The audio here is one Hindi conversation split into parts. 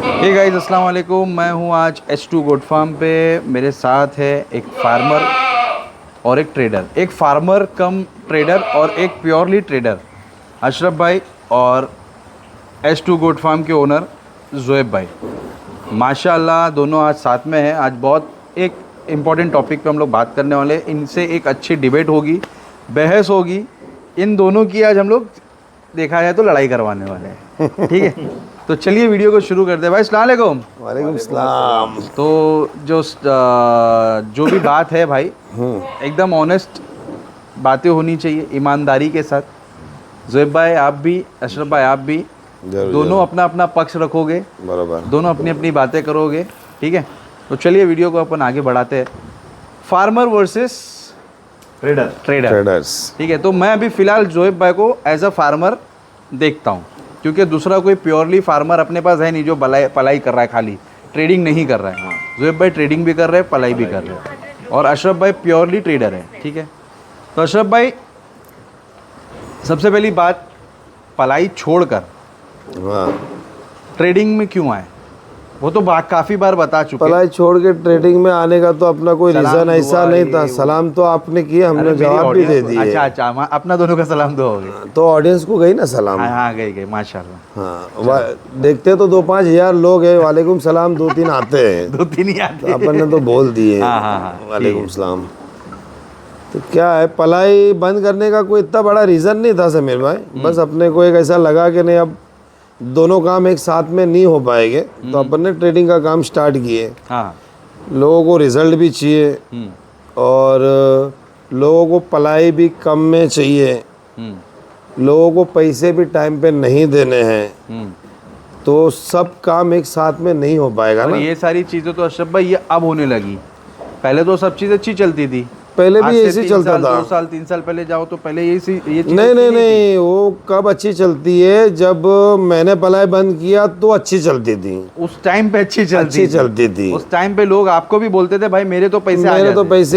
हे गाइस, अस्सलाम वालेकुम। मैं हूं आज H2 गोट फार्म पे। मेरे साथ है एक फार्मर और एक ट्रेडर, एक फार्मर कम ट्रेडर और एक प्योरली ट्रेडर, अशरफ भाई और H2 गोट फार्म के ओनर ज़ोएब भाई। माशाल्लाह दोनों आज साथ में हैं। आज बहुत एक इम्पॉर्टेंट टॉपिक पे हम लोग बात करने वाले हैं। इनसे एक अच्छी डिबेट होगी, बहस होगी। इन दोनों की आज हम लोग देखा जाए तो लड़ाई करवाने वाले हैं। ठीक है, तो चलिए वीडियो को शुरू करते हैं। भाई अस्सलाम वालेकुम। वालेकुम सलाम। तो जो भी बात है भाई, एकदम ऑनेस्ट बातें होनी चाहिए, ईमानदारी के साथ। ज़ोएब भाई आप भी, अशरफ भाई आप भी, दोनों अपना अपना पक्ष रखोगे, बराबर, दोनों अपनी अपनी बातें करोगे। ठीक है, तो चलिए वीडियो को अपन आगे बढ़ाते हैं। Farmer versus traders. ठीक है, तो मैं अभी फ़िलहाल ज़ोएब भाई को एज अ फार्मर देखता हूँ, क्योंकि दूसरा कोई प्योरली फार्मर अपने पास है नहीं जो पलाई कर रहा है, खाली ट्रेडिंग नहीं कर रहा है। ज़ोएब भाई ट्रेडिंग भी कर रहे हैं, पलाई भी कर रहे हैं, और अशरफ भाई प्योरली ट्रेडर है। ठीक है, तो अशरफ भाई सबसे पहली बात, पलाई छोड़कर ट्रेडिंग में क्यों आए? वो तो काफ़ी बार बता चुके। पलाई छोड़ के ट्रेडिंग में आने का तो अपना कोई रीज़न ऐसा नहीं था। सलाम तो आपने किया, हमने जवाब भी दे दिया। अच्छा अच्छा, अपना दोनों का सलाम दो हो गया, तो ऑडियंस को गई ना सलाम। हाँ गई माशाल्लाह। हाँ, देखते तो 2-5 हज़ार लोग हैं, वालेकुम सलाम 2-3 आते हैं, 2-3 ही आते हैं, तो अपन ने तो बोल दिए वालेकुम सलाम। तो क्या है, पलाई बंद करने का कोई इतना बड़ा रीज़न नहीं था समीर भाई। बस अपने को एक ऐसा लगा कि नहीं, अब दोनों काम एक साथ में नहीं हो पाएंगे, तो अपन ने ट्रेडिंग का काम स्टार्ट किए। हाँ। लोगों को रिजल्ट भी चाहिए और लोगों को पलाई भी कम में चाहिए, लोगों को पैसे भी टाइम पे नहीं देने हैं, तो सब काम एक साथ में नहीं हो पाएगा ना। ये सारी चीज़ें तो अशरफ भाई ये अब होने लगी, पहले तो सब चीज़ अच्छी चलती थी। पहले भी ऐसे चलता था। 2 साल 3 साल पहले जाओ तो पहले ये नहीं, वो कब अच्छी चलती है, जब मैंने पलाई बंद किया तो अच्छी चलती थी। उस टाइम पे अच्छी चलती थी। उस टाइम पे लोग आपको भी बोलते थे भाई मेरे तो पैसे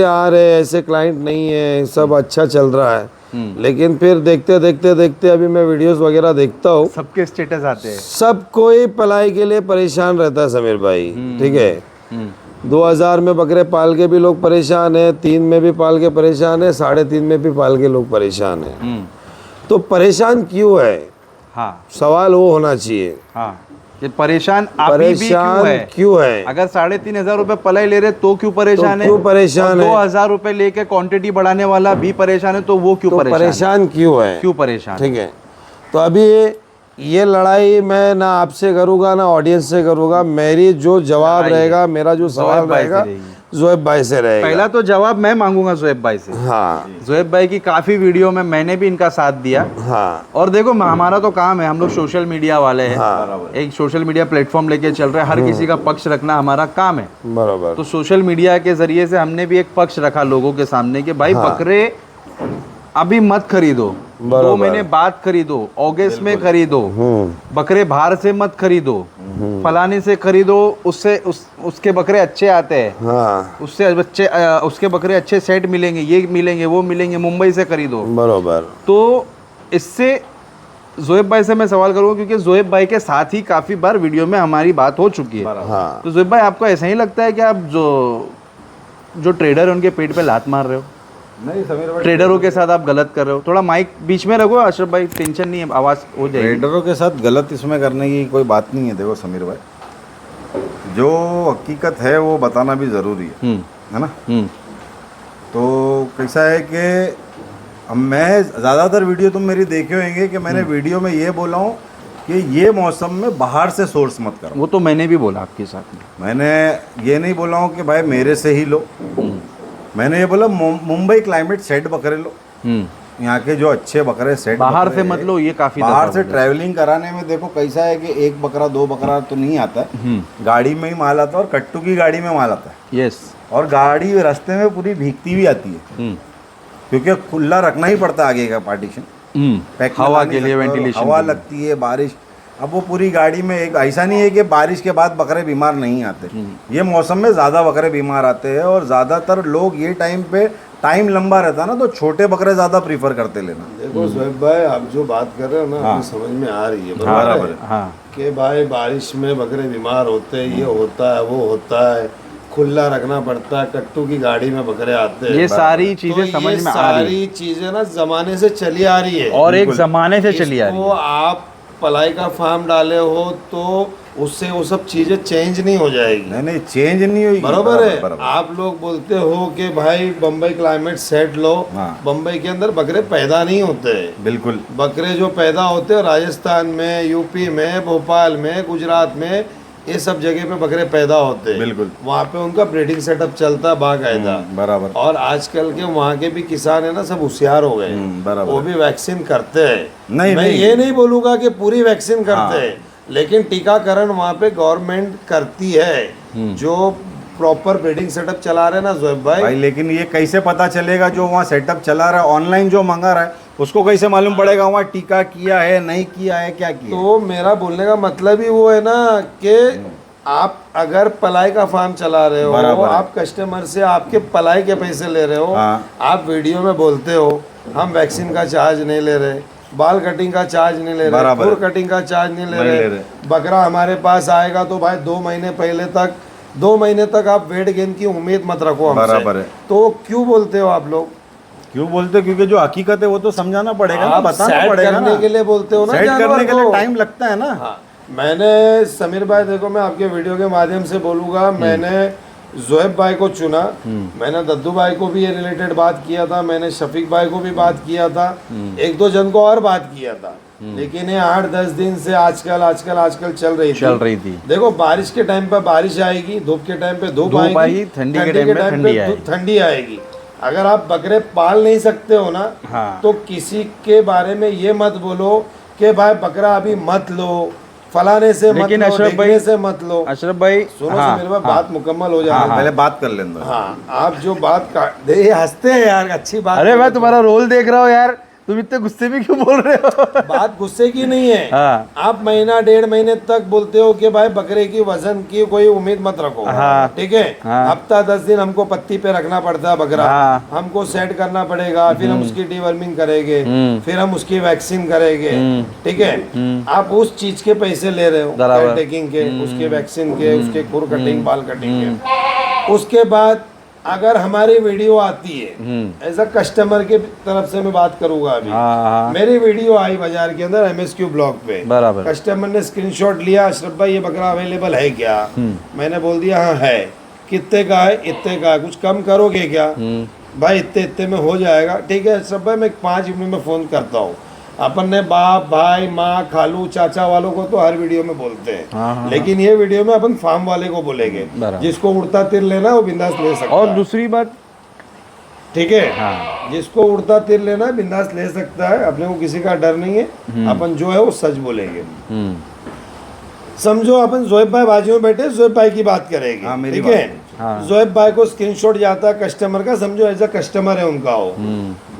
आ रहे हैं, ऐसे क्लाइंट नहीं है, सब अच्छा चल रहा है। लेकिन फिर देखते देखते अभी मैं वीडियोस वगैरह देखता हूँ, सबके स्टेटस आते हैं, सब कोई पलाई के लिए परेशान रहता है समीर भाई। ठीक है, 2000 में बकरे पाल के भी लोग परेशान है, 3 में भी पाल के परेशान है, 3.5 में भी पाल के लोग परेशान है। तो परेशान क्यों है? हाँ, सवाल वो होना चाहिए। हाँ, ये परेशान क्यों है? अगर 3,500 रुपए पलाई ले रहे तो क्यों परेशान है? 2,000 रुपए लेके क्वांटिटी बढ़ाने वाला भी परेशान है, तो वो क्यों परेशान क्यों है? ठीक है, तो अभी ये लड़ाई मैं ना आपसे करूँगा ना ऑडियंस से करूँगा। मेरी जो जवाब रहेगा, मेरा जो सवाल रहेगा, ज़ोएब भाई से रहेगा। पहला तो जवाब मैं मांगूंगा ज़ोएब भाई से। हाँ, ज़ोएब भाई की काफ़ी वीडियो में मैंने भी इनका साथ दिया। हाँ, और देखो हमारा तो काम है, हम लोग सोशल मीडिया वाले हैं। हाँ, एक सोशल मीडिया प्लेटफॉर्म लेके चल रहे हैं, हर किसी का पक्ष रखना हमारा काम है। बराबर। तो सोशल मीडिया के जरिए से हमने भी एक पक्ष रखा लोगों के सामने कि भाई बकरे अभी मत खरीदो, 2 महीने बाद खरीदो, अगस्त में खरीदो, बकरे बाहर से मत खरीदो, फलाने से खरीदो, उससे उसके बकरे अच्छे आते हैं। हाँ, उसके बकरे अच्छे सेट मिलेंगे, ये मिलेंगे, वो मिलेंगे, मुंबई से खरीदो। बरोबर। तो इससे ज़ोएब भाई से मैं सवाल करूँगा, क्योंकि ज़ोएब भाई के साथ ही काफ़ी बार वीडियो में हमारी बात हो चुकी है। हाँ। तो ज़ोएब भाई आपको ऐसा ही लगता है कि आप जो ट्रेडर है उनके पेट पे लात मार रहे हो? नहीं समीर भाई, ट्रेडरों के साथ आप गलत कर रहे हो। थोड़ा माइक बीच में रखो अशरफ भाई, टेंशन नहीं है, आवाज़ हो जाएगी। ट्रेडरों के साथ गलत इसमें करने की कोई बात नहीं है। देखो समीर भाई, जो हकीकत है वो बताना भी ज़रूरी है ना। तो कैसा है कि मैं ज़्यादातर वीडियो तुम मेरी देखे होंगे कि मैंने वीडियो में ये बोला हूँ कि ये मौसम में बाहर से सोर्स मत करो। वो तो मैंने भी बोला आपके साथ में। मैंने ये नहीं बोला हूँ कि भाई मेरे से ही लो, मैंने ये बोला मुंबई क्लाइमेट सेट बकरे लो, यहाँ के जो अच्छे बकरे सेट बाहर से मत लो। ये काफ़ी बाहर से ट्रैवलिंग कराने में देखो कैसा है कि 1 बकरा 2 बकरा तो नहीं आता है, गाड़ी में ही माल आता है, और कट्टू की गाड़ी में माल आता है। यस, और गाड़ी रास्ते में पूरी भीगती हुई आती है, क्योंकि खुला रखना ही पड़ता है आगे का पार्टीशन, हवा के लिए, वेंटिलेशन, हवा लगती है, बारिश। अब वो पूरी गाड़ी में, एक ऐसा नहीं है कि बारिश के बाद बकरे बीमार नहीं आते, ये मौसम में ज़्यादा बकरे बीमार आते हैं, और ज़्यादातर लोग ये टाइम पे टाइम लंबा रहता है ना, तो छोटे बकरे ज्यादा प्रीफर करते लेना। देखो जोएब भाई, आप जो बात कर रहे हो ना, आपकी समझ में आ रही है, बराबर है हाँ कि भाई बारिश में बकरे बीमार होते हैं, ये होता है वो होता है, खुला रखना पड़ता है, कट्टू की गाड़ी में बकरे आते हैं, ये सारी चीजें तो समझ ये में आ रही है सारी चीजें ना जमाने से चली आ रही है, और एक जमाने से चली आ रही इसको है। आप पलाई का फार्म डाले हो तो उससे वो सब चीजें चेंज नहीं हो जाएगी। नहीं नहीं, चेंज नहीं हुई। बरोबर है। आप लोग बोलते हो कि भाई बम्बई क्लाइमेट सेट लो, हाँ। बम्बई के अंदर बकरे पैदा नहीं होते। बिल्कुल। बकरे जो पैदा होते हैं राजस्थान में, यूपी में, भोपाल में, गुजरात में, ये सब जगह पे बकरे पैदा होते हैं। बिल्कुल। वहाँ पे उनका ब्रीडिंग सेटअप चलता है बाकायदा। बराबर। और आजकल के वहाँ के भी किसान है ना, सब होशियार हो गए, बराबर। वो भी वैक्सीन करते हैं। नहीं, मैं नहीं। ये नहीं बोलूँगा कि पूरी वैक्सीन करते हैं, लेकिन टीकाकरण वहाँ पे गवर्नमेंट करती है। जो प्रॉपर ब्रीडिंग सेटअप चला रहे हैं ना जोएब भाई, लेकिन ये कैसे पता चलेगा जो वहाँ सेटअप चला रहा है, ऑनलाइन जो मंगा रहा है उसको कैसे मालूम पड़ेगा वहाँ टीका किया है नहीं किया है, क्या किया है? तो मेरा बोलने का मतलब ही वो है ना कि आप अगर पलाई का फार्म चला रहे हो, आप कस्टमर से आपके पलाई के पैसे ले रहे हो, आप वीडियो में बोलते हो हम वैक्सीन का चार्ज नहीं ले रहे, बाल कटिंग का चार्ज नहीं ले रहे, खुर कटिंग का चार्ज नहीं ले रहे, बकरा हमारे पास आएगा तो भाई 2 महीने तक आप वेट गेन की उम्मीद मत रखो हमसे। बराबर है। तो क्यों बोलते हो आप लोग? क्यों बोलते? क्योंकि जो हकीकत है वो तो समझाना पड़ेगा ना, आप बताना सेट पड़ेगा करने ना। के लिए बोलते हो ना, सेट जानवर करने के लिए को। टाइम लगता है ना। हाँ, मैंने समीर भाई, देखो मैं आपके वीडियो के माध्यम से बोलूँगा, मैंने जोएब भाई को चुना, मैंने दद्दू भाई को भी ये रिलेटेड बात किया था, मैंने शफीक भाई को भी बात किया था, 1-2 जन को और बात किया था, लेकिन ये 8-10 दिन से आजकल चल रही थी। देखो बारिश के टाइम पर बारिश आएगी, धूप के टाइम पे धूप आएगी, ठंडी के टाइम पे ठंडी आएगी। अगर आप बकरे पाल नहीं सकते हो ना, तो किसी के बारे में ये मत बोलो कि भाई बकरा अभी मत लो, फलाने से मत लो, देखने से मत लो। अशरफ भाई सुनो, मेरे पास बात मुकम्मल हो जाए, पहले बात कर लेना। हाँ, आप जो बात दे हंसते हैं यार, अच्छी बात। अरे मैं तुम्हारा रोल देख रहा हूँ यार, तुम इतने गुस्से में क्यों बोल रहे हो? बात गुस्से की नहीं है। आप 1-1.5 महीने तक बोलते हो कि भाई बकरे की वजन की कोई उम्मीद मत रखो, ठीक है? हफ्ता 10 दिन हमको पत्ती पे रखना पड़ता है बकरा, हमको सेट करना पड़ेगा, फिर हम उसकी डीवर्मिंग करेंगे, फिर हम उसकी वैक्सीन करेंगे, ठीक है? आप उस चीज के पैसे ले रहे हो, केयर टेकिंग के, उसके वैक्सीन के, उसके खुर कटिंग, बाल कटिंग के। उसके बाद अगर हमारी वीडियो आती है, एज अ कस्टमर के तरफ से मैं बात करूंगा अभी, मेरी वीडियो आई बाजार के अंदर MSQ ब्लॉग पे, कस्टमर ने स्क्रीनशॉट लिया, अशरफ भाई ये बकरा अवेलेबल है क्या? मैंने बोल दिया हाँ है। कितने का है? इतने का है। कुछ कम करोगे क्या? भाई इतने में हो जाएगा। ठीक है अशरफ भाई, मैं 5 मिनट में फ़ोन करता हूँ। अपन ने बाप, भाई, माँ, खालू, चाचा वालों को तो हर वीडियो में बोलते हैं, लेकिन ये वीडियो में अपन फार्म वाले को बोलेंगे, जिसको उड़ता तीर लेना है वो बिंदास ले सकता है। और दूसरी बात, ठीक है, जिसको उड़ता तीर लेना है बिंदास ले सकता है, अपने को किसी का डर नहीं है। अपन जो है वो सच बोलेंगे। समझो अपन जोएब भाई बाजू में बैठे, जोएब भाई की बात करेंगे, ठीक है? जोएब भाई को स्क्रीनशॉट जाता है कस्टमर का, समझो एज अ कस्टमर है उनका हो।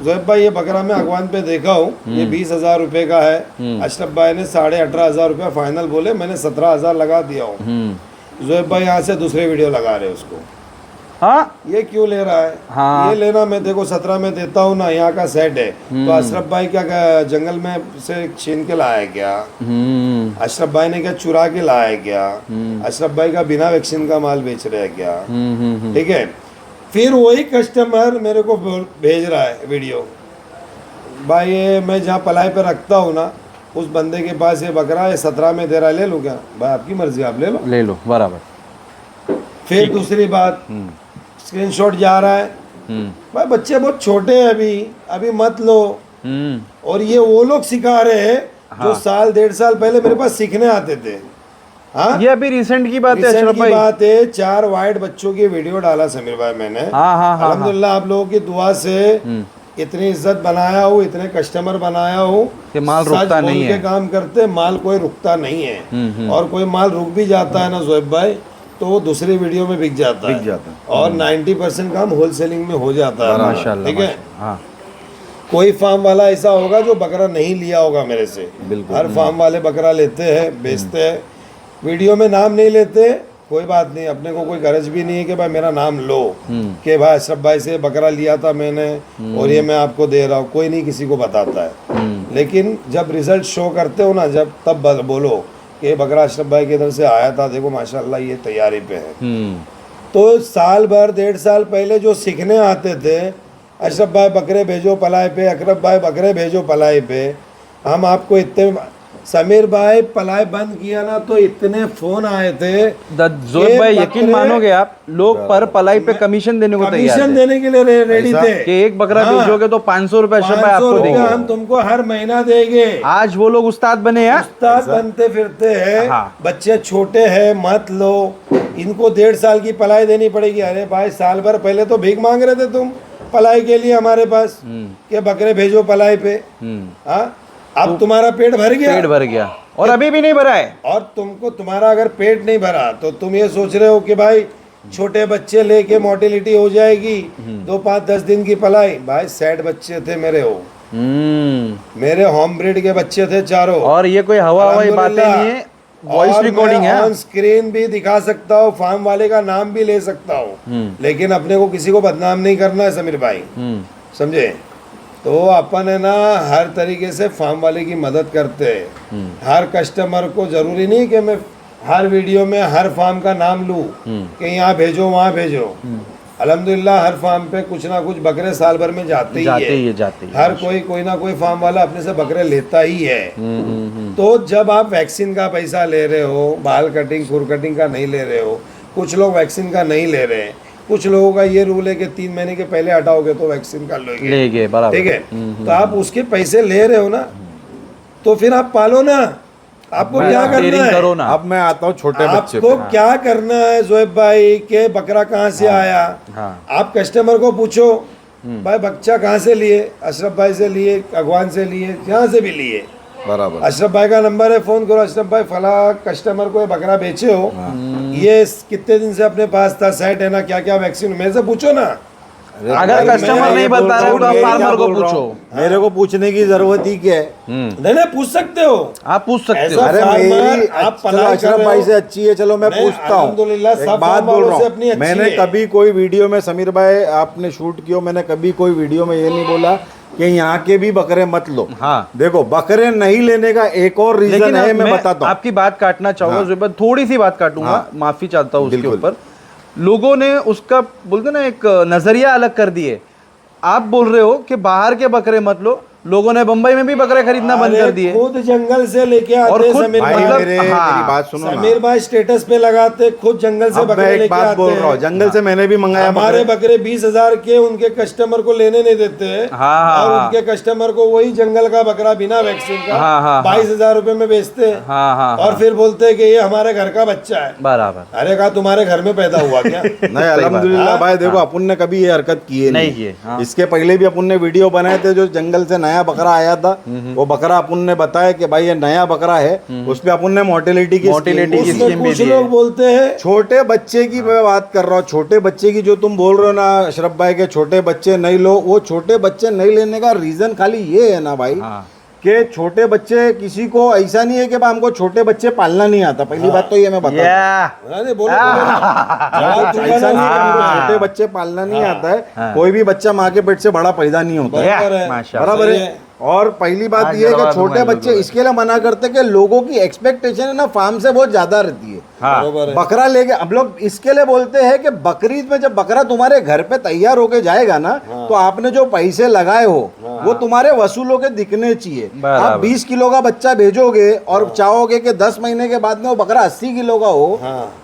जोएब भाई ये बकरा मैं अगवान पे देखा हूँ, ये 20,000 रुपए का है। अशरफ भाई ने 18,500 रुपया फाइनल बोले, मैंने 17,000 लगा दिया हूँ। जोएब भाई यहाँ से दूसरे वीडियो लगा रहे उसको। हाँ ये क्यों ले रहा है? ये लेना, मैं देखो 17 में देता हूँ ना, यहाँ का सेट है। तो अशरफ भाई क्या जंगल में से छीन के लाया क्या? अशरफ भाई ने क्या चुरा के लाया क्या? अशरफ भाई का बिना वैक्सीन का माल बेच रहे हैं क्या? ठीक है, फिर वही कस्टमर मेरे को भेज रहा है वीडियो, भाई ये मैं जहाँ पलाई पे रखता हूँ ना, उस बंदे के पास ये बकरा है 17 में दे रहा है, ले लूँ क्या? भाई आपकी मर्जी, आप ले लो बराबर। फिर दूसरी बात, स्क्रीनशॉट जा रहा है, भाई बच्चे बहुत छोटे हैं अभी मत लो। और ये वो लोग सिखा रहे हैं जो 1-1.5 साल पहले मेरे पास सीखने आते थे। हाँ, ये अभी रिसेंट की बात है अशरफ भाई, बात है। 4 वाइट बच्चों की वीडियो डाला समीर भाई मैंने। अल्हम्दुलिल्लाह आप लोगों की दुआ से इतनी इज्जत बनाया हूँ, इतने कस्टमर बनाया हूँ कि माल रुकता नहीं है। काम करते माल कोई रुकता नहीं है, और कोई माल रुक भी जाता है ना जोएब भाई, तो वो दूसरी वीडियो में बिक जाता है। और 90% काम होलसेलिंग में हो जाता है माशाल्लाह। ठीक है, कोई फार्म वाला ऐसा होगा जो बकरा नहीं लिया होगा मेरे से। हर फार्म वाले बकरा लेते हैं, बेचते हैं, वीडियो में नाम नहीं लेते, कोई बात नहीं, अपने को कोई गरज भी नहीं है कि भाई मेरा नाम लो कि भाई अशरफ भाई से बकरा लिया था मैंने और ये मैं आपको दे रहा हूँ, कोई नहीं किसी को बताता है। लेकिन जब रिजल्ट शो करते हो ना, जब तब बोलो कि ये बकरा अशरफ भाई की तरफ से आया था, देखो माशाल्लाह ये तैयारी पे है। तो साल भर 1.5 साल पहले जो सीखने आते थे, अशरफ भाई बकरे भेजो पलाई पे, अकरब भाई बकरे भेजो पलाई पे, हम आपको इतने, समीर भाई पलाई बंद किया ना तो इतने फोन आए थे। जोहेब भाई यकीन मानोगे आप, लोग पर पलाई पे कमीशन देने को तैयार कमीशन देने के लिए रेडी थे कि एक बकरा बेचोगे तो 500 रुपए अशरफ भाई आपको देंगे, हम तुमको हर महीना देंगे। आज वो लोग उस्ताद बने हैं, उस्ताद बनते फिरते हैं। हाँ। बच्चे छोटे हैं, मत लो इनको, 1.5 साल की पलाई देनी पड़ेगी। अरे भाई साल भर पहले तो भीख मांग रहे थे तुम पलाई के लिए हमारे पास कि बकरे भेजो पलाई पे। हाँ, अब तुम्हारा पेट भर गया और अभी भी नहीं भरा है। और तुमको, तुम्हारा अगर पेट नहीं भरा तो तुम ये सोच रहे हो कि भाई छोटे बच्चे लेके मोर्टेलिटी हो जाएगी, 2, 5, 10 दिन की पलाई। भाई 60 बच्चे थे मेरे, मेरे होम ब्रीड के बच्चे थे चारों। और ये कोई हवा हवाई बातें नहीं है, वॉइस रिकॉर्डिंग है। ऑन स्क्रीन भी दिखा सकता हूँ, फार्म वाले का नाम भी ले सकता हूँ, लेकिन अपने को किसी को बदनाम नहीं करना है समीर भाई, समझे। तो अपन है ना हर तरीके से फार्म वाले की मदद करते हैं। हर कस्टमर को जरूरी नहीं कि मैं हर वीडियो में हर फार्म का नाम लूँ कि यहाँ भेजो वहाँ भेजो। अल्हम्दुलिल्लाह हर फार्म पे कुछ ना कुछ बकरे साल भर में जाते ही है। हर कोई ना कोई फार्म वाला अपने से बकरे लेता ही है। तो जब आप वैक्सीन का पैसा ले रहे हो, बाल कटिंग खुर कटिंग का नहीं ले रहे हो, कुछ लोग वैक्सीन का नहीं ले रहे हैं, कुछ लोगों का ये रूल है कि 3 महीने के पहले हटाओगे तो वैक्सीन का लेंगे, ठीक है। तो आप उसके पैसे ले रहे हो ना, तो फिर आप पालो ना। आपको क्या करना है, करो ना। अब मैं आता हूँ छोटे बच्चे आपको क्या करना है जोहेब भाई के बकरा कहाँ से आया। आप कस्टमर को पूछो भाई बच्चा कहाँ से लिए, अशरफ भाई से लिए, अगवान से लिए, जहाँ से भी लिए, बराबर। अशरफ भाई का नंबर है, फोन करो, अशरफ भाई फला कस्टमर को ये बकरा बेचे हो, ये कितने दिन से अपने पास था, सेट है ना, क्या क्या वैक्सीन, मेरे से पूछो ना। अगर कस्टमर नहीं बता रहे हो तो आप फार्मर को पूछो। मेरे को पूछने की जरूरत ही क्या है? नहीं पूछ सकते हो, आप पूछ सकते हो। अरे मेरी आप अशरफ भाई से अच्छी है, चलो मैं पूछता हूँ। एक बात बोल रहा हूँ, मैंने कभी कोई वीडियो में, समीर भाई आपने शूट किया, मैंने कभी कोई वीडियो में ये नहीं बोला कि यहाँ के भी बकरे मत लो। हाँ, देखो बकरे नहीं लेने का एक और रीजन है, मैं बताता हूँ। आपकी बात काटना चाहूंगा, थोड़ी सी बात काटूंगा, माफी चाहता हूँ उसके ऊपर। लोगों ने उसका बोलते ना एक नजरिया अलग कर दिए। आप बोल रहे हो कि बाहर के बकरे मत लो, लोगों ने बम्बई में भी बकरे खरीदना बंद कर दिए, खुद जंगल से लेके आते। और खुद समीर भाई मेरी बात सुनो ना, समीर भाई स्टेटस पे लगाते, खुद जंगल से बकरे लेके आते। बोल रहा हूँ, जंगल से मैंने भी मंगाया हमारे बकरे 20,000 के उनके कस्टमर को लेने नहीं देते, और उनके कस्टमर को वही जंगल का बकरा बिना वैक्सीन का 22,000 रुपए में बेचते, और फिर बोलते कि ये हमारे घर का बच्चा है। बराबर। अरे कहा तुम्हारे घर में पैदा हुआ क्या? नहीं, अल्हम्दुलिल्लाह भाई, देखो अपन ने कभी ये हरकत की नहीं। इसके पहले भी अपन ने वीडियो बनाए थे, जो जंगल से नया बकरा आया था, वो बकरा अपन ने बताया कि भाई ये नया बकरा है, उस पे अपन ने मोर्टेलिटी की स्कीम कुछ लोग बोलते हैं। छोटे बच्चे की मैं बात कर रहा हूँ, छोटे बच्चे की जो तुम बोल रहे हो ना अशरफ भाई के छोटे बच्चे नहीं लो, वो छोटे बच्चे नहीं लेने का रीजन खाली ये है ना भाई कि छोटे बच्चे, किसी को ऐसा नहीं है कि भाई हमको छोटे बच्चे पालना नहीं आता। पहली बात तो ये मैं बता ऐसा नहीं है, हमको छोटे बच्चे पालना नहीं आता है। कोई भी बच्चा माँ के पेट से बड़ा पैदा नहीं होता है, बराबर है। और पहली बात ये है कि छोटे बच्चे इसके लिए मना करते कि लोगों की एक्सपेक्टेशन है ना फार्म से बहुत ज्यादा रहती है। बकरा लेके अब लोग इसके लिए बोलते हैं कि बकरीद में जब बकरा तुम्हारे घर पे तैयार होके जाएगा ना, तो आपने जो पैसे लगाए हो वो तुम्हारे वसूलों के दिखने चाहिए। आप 20 किलो का बच्चा भेजोगे और चाहोगे कि 10 महीने के बाद में वो बकरा 80 किलो का हो,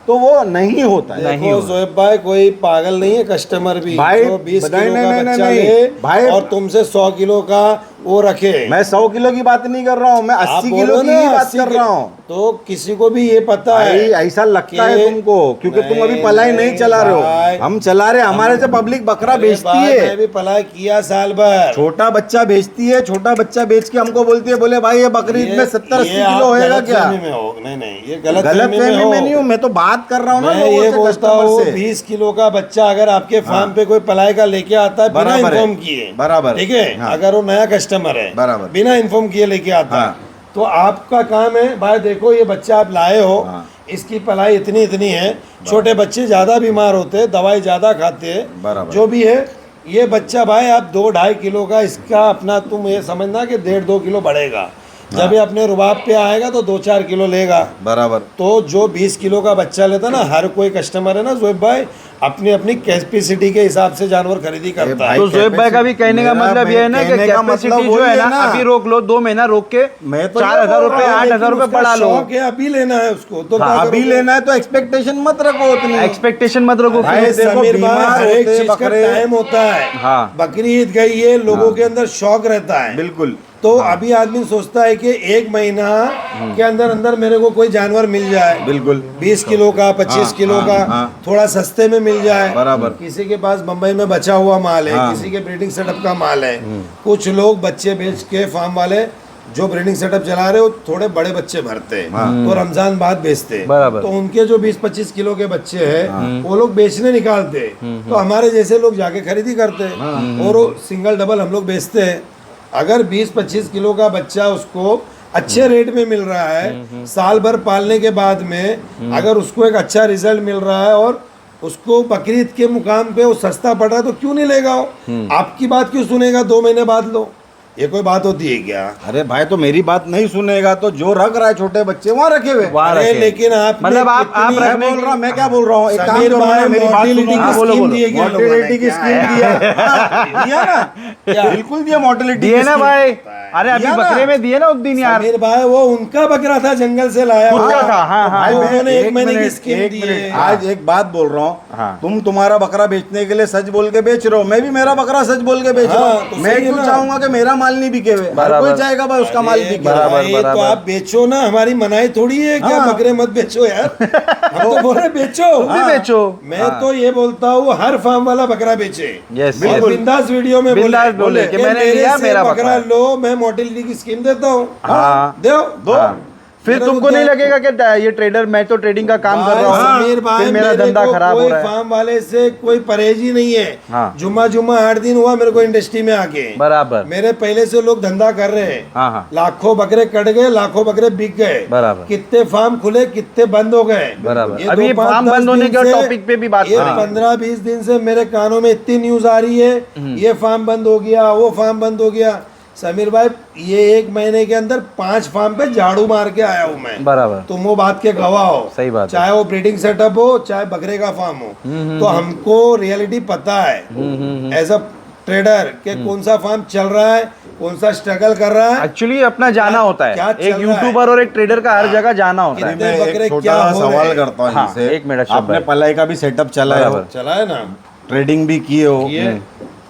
तो वो नहीं होता है। देखो जोहेब भाई कोई पागल नहीं है, कस्टमर भी भाई 20 किलो का बच्चा ले भाई, और तुमसे 100 किलो का वो रखे। मैं 100 किलो की बात नहीं कर रहा हूँ, मैं 80 किलो की बात कर रहा हूँ। तो किसी को भी ये पता है, ऐसा लगता है तुमको क्योंकि तुम अभी पलाई नहीं चला रहे हो, हम चला रहे। हमारे से पब्लिक बकरा बेचती है, मैं भी पलाई किया साल भर। छोटा बच्चा बेचती है, छोटा बच्चा बेच के हमको बोलती है, बोले भाई ये बकरीद में 70-80 किलो होएगा क्या? नहीं, ये गलत फहमी में नहीं हूँ, मैं तो बात कर रहा हूँ ना, ये बोलता हूँ 20 किलो का बच्चा अगर आपके फार्म पे कोई पलाई का लेके आता है बिना इन्फॉर्म किए, बराबर, ठीक है, अगर वो नया कस्टमर है, बिना इन्फॉर्म किए लेके आता है, तो आपका काम है भाई देखो ये बच्चा आप लाए हो, इसकी पलाई इतनी इतनी है, छोटे बच्चे ज़्यादा बीमार होते हैं, दवाई ज़्यादा खाते हैं, बराबर। जो भी है ये बच्चा भाई आप 2-2.5 किलो का इसका अपना तुम ये समझना कि 1.5-2 किलो बढ़ेगा। जब ये अपने रुबाब पे आएगा तो 2-4 किलो लेगा। बराबर। तो जो 20 किलो का बच्चा लेता ना, हर कोई कस्टमर है ना जोएब भाई अपनी अपनी कैपेसिटी के हिसाब से जानवर खरीदी करता है। तो जोएब भाई का भी कहने का मतलब ये है ना कि कहने का मतलब कैपेसिटी जो वही है ना, अभी रोक लो, 2 महीना रोक के मैं तो 4,000 रुपए 8,000 रुपए बढ़ा लो। शौक है, अभी लेना है उसको तो हाँ, अभी लेना है तो एक्सपेक्टेशन मत रखो उतनी। एक्सपेक्टेशन मत रखो। भाई फिर देखो, समीर भाई बीमार हर एक होते चीज का बकरे। टाइम होता है। हाँ। बकरी ईद गई है, लोगों के अंदर शौक रहता है। बिल्कुल। तो अभी आदमी सोचता है कि 1 महीना के अंदर अंदर मेरे को कोई जानवर मिल जाए, बिल्कुल। 20 किलो का 25 किलो का थोड़ा सस्ते में मिल जाए। बराबर। किसी के पास बम्बई में बचा हुआ माल है, हाँ। किसी के ब्रीडिंग सेटअप का माल है। कुछ लोग बच्चे बेच के फार्म वाले जो ब्रीडिंग सेटअप चला रहे हो थोड़े बड़े बच्चे भरते हैं तो रमजान बाद बेचते हैं। बराबर। तो उनके जो 20-25 किलो के बच्चे हैं वो लोग बेचने निकालते हैं, तो हमारे जैसे लोग जाके खरीदी करते हैं और वो सिंगल डबल हम लोग बेचते हैं। अगर 20-25 किलो का बच्चा उसको अच्छे रेट में मिल रहा है, साल भर पालने के बाद में अगर उसको एक अच्छा रिजल्ट मिल रहा है और उसको बकरीद के मुकाम पे वो सस्ता पड़ रहा है तो क्यों नहीं लेगा वो? आपकी बात क्यों सुनेगा 2 महीने बाद लो? ये कोई बात होती है क्या? अरे भाई तो मेरी बात नहीं सुनेगा तो जो रख रहा है छोटे बच्चे वहाँ रखे हुए। अरे लेकिन आप मतलब आप मैं बोल रहा, मैं क्या बोल रहा हूँ, एक काम समीर करो ना, भाई मेरी बात मोर्टिलिटी सुनो। की बोलो, स्कीम बोलो। दी है क्या लोगों ने? मोर्टिलिटी की स्कीम दिया दिया ना, बिल्कुल दिया मोर्टिलिटी दिए ना भाई। अरे अभी दिया ना। बकरे में दिए ना उस दिन यार। समीर भाई वो उनका बकरा था, जंगल से लाया खुद हुआ। का था, हाँ, हाँ। भाई मैं उन्होंने 1 महीने की मिनट, स्कीम एक दी मिनट, है। आज एक बात बोल रहा हाँ। हूँ, तुम तुम्हारा बकरा बेचने के लिए सच बोल के बेच रहे हो, मैं भी मेरा बकरा सच बोल के बेच रहा हाँ, हूँ। तो मैं सही है क्यों ना। चाहूंगा कि मेरा माल नहीं बिके हुए? हर बराबर। कोई चाहेगा भाई उसका माल बिके। बराबर, भाई, तो बराबर। आप बेचो ना, हमारी मनाही थोड़ी है क्या हाँ। बकरे मत बेचो यार। हम तो बोल रहे बेचो। भी बेचो। मैं तो ये बोलता हूँ हर फार्म वाला बकरा बेचे। Yes, और yes। बिंदास वीडियो में बिंदास बोले कि कि मैंने मेरे लिया, से मेरा बकरा बकरा। लो, मैं मोर्टिलिटी की स्कीम देता हूँ। हाँ। दो हाँ। फिर मेरे तुमको को नहीं दो। लगेगा कि ये ट्रेडर, मैं तो ट्रेडिंग का काम कर भाई, रहा हूँ, समीर भाई, फिर मेरा मेरे धंधा को खराब हो कोई रहा है। फार्म वाले से कोई परहेज ही नहीं है। हाँ। जुम्मा 8 दिन हुआ मेरे को इंडस्ट्री में आके। बराबर। मेरे पहले से लोग धंधा कर रहे हैं। हाँ, हाँ। लाखों बकरे कट गए, लाखों बकरे बिक गए। बराबर। कितने फार्म खुले, कितने बंद हो गए। बराबर। अभी ये 2-5-10 फार्म बंद होने दिन के से- टॉपिक पे भी बात ये करेंगे। 15-20 दिन से मेरे कानों में इतनी न्यूज आ रही है, ये फार्म बंद हो गया, वो फार्म बंद हो गया। समीर भाई ये 1 महीने के अंदर 5 फार्म पे झाड़ू मार के आया हूँ मैं। बराबर। तुम वो बात के गवाह हो। सही बात है। चाहे वो ब्रीडिंग सेटअप हो, चाहे बकरे का फार्म हो, तो हमको रियलिटी पता है एज अ ट्रेडर के कौन सा फार्म चल रहा है, कौन सा स्ट्रगल कर रहा है। एक्चुअली अपना जाना होता है, क्या चल एक रहा है? यूट्यूबर और एक ट्रेडर का हर जगह जाना होता है। कितने मैं बकरे एक छोटा क्या सा हो सवाल रहे? करता हूँ हाँ, इनसे। एक मिनट, अशोक आपने भाई। पलाई का भी सेटअप चला है, बराबर। चला है ना। ट्रेडिंग भी किए हो।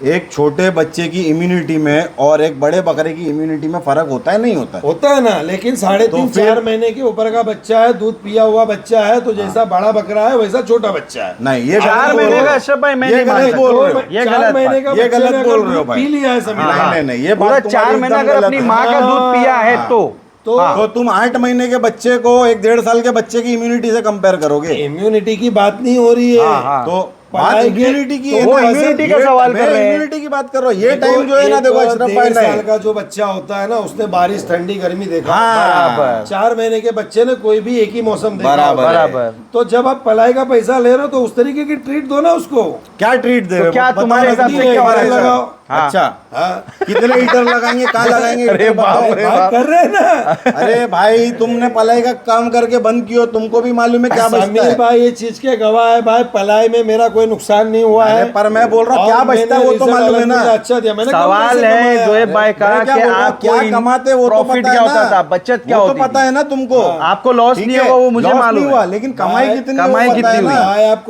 एक छोटे बच्चे की इम्यूनिटी में और एक बड़े बकरे की इम्यूनिटी में फर्क होता है नहीं होता है? होता है ना, लेकिन 3.5-4 महीने के ऊपर का बच्चा है, दूध पिया हुआ बच्चा है, तो जैसा बड़ा बकरा है वैसा छोटा बच्चा है। नहीं, ये 4 महीने का अशरफ भाई मैं ये नहीं मान गलत बोल रहे हो। सकता। ये 4 गलत महीने बात। का ये बच्चे गलत ने बोल अगर रहे हो दूध भाई। पी लिया है समीर नहीं, भाई। नहीं, ये पूरा बात 4 महीना एकदम अगर गलत अपनी है। माँ का दूध पिया है तो तो तुम 8 महीने के बच्चे को एक 1.5 साल के बच्चे की इम्यूनिटी से कंपेयर करोगे? इम्यूनिटी की बात नहीं हो रही है। हाँ, हाँ। तो बात पढ़ाई के- इम्यूनिटी की तो है वो ना, immunity का ये- सवाल मैं कर रहे हैं। immunity की बात कर रहा हूँ। ये देखो, टाइम जो है ना, एक देखो अशरफ भाई 1.5 साल नहीं। का जो बच्चा होता है ना, उसने बारिश ठंडी गर्मी देखा। हाँ, बराबर। 4 महीने के बच्चे ने कोई भी एक ही मौसम देखा बराबर होगा। है। बराबर। तो जब आप पलाई का पैसा ले रहे हो तो उस तरीके की ट्रीट दो ना उसको। क्या ट्रीट दे? तो क्या बताओ तुम्हारे ना, हिसाब से कितने क्या हीटर होगा? लगाओ? हाँ। अच्छा, हाँ। कितने हीटर लगाएंगे, कहाँ लगाएंगे? अरे हीटर बाप बताओ। रे भाई बाप। कर रहे हैं ना। अरे भाई तुमने पलाई का काम करके बंद किया, तुमको भी मालूम है क्या बचता समीर है। भाई ये चीज के गवाह है भाई, पलाई में मेरा कोई नुकसान नहीं हुआ अरे है। पर मैं बोल रहा हूँ क्या और बचता है वो मैंने तो मालूम है ना। रिजल्ट अच्छा दिया। मैंने कम सवाल पैसे है कमाया। जोएब भाई का मैं क्या कि बोल रहा हूँ, आपको क्या कमाते वो तो प्रॉफिट पता क्या है होता ना। था, बचत क्या वो होती तो पता थी? है ना तुमको। आपको लॉस ठीक नहीं है, होगा वो मुझे loss नहीं मालूम हुआ, है। लेकिन कमाई भाई, कितनी कमाई वो पता कितनी है हुई? ना। भाई आप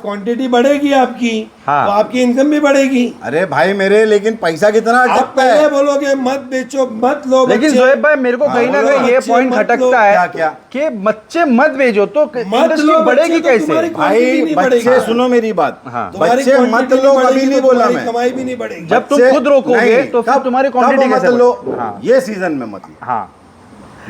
क्वांटिटी बढ़ेगी आपकी, हाँ। तो आपकी इनकम भी बढ़ेगी। अरे भाई मेरे, लेकिन पैसा कितना आप अटकता पहले है? बोलोगे मत बेचो, मत लो लेकिन बच्चे। जोएब भाई मेरे को कहीं ना बोलो कहीं ये बच्चे पॉइंट मत खटकता लो। है क्या? कि बच्चे मत भेजो तो मत इंडस्ट्री लो बढ़ेगी बच्चे तो कैसे? तुम्हारी भाई quantity नहीं बच्चे बढ़ेगी। सुनो मेरी बात, हाँ। तुम्हारी बच्चे मत quantity लो, बढ़ेगी कभी नहीं तो बोला तुम्हारी मैं। कमाई भी नहीं बढ़ेगी। जब तुम बच्चे- खुद रोकोगे नहीं, तो फिर तब- तुम्हारी तब क्वांटिटी मत कैसे लो। हाँ। ये सीजन में मत लो। हाँ।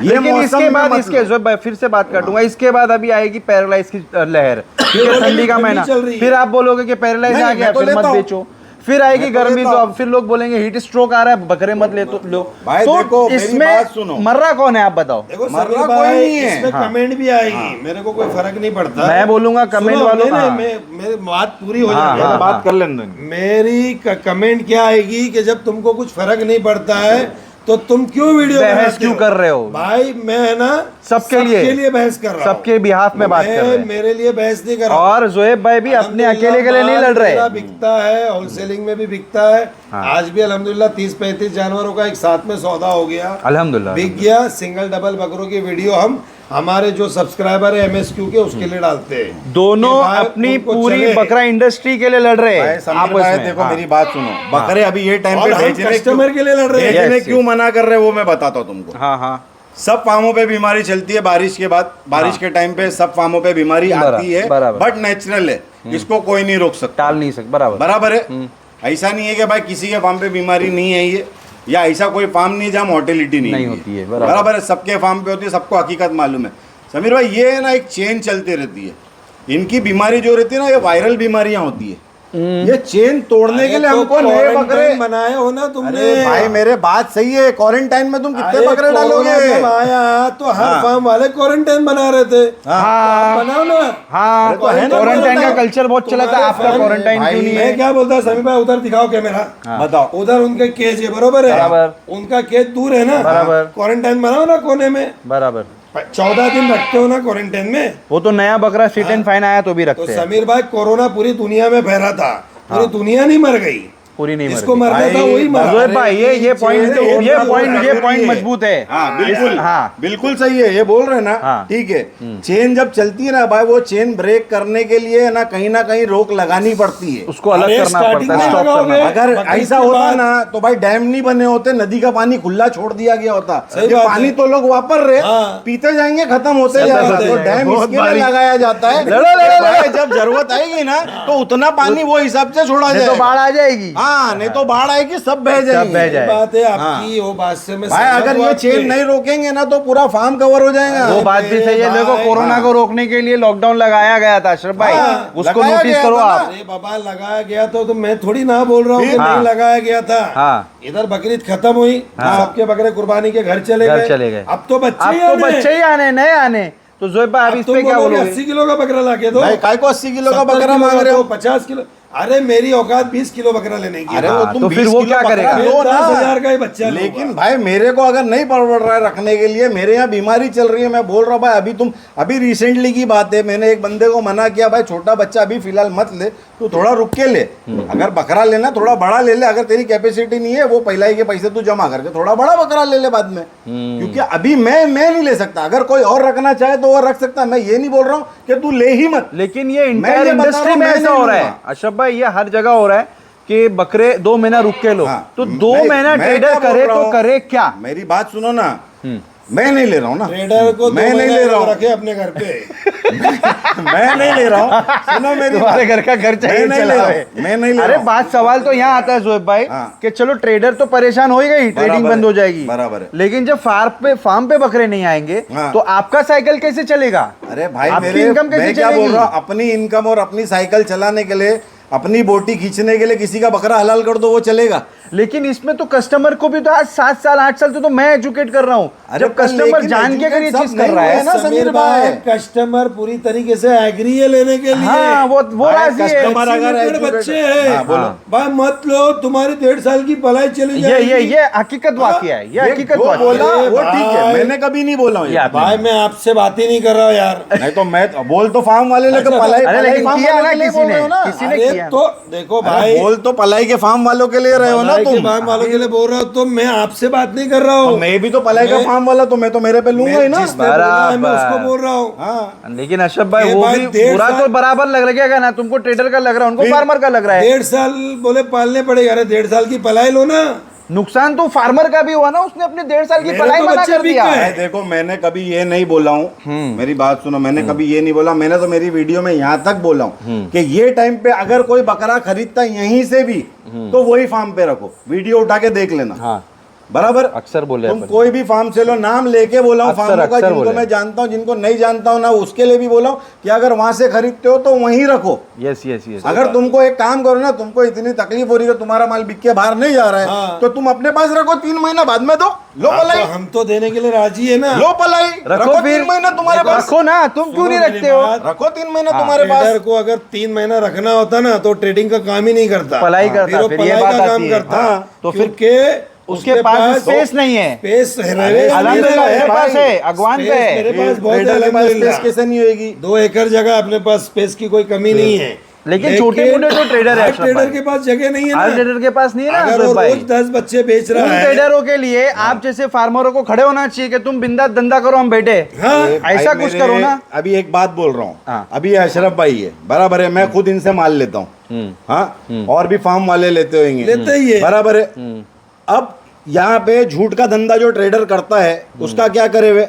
ये लेकिन मौसम इसके में बाद मत इसके लो। जोएब भाई फिर से बात काटूंगा, इसके बाद अभी आएगी पैरालाइज की लहर, ठीक है, ठंडी का ठंडी महीना, चल रही है। फिर आप बोलोगे कि पैरालाइज नहीं, आ गया मैं तो फिर मत लेता हूँ। बेचो। फिर आएगी गर्मी तो अब फिर लोग बोलेंगे हीट स्ट्रोक आ रहा है, बकरे मत ले तो लो। भाई तो देखो, मेरी इसमें बात सुनो। मर रहा कौन है आप बताओ? देखो मर समीर रहा भाई, कोई नहीं है। इसमें कमेंट भी आएगी, मेरे को कोई फर्क नहीं पड़ता। मैं बोलूंगा कमेंट सुनो, वालों नहीं, हाँ। मेरी बात पूरी हो हाँ, जाएगी। हाँ, बात कर लेने दो। मेरी कमेंट क्या आएगी कि जब तुमको कुछ फर्क नहीं पड़ता है तो तुम क्यों वीडियो बहस बनाते क्यों हो? कर रहे हो? भाई मैं है ना सबके लिए बहस कर रहा हूँ, सबके बिहाफ में बात कर रहे हैं। मेरे लिए बहस नहीं कर रहा हूँ। और जोएब भाई भी अपने अकेले के लिए नहीं लड़ रहे। मेरा बिकता है, होलसेलिंग में भी बिकता है। आज भी अल्हम्दुलिल्लाह 30-35 जानवरों का एक साथ में सौदा हो गया, अल्हम्दुलिल्लाह बिक गया। सिंगल डबल बकरों की वीडियो हम हमारे जो सब्सक्राइबर है MSQ के उसके लिए डालते हैं। दोनों कि भाई अपनी उनको पूरी चले। बकरा इंडस्ट्री के लिए लड़ रहे भाई हैं समीर आपस भाई में। देखो हाँ। मेरी बात सुनो, बकरे अभी ये टाइम और पे हम बेचने कस्टमर के लिए लड़ रहे हैं। बेचने Yes, क्यों मना कर रहे हैं वो मैं बताता हूँ तुमको। हाँ हाँ सब फार्मों पे बीमारी चलती है बारिश के बाद, बारिश के टाइम पे सब फार्मों पे बीमारी आती है, बराबर। बट नेचुरल है, इसको कोई नहीं रोक सकता। टाल नहीं सकते, बराबर। बराबर है। ऐसा नहीं है कि भाई किसी के फार्म पे बीमारी नहीं है ये, या ऐसा कोई फार्म नहीं जहाँ मोर्टेलिटी नहीं होती है, बराबर। बराबर है। सबके फार्म पे होती है, सबको हकीकत मालूम है। समीर भाई ये है ना, एक चेन चलती रहती है। इनकी बीमारी जो रहती है ना, ये वायरल बीमारियां होती है। ये चेन तोड़ने के लिए तो हमको नए बकरे क्वारंटाइन बनाए हो ना तुमने। अरे भाई मेरे बात सही है, क्वारंटाइन में तुम कितने अरे बकरे कोरोना डालोगे? जब आया तो हर हाँ। फार्म वाले क्वारंटाइन बना रहे थे। हाँ बनाओ ना। हाँ अरे तो है ना, क्वारंटाइन का बताओ। कल्चर बहुत चला था, तुम्हारे आपका fan- क्वारंटाइन भाई, क्यों नहीं मैं है? क्या बोलता समीर भाई, उधर दिखाओ कैमरा। बताओ। उधर उनके केज है, बरोबर है? बराबर। उनका केज दूर है ना, बराबर। क्वारंटाइन बनाओ ना कोने में। बराबर। 14 दिन रखते हो ना क्वारंटाइन में। वो तो नया बकरा सिट एंड फाइन आया तो भी तो रखते हैं, समीर भाई कोरोना पूरी दुनिया में फैला था, पूरी दुनिया नहीं मर गई, पूरी नहीं जिसको मर मरना था वही मरा। जोएब भाई ये पॉइंट मजबूत है। हाँ बिल्कुल, हाँ। बिल्कुल सही है, ये बोल रहे हैं ना। हाँ। ठीक है, चेन जब चलती है ना भाई, वो चेन ब्रेक करने के लिए ना कहीं रोक लगानी पड़ती है। उसको अलग अरे करना starting पड़ता है, में स्टॉप लगाओगे। करना। अगर बकरीद ऐसा के होता बाद- ना तो भाई डैम नहीं बने होते, नदी का पानी खुला छोड़ दिया गया होता। सही ये बात पानी है। तो लोग वापर रहे, हाँ। पीते जाएंगे, खत्म होते सही जाएगा। बात है। तो डैम बहुत इसके लिए बारीक। लगाया जाता है लड़ो, कि भाई जब जरूरत आएगी ना तो उतना पानी वो हिसाब से छोड़ा नहीं तो जाएगा। बाढ़ आ जाएगी। हाँ, नहीं तो बाढ़ आएगी, सब बह सब जाएंगे। बह जाए। बात है आपकी, वो बात से मैं भाई सहमत अगर हूँ ये आपके। चेन नहीं रोकेंगे ना तो पूरा फार्म कवर हो जाएगा। वो बात भी सही है। भाई, देखो कोरोना हाँ। को रोकने के लिए लॉकडाउन लगाया गया था अशरफ भाई, हाँ, उसको लगाया नोटिस गया करो था ना। आप। अरे बाबा लगाया गया तो मैं थोड़ी ना बोल रहा हूँ कि हाँ। नहीं लगाया गया था। हाँ। इधर बकरीद खत्म हुई, सबके बकरे कुर्बानी के घर चले घर गए। चले गए। अब तो बच्चे अब ही तो आने। बच्चे ही आने, नए आने। तो जोएब भाई अब इस पे क्या बोलोगे? 80 किलो का बकरा लाके दो। भाई काय को 80 किलो का 70 बकरा किलो मांग का रहे हो? दो, 50 किलो। अरे मेरी औकात 20 किलो बकरा लेने की है। अरे हाँ, तो तुम तो फिर 20 वो किलो क्या बकरा करेगा? लो ना। 10,000 का ही बच्चा लूंगा। लेकिन भाई मेरे को अगर नहीं पड़ रहा है रखने के लिए, मेरे यहाँ बीमारी चल रही है, मैं बोल रहा हूँ भाई अभी रिसेंटली की बात है, मैंने एक बंदे को मना किया भाई छोटा बच्चा अभी फिलहाल मत ले, तू थोड़ा रुक के ले। अगर बकरा लेना थोड़ा बड़ा ले ले, अगर तेरी कैपेसिटी नहीं है वो पहला ही के पैसे तू जमा करके थोड़ा बड़ा बकरा ले ले बाद में। क्योंकि अभी मैं नहीं ले सकता, अगर कोई और रखना चाहे तो वो रख सकता है। मैं ये नहीं बोल रहा हूँ कि तू ले ही मत। लेकिन ये मैं इंटायर ये बता रहा इंडस्ट्री हूँ, में मैं ऐसा नहीं हो रहा है लूंगा। अशरफ भाई, ये हर जगह हो रहा है कि बकरे 2 महीना रुक के लो। हाँ। तो 2 मैं- महीना मैं ट्रेडर क्या बोल करे रहा तो हूँ? करे क्या? मेरी बात सुनो ना, मैं नहीं ले रहा हूँ ना, ट्रेडर को मैं नहीं ले रहा हूँ, रखे अपने घर पे। मैं नहीं ले रहा हूँ। सुनो मेरी तुम्हारे बात। घर का घर चाहिए मैं नहीं ले रहा चलावे। हूँ, मैं नहीं ले अरे रहा हूँ। बात सवाल तो यहाँ आता है जोएब भाई हाँ। कि चलो ट्रेडर तो परेशान हो ही गई, ट्रेडिंग बराबर बंद है, हो जाएगी, बराबर है। लेकिन जब फार्म पे बकरे नहीं आएंगे हाँ। तो आपका साइकिल कैसे चलेगा? अरे भाई आपकी मेरे इनकम कैसे मैं क्या बोल चलेगी? रहा हूँ, अपनी इनकम और अपनी साइकिल चलाने के लिए, अपनी बोटी खींचने के लिए किसी का बकरा हलाल कर दो, वो चलेगा। लेकिन इसमें तो कस्टमर को भी तो आज 7 साल 8 साल तो मैं एजुकेट कर रहा हूँ। अरे जब पर कस्टमर लेकिन जान के अगर ये educate चीज सब कर नहीं रहा हुए है ना समीर भाई। कस्टमर पूरी तरीके से एग्री है लेने के लिए। हाँ वो भाई, राजी है। कस्टमर अगर मेरे educate- बच्चे हैं। हाँ, बोलो। भाई मत लो, तुम्हारी 1.5 साल की पलाई चली जाएगी। ये हकीकत वाकया है, ये हकीकत जो वाकया बोला है। वो ठीक है, भाई। मैंने कभी नहीं बोला हूँ ये। ये आपने- भाई मैं आपसे बात ही नहीं कर रहा हूँ यार। नहीं तो मैं बोल तो फार्म वाले लेके अच्छा, पलाई अरे पलाई लेकिन फार्म किया वालों ना के लिए किसी बोल ने, रहे हो ना। किसी ने अरे किया। तो देखो अरे भाई, बोल तो पलाई के फार्म वालों के लिए रहे हो ना पलाई के तुम। फार्म वालों के लिए बोल रहा हूँ, तो मैं आपसे बात नहीं कर रहा हूँ। मैं भी तो पलाई का मैं- फार्म वाला, तो मैं तो मेरे पे लूंगा ही ना। जिसने बोला है, मैं बराबर। उसको बोल रहा हूँ। हाँ, लेकिन अशरफ भाई ये वो भाई भी 1.5 बुरा तो साल- बराबर लग लगेगा ना, तुमको ट्रेडर का लग रहा है, उनको फार्मर का लग रहा है। 1.5 साल बोले पालने पड़ेगा। अरे 1.5 साल की पलाई लो ना। नुकसान तो फार्मर का भी हुआ ना, उसने अपने 1.5 साल की मेरे पढ़ाई तो मना बच्चे कर बिक दिया। गए। भाई देखो मैंने कभी ये नहीं बोला हूँ, मेरी बात सुनो, मैंने कभी ये नहीं बोला। मैंने तो मेरी वीडियो में यहाँ तक बोला हूँ कि ये टाइम पे अगर कोई बकरा खरीदता यहीं से भी तो वही फार्म पे रखो, वीडियो उठा के देख लेना। हाँ बराबर। अक्सर बोले तुम अपन। कोई भी फार्म से लो, नाम लेके बोला हूँ अक्सर- फार्मों का, अक्सर जिनको बोले। मैं जानता हूँ, जिनको नहीं जानता हूँ ना, उसके लिए भी बोला हूँ कि अगर वहां से खरीदते हो तो वहीं रखो। Yes yes yes. अगर तुमको एक काम करो ना, तुमको इतनी तकलीफ हो रही है, तुम्हारा माल बिक के बाहर नहीं जा रहा है, हाँ। तो तुम अपने पास रखो, 3 महीना बाद में दो, लो पलाई, हम तो देने के लिए राजी है ना। लो पलाई, रखो फिर। 3 महीना तुम्हारे पास, रखो ना, तुम क्यों नहीं रखते हो? रखो 3 महीना तुम्हारे ट्रेडर पास। को अगर 3 महीना रखना होता ना तो ट्रेडिंग का काम ही नहीं करता, पलाई करता, फिर वो फिर ये पलाई बात का आती काम है। करता। हाँ, तो फिर क्योंकि उसके पास स्पेस नहीं है। स्पेस अल्हम्दुलिल्लाह मेरे पास है, अगवान पे है। मेरे पास बहुत है, ट्रेडर के पास अल्हम्दुलिल्लाह। स्पेस कैसे नहीं होगी? 2 एकड़ जगह अपने पास स्पेस की कोई कमी नहीं है, लेकिन छोटे-मोटे जो ट्रेडर है हर अशरफ ट्रेडर भाई, के पास जगह नहीं है हर ना। ट्रेडर के पास नहीं है ना अगर अशरफ वो भाई। रोज 10 बच्चे बेच उन रहा है, ट्रेडरों के लिए आप जैसे फार्मरों को खड़े होना चाहिए कि तुम बिंदास धंधा करो, हम बैठे। हाँ, ऐसा भाई कुछ मेरे- करो ना। अभी एक बात बोल रहा हूँ, हाँ। अभी ये अशरफ भाई है, बराबर है, मैं खुद इनसे माल लेता हूँ, हाँ, और भी फार्म वाले लेते होंगे, लेते ही है। बराबर है। अब यहाँ पे झूठ का धंधा जो ट्रेडर करता है, उसका क्या करे वे?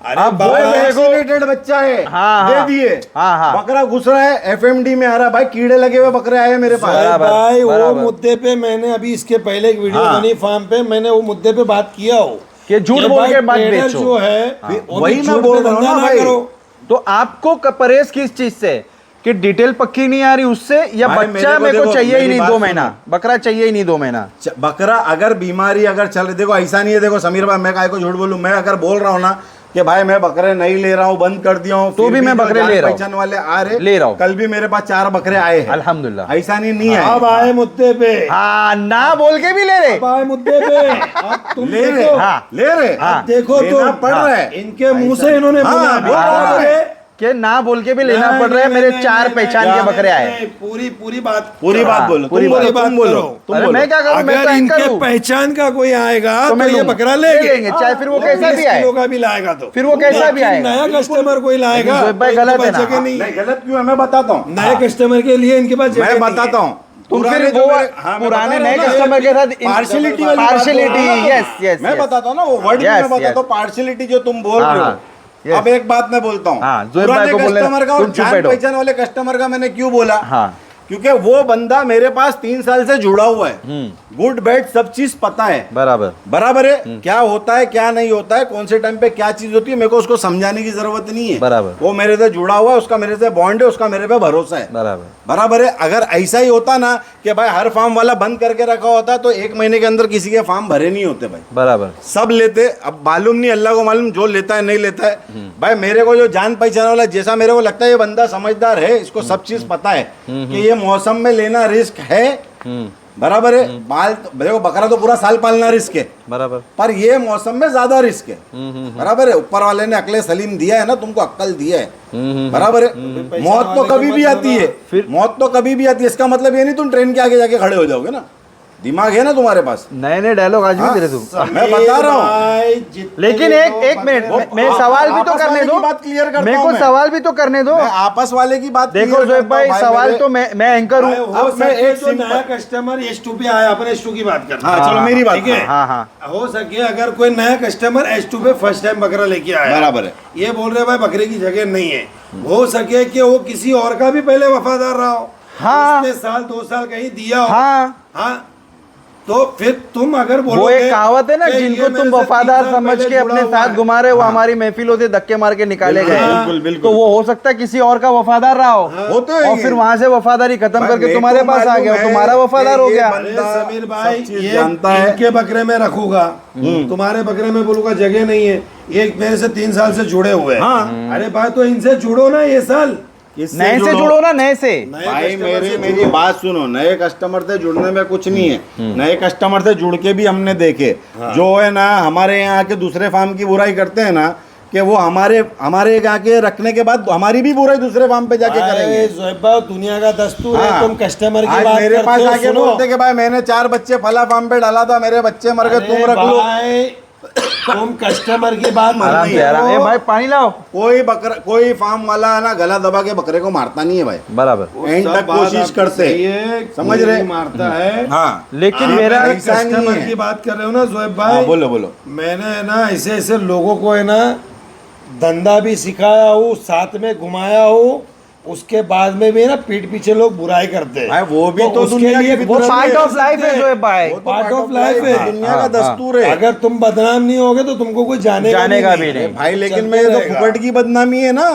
अरे वो बाबा, वैक्सीनेटेड बच्चा है, हाँ, दे हाँ। दिए, हाँ, हाँ। बकरा घुस रहा है, एफएमडी में आ रहा है, भाई कीड़े लगे हुए बकरे आए हैं मेरे पास। बराबर, भाई वो बराबर। मुद्दे पे मैंने अभी इसके पहले एक वीडियो हाँ। बनी फार्म पे, मैंने वो मुद्दे पे बात किया हो कि झूठ कि बोल भाई के मत ट्रेडर बेचो। जो है वो वही भी मैं झूठ बोल पे रहा हूँ धंधा ना ना भाई। करो। तो आपको परहेज किस चीज से, कि डिटेल पक्की नहीं आ रही उससे, या भाई बच्चा मेरे को मेरे को देखो, चाहिए ही मेरी नहीं बात 2 सुनो। महीना, बकरा चाहिए ही नहीं 2 महीना। बकरा अगर बीमारी अगर चल रही, देखो ऐसा नहीं है, देखो समीर भाई, मैं काहे को झूठ बोलूं, मैं अगर बोल रहा हूँ ना कि भाई मैं बकरे नहीं ले रहा हूँ, बंद कर दिया हूँ, तो फिर भी मैं जो बकरे जान ले रहा हूँ। पहचान वाले आ रहे, ले रहा हूँ। कल भी मेरे पास 4 बकरे आए हैं, अल्हम्दुलिल्लाह। ऐसा नहीं है। अब आए मुद्दे पे, हाँ, ना बोल के भी ले रहे। अब आए मुद्दे पे, अब तुम ले रहे, देखो, हाँ। ले रहे, हाँ। देखो तो लेना पड़ रहा है, इनके मुंह से इन्होंने हाँ, बोला, बोल रहा है। कि ना बोल के भी लेना पड़ रहा है, मेरे 4 पहचान के बकरे आए। पूरी बात पूरी बात बोलो, पूरी तुम बोलो, बात तुम बोलो, करो। तुम अरे बोलो। मैं क्या करूं, मैं तो अगर एंकर इनके हूं। पहचान का कोई आएगा तो तो मैं ये लूंगा। बकरा ले लेंगे, लेंगे, चाहे फिर वो कैसा भी 20 आए। किलो का भी लाएगा तो फिर वो कैसा भी लेकिन आएगा। नया कस्टमर कोई लाएगा लेकिन जोएब भाई तो इनके गलत पास है ना। जगह नहीं नहीं, है। गलत क्यों है, मैं बताता हूँ, नए कस्टमर के लिए इनके पास जगह मैं नहीं बताता है। हूँ। तुम फिर पुराने जो वो मेरे- हाँ, मैं पुराने बता नए रहा हूँ ना, कस्टमर के साथ पार्शियलिटी वाली बात पार्शियलिटी, बोल रहा हूँ। यस यस मैं बताता हूँ ना, वो वर्ड Yes, मैं बताता yes. हूँ, पार्शियलिटी जो तुम बोल हाँ, रहे हाँ, हो। yes. अब एक बात मैं बोलता हूँ, हाँ, जोएब भाई पुराने को बोले, कस्टमर का और तुम चुप जान बैठो। पहचान वाले कस्टमर का मैंने क्यों बोला? हाँ। क्योंकि वो बंदा मेरे पास 3 साल से जुड़ा हुआ है, गुड बैड सब चीज पता है, बराबर। बराबर है, क्या होता है क्या नहीं होता है, कौन से टाइम पे क्या चीज होती है, मेरे को उसको समझाने की जरूरत नहीं है। बराबर। वो मेरे से जुड़ा हुआ है, उसका मेरे से बॉन्ड है, उसका मेरे पे भरोसा है, बराबर। बराबर है। अगर ऐसा ही होता ना कि भाई हर फार्म वाला बंद करके रखा होता, तो 1 महीने के अंदर किसी के फार्म भरे नहीं होते भाई, बराबर। सब लेते। अब मालूम नहीं, अल्लाह को मालूम, जो लेता है नहीं लेता है। भाई मेरे को जो जान पहचान वाला, जैसा मेरे को लगता है ये बंदा समझदार है, इसको सब चीज पता है कि ये मौसम में लेना रिस्क है, बराबर है। माल देखो, बकरा तो पूरा साल पालना रिस्क है, बराबर। पर ये मौसम में ज्यादा रिस्क है, बराबर है। ऊपर वाले ने अकले सलीम दिया है ना, तुमको अक्ल दिया है, बराबर है। मौत तो कभी भी आती है, मौत तो कभी भी आती है, इसका मतलब ये नहीं तुम ट्रेन के आगे जाके खड़े हो जाओगे ना, दिमाग है ना तुम्हारे पास। नए नए डायलॉग आज भी तेरे तुम। मैं बता रहा हूँ, लेकिन एक मिनट, मैं सवाल भी तो आपस करने वाले दो, की बात क्लियर करता मेरे हूं को मैं। सवाल भी तो करने दो। मैं आपस वाले की बात देखो clear जोएब करता हूं भाई, सवाल मेरे- तो मैं एंकर हूँ। हो अब मैं सके एक तो simple- नया कस्टमर H2 पे आया, अपन H2 की बात करते हैं। हाँ, चलो मेरी बात ठीक है। हाँ हाँ। हो सके अगर कोई नया कस्टमर H2 पे फर्स्ट टाइम बकरा लेके आया, बराबर है। ये बोल रहे भाई बकरे की जगह नहीं है, हो सके कि वो किसी और का भी पहले वफादार रहा हो, हाँ। उसने साल 2 साल कहीं दिया हो, हाँ, हाँ, तो फिर तुम अगर वो बोलोगे एक कहावत है ना, कि ये जिनको मेरे तुम से 3 वफादार साल समझ पहले के अपने जुड़ा हुआ साथ है। घुमा रहे हो, हमारी महफिलों से धक्के मार के निकाले बिल्कुल, गए, बिल्कुल, बिल्कुल। तो वो हो सकता है किसी और का वफादार रहा हो, होते और होंगे। फिर वहां से वफादारी खत्म भाई, करके मेरे तुम्हारे को पास आ मालूम गया, है तुम्हारा वफादार कि हो ये गया। बंदा अरे समीर भाई, सब चीज ये जानता है। इनके बकरे में रखूंगा, तुम्हारे बकरे में बोलूंगा जगह नहीं है, ये मेरे से 3 साल से जुड़े हुए हैं। हाँ। अरे भाई तो इनसे जुड़ो ना ये साल, इससे नए से जुड़ो ना, नए से। नए भाई customer से मेरी जुड़ो। बात सुनो, नए कस्टमर से जुड़ने में कुछ नहीं है। नए कस्टमर से जुड़ के भी हमने देखे, जो है ना हमारे यहाँ के दूसरे फार्म की बुराई करते हैं ना, कि वो हमारे यहाँ के रखने के बाद हमारी भी बुराई दूसरे फार्म पे जाके करेंगे। भाई जोएब भाई, दुनिया का दस्तूर है, हाँ। तुम कस्टमर की आज बात मेरे पास करते हो, आके सुनो। बोलते कि भाई मैंने 4 बच्चे फला फार्म पे डाला था, मेरे बच्चे मर गए, तुम रख लो। भाई, तुम कस्टमर की बात मत आराम से करो। आराम। ए भाई पानी लाओ। कोई फार्म वाला है ना गला दबा के बकरे को मारता नहीं है भाई, बराबर। वो एंड सब तक बात कोशिश आपकी करते सही है, समझ कोई रहे? नहीं मारता है। हाँ। लेकिन आप मेरा एक ऐसा नहीं कस्टमर है। की बात कर रहे हो ना जोएब भाई, हाँ, बोलो बोलो। मैंने ना ऐसे ऐसे लोगों को है ना धंधा भी सिखाया हूँ, साथ में घुमाया हूँ, उसके बाद में भी ना पीठ पीछे लोग बुराई करते हैं। भाई वो भी तो उसके दुनिया लिए की वो फितरत पार्ट है। ऑफ लाइफ है जोएब भाई, वो तो पार्ट ऑफ लाइफ है। दुनिया का दस्तूर है। अगर तुम बदनाम नहीं होगे तो तुमको कोई जानेगा भी नहीं। भाई लेकिन चलते मैं ये तो रहेगा। फुकट की बदनामी है ना।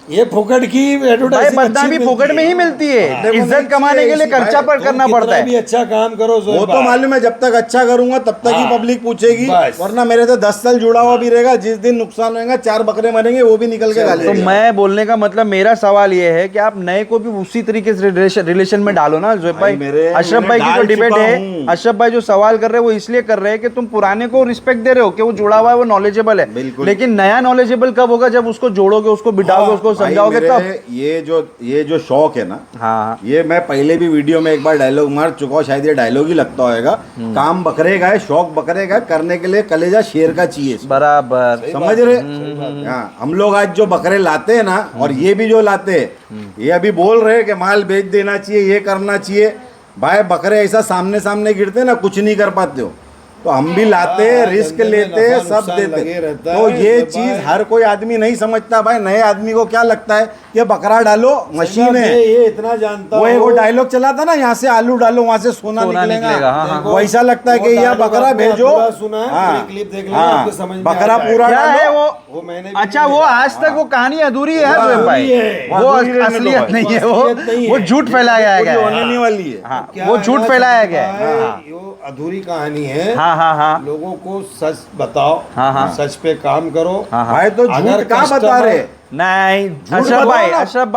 ये फुकट की भाई एडवर्टाइजिंग बदनामी फोकट में ही मिलती है, देखो इज्जत नहीं कमाने चाहिए के लिए इसी खर्चा भाई, पर करना पड़ता है। भी अच्छा काम करो जोएब वो तो भाई। मालूम है, जब तक अच्छा करूंगा तब तक ही हाँ। पब्लिक पूछेगी, बस। वरना मेरे तो 10 साल जुड़ा हुआ भी रहेगा। जिस दिन नुकसान होगा 4 बकरे मरेंगे वो भी निकल के गाली तो देगा। मैं बोलने का मतलब, मेरा सवाल ये है कि आप नए को भी उसी तरीके से रिलेशन में डालो ना जोएब भाई। अशरफ भाई की जो डिबेट है, अशरफ भाई जो सवाल कर रहे हैं वो इसलिए कर रहे हैं कि तुम पुराने को रिस्पेक्ट दे रहे हो कि वो जुड़ा हुआ है, वो नॉलेजेबल है। बिल्कुल। लेकिन नया नॉलेजेबल कब होगा? जब उसको जोड़ोगे, उसको बिठाओगे, उसको भाई समझाओगे मेरे तब। ये जो शौक है ना, हाँ ये मैं पहले भी वीडियो में एक बार डायलॉग मार चुका हूं, शायद ये डायलॉग ही लगता होगा। काम बकरे का है, शौक बकरे का है, करने के लिए कलेजा शेर का चाहिए। बराबर। समझ रहे? हाँ, हम लोग आज जो बकरे लाते हैं ना, और ये भी जो लाते हैं, ये अभी बोल रहे हैं कि माल बेच देना चाहिए, ये करना चाहिए। भाई बकरे ऐसा सामने सामने गिरते ना, कुछ नहीं कर पाते हो। तो हम भी लाते, रिस्क धंधे में लेते, नफा सब नुकसान देते। लगे रहता तो है, ये तो चीज भाई- हर कोई आदमी नहीं समझता। भाई नए आदमी को क्या लगता है कि बकरा डालो मशीन मैं है। ये इतना जानता वो हूँ। डायलॉग चला था ना, यहाँ से आलू डालो वहां से सोना सोना निकलेगा, निकलेगा। हाँ, हाँ। वैसा लगता है वो कि यह dialogue बकरा आपने भेजो। पूरा सुना है, हाँ, पूरी क्लिप देख लेना, हाँ, आपको समझ में बकरा आ जाएगा। पूरा क्या है डालो। वो मैंने भी अच्छा, नहीं वो देखा। आज तक वो कहानी अधूरी है जोएब भाई, अधूरी है। वो अधूरी रहने दो असलियत भाई। नहीं है, असलियत नहीं वो है। झूठ फैलाया पूरी गया होने है। नहीं वाली है। हाँ, क्या वो है झूठ ना, फैलाया संदीप गया है। भाई, यो अधूरी कहानी है। हाँ हाँ हाँ लोगों को सच बताओ, हाँ, हाँ। सच पे काम करो। हाँ, हाँ। भाई तो अगर झूठ कहाँ बता customer- रहे? नहीं बताओ अशरफ भाई, ना। अशरफ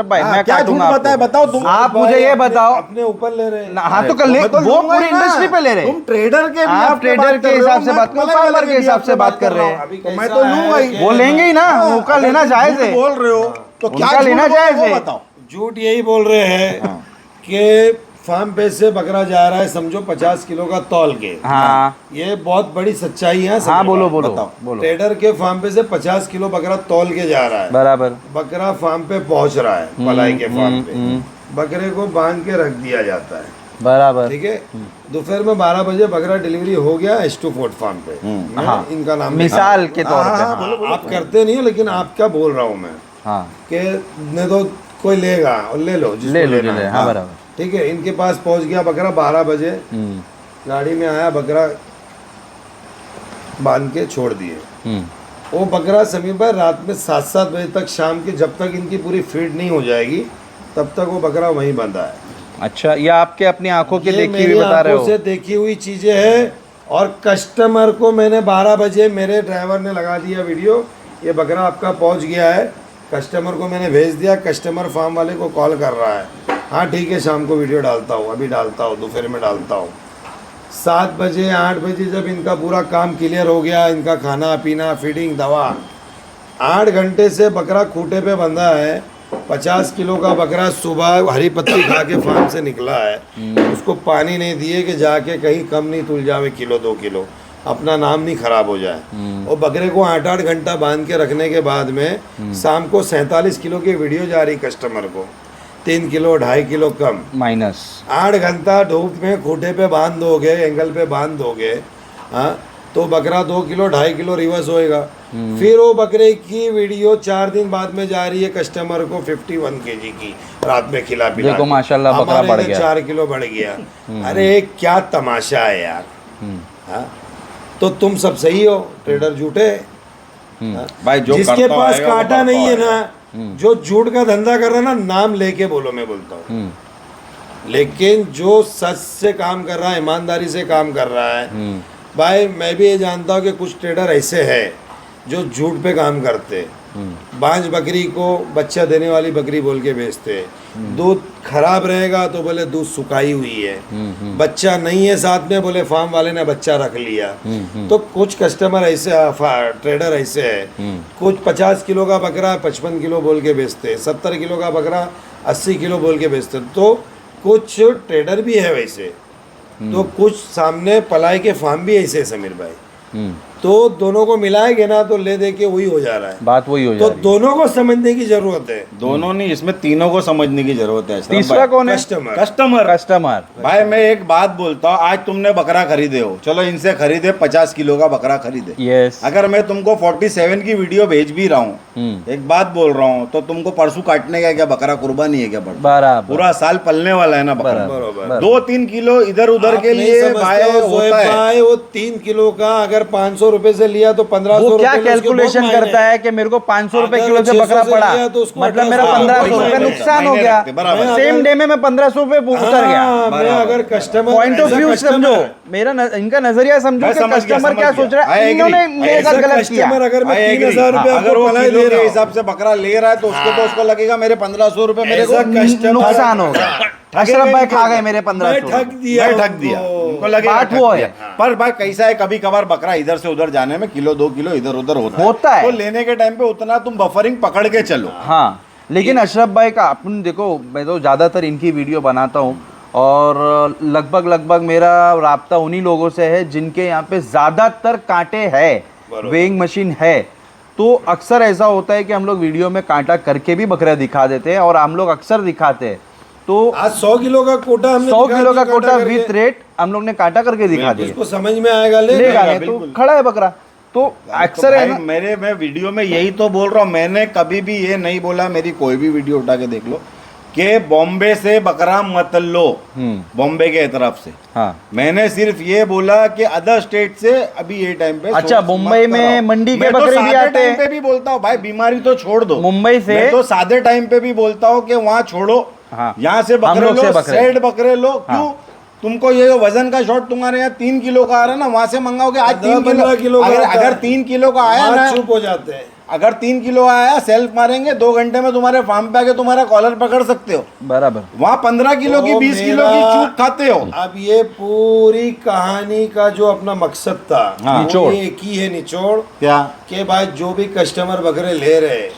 भाई हाँ, मैं क्या काटूंगा झूठ बताया? आपको। बताओ तुम। आप भाई मुझे ये अपने- बताओ। अपने ऊपर ले रहे हैं। हाँ तो कर ले, मैं तो वो लूंगा पूरी ही ना। इंडस्ट्री पे ले रहे तुम हैं। ट्रेडर के भी आप आपके ट्रेडर बात के कर रहे हो, हिसाब से मैं बात करो, पलंग फार्मर वाले के भी हिसाब आपसे से बात कर रहे हैं। अभी तो मैं कैसा तो है लूंगा ही। कि- वो लेंगे ही ना, हाँ, उनका अगर लेना तुम जायज झूठ है। बोल रहे हो तो क्या उनका झूठ लेना बोल रहे हो, जायज है। वो बताओ। झूठ यही बोल रहे हैं कि फार्म पे से बकरा जा रहा है, समझो 50 किलो का तौल के। हाँ ये बहुत बड़ी सच्चाई है। हाँ, बोलो बोलो बताओ। बोलो। ट्रेडर के फार्म पे से 50 किलो बकरा तौल के जा रहा है। बराबर। बकरा फार्म पे पहुंच रहा है, पलाई के फार्म पे। बकरे को बांध के रख दिया जाता है, बराबर। ठीक है। दोपहर में 12 बजे बकरा डिलीवरी हो गया एस टू फोर्ट फार्म पे। मैं हाँ। इनका नाम मिसाल के तौर पे। हाँ, हाँ आप करते नहीं हो, लेकिन आप क्या बोल रहा हूँ मैं हाँ कि नहीं तो कोई लेगा और ले लो जिसको ले लो लेना ले है। हाँ बराबर। ठीक है। इनके पास पहुंच गया बकरा 12 बजे, गाड़ी में आया, बकरा बांध के छोड़ दिए। वो बकरा समीर भाई रात में 7-7 बजे तक, शाम के, जब तक इनकी पूरी फीड नहीं हो जाएगी तब तक वो बकरा वहीं बंधा है। अच्छा, ये आपके अपनी आंखों के ये देखी हुई मेरी बता रहे आंखों हो? से देखी हुई चीजें हैं। और कस्टमर को मैंने 12 बजे, मेरे ड्राइवर ने लगा दिया वीडियो, ये बकरा आपका पहुंच गया है। कस्टमर को मैंने भेज दिया, कस्टमर फार्म वाले को कॉल कर रहा है, हाँ ठीक है शाम को वीडियो डालता हूँ, अभी डालता हूँ, दोपहर में डालता हूँ। 7 बजे 8 बजे जब इनका पूरा काम क्लियर हो गया, इनका खाना पीना, फीडिंग, दवा, 8 घंटे से बकरा खूंटे पे बंधा है। 50 किलो का बकरा सुबह हरी पत्ती खा के फार्म से निकला है। उसको पानी नहीं दिए कि जाके कहीं कम नहीं तुल जावे, किलो 2 किलो, अपना नाम नहीं खराब हो जाए। और बकरे को 8-8 घंटा बांध के रखने के बाद में शाम को 47 किलो की वीडियो जा रही कस्टमर को, 3 किलो 2.5 किलो कम। माइनस 8 घंटा धूप में खूंटे पे बांध दोगे, एंगल पे बांध दोगे, हाँ, तो बकरा 2 किलो 2.5 किलो रिवर्स होएगा। फिर वो बकरे की वीडियो 4 दिन बाद में जा रही है कस्टमर को 51 केजी की, रात में खिला पिला देखो के। माशाल्लाह बकरा हमारे बढ़ इधर गया। 4 किलो बढ़ गया। अरे क्या तमाशा है यार, हाँ? तो तुम सब सही हो, ट्रेडर झूठे। हाँ? भाई जो जिसके करता पास आएगा, वो कांटा करता नहीं है आएगा। ना, जो झूठ का धंधा कर रहा है ना, नाम लेके बोलो, मैं बोलता हूँ। लेकिन जो सच से काम कर रहा है, ईमानदारी से काम कर रहा है, भाई मैं भी ये जानता हूँ कि कुछ ट्रेडर ऐसे हैं जो झूठ पे काम करते, बांझ बकरी को बच्चा देने वाली बकरी बोल के बेचते, दूध खराब रहेगा तो बोले दूध सुखाई हुई है, बच्चा नहीं है साथ में, बोले फार्म वाले ने बच्चा रख लिया। तो कुछ कस्टमर ऐसे, ट्रेडर ऐसे है, कुछ 50 किलो का बकरा 55 किलो बोल के बेचते, 70 किलो का बकरा 80 किलो बोल के बेचते। तो कुछ ट्रेडर भी है वैसे, तो कुछ सामने पलाई के फार्म भी ऐसे है समीर भाई। तो दोनों को मिलाएंगे ना तो ले दे के वही हो जा रहा है। बात वही हो तो जाएगी। दोनों को समझने की जरूरत है। दोनों नहीं, इसमें तीनों को समझने की जरूरत है। तीसरा कौन है? कस्टमर। कस्टमर। कस्टमर। भाई मैं एक बात बोलता हूँ, आज तुमने बकरा खरीदे हो, चलो इनसे खरीदे 50 किलो का बकरा खरीदे। यस। अगर मैं तुमको 47 की वीडियो भेज भी रहा हूँ, एक बात बोल रहा हूँ, तो तुमको परसों काटने का क्या बकरा कुर्बानी है क्या? बराबर। पूरा साल पलने वाला है ना बकरा। बराबर। 2-3 किलो इधर उधर आप के नहीं लिए समझते भाई हो, होता जोएब है। भाई, वो 3 किलो का अगर 500 रुपए से लिया तो 1500 वो रुपए क्या में उसके कैलकुलेशन बहुत करता मायने है कि मेरे को 500 रुपए अगर किलो से 600 बकरा से पड़ा, लिया तो उसको मतलब मेरा 1800 1500 रुपए मायने नुकसान हो मायने गया। रखते, बराबर। सेम डे में मैं 1500 रुपए उतर गया। हाँ, मैं अगर कस्टमर पॉइंट ऑफ व्यू समझो, मेरा इनका नजरिया समझो मैं कि समझ गया, कस्टमर समझ क्या गया। सोच रहा I है। agree। इन्होंने मेरे ऐसा साथ गलत किया। कस्टमर अगर मैं I agree। 3000 रुपए अगर वो पलाई किलो दे के रहा हूँ, हिसाब से बकरा ले रहा है तो उसको तो उसको लगेगा मेरे 1500 रुपए मेरे को ऐसा कस्टमर नुकसान हो गया। अशरफ भाई खा गए मेरे मैं 1500। ठग दिया मैं ठग दिया, उनको। उनको लगेगा बात ठग वो दिया। है। पर भाई कैसा है, कभी कभार बकरा इधर से उधर जाने में किलो 2 किलो इधर उधर होता है। तो लेने के टाइम पे उतना तुम बफरिंग पकड़ के चलो। हाँ, लेकिन अशरफ भाई का अपन देखो, मैं तो ज़्यादातर इनकी वीडियो बनाता हूँ और लगभग मेरा राब्ता उन्हीं लोगों से है जिनके यहाँ पे ज़्यादातर कांटे है, वेइंग मशीन है। तो अक्सर ऐसा होता है कि हम लोग वीडियो में कांटा करके भी बकरा दिखा देते हैं और हम लोग अक्सर दिखाते हैं। तो आज 100 किलो का कोटा हमने 100 दिखा किलो का दिया कोटा काटा करके। विथ रेट हम लोग ने कांटा करके दिखा दिया। उसको समझ में आएगा, लेगा नहीं तो खड़ा है बकरा। तो अक्सर है भाई ना, मैं वीडियो में यही तो बोल रहा हूँ, मैंने कभी भी ये नहीं बोला, मेरी कोई भी वीडियो उठा के देख लो कि बॉम्बे से बकरा मत लो, बॉम्बे के तरफ से। हाँ, मैंने सिर्फ ये बोला कि अदर स्टेट से अभी ये टाइम पे अच्छा, सोर्स मुंबई मत में कराओ। मंडी के मैं तो बकरे भी सादे आते टाइम हैं। पे भी बोलता हूँ भाई, बीमारी तो छोड़ दो, मुंबई से मैं तो सादे टाइम पे भी बोलता हूँ कि वहाँ छोड़ो, हाँ, यहाँ से हम बकरे लोग से लो, बकरे। सेड बकरे लो। हाँ। क्यों? तुमको ये वजन का शॉट तुम्हारे यहाँ 3 किलो का आ रहा है ना, वहां से मंगाओगे आज 3 15 किलो का आता अगर है। 3 किलो का आया वहाँ ना, चुप हो जाते हैं। अगर 3 किलो आया, सेल्फ मारेंगे 2 घंटे में, तुम्हारे फार्म पे आके तुम्हारा कॉलर पकड़ सकते हो। बराबर। वहाँ 15 किलो की तो 20 किलो की मेरा- चूक खाते हो। अब ये पूरी कहानी का जो अपना मकसद था, हाँ। वो निचोड़। ये एक ही है निचोड़, क्या? कि भाई जो भी कस्टमर बकरे ले रहे हैं,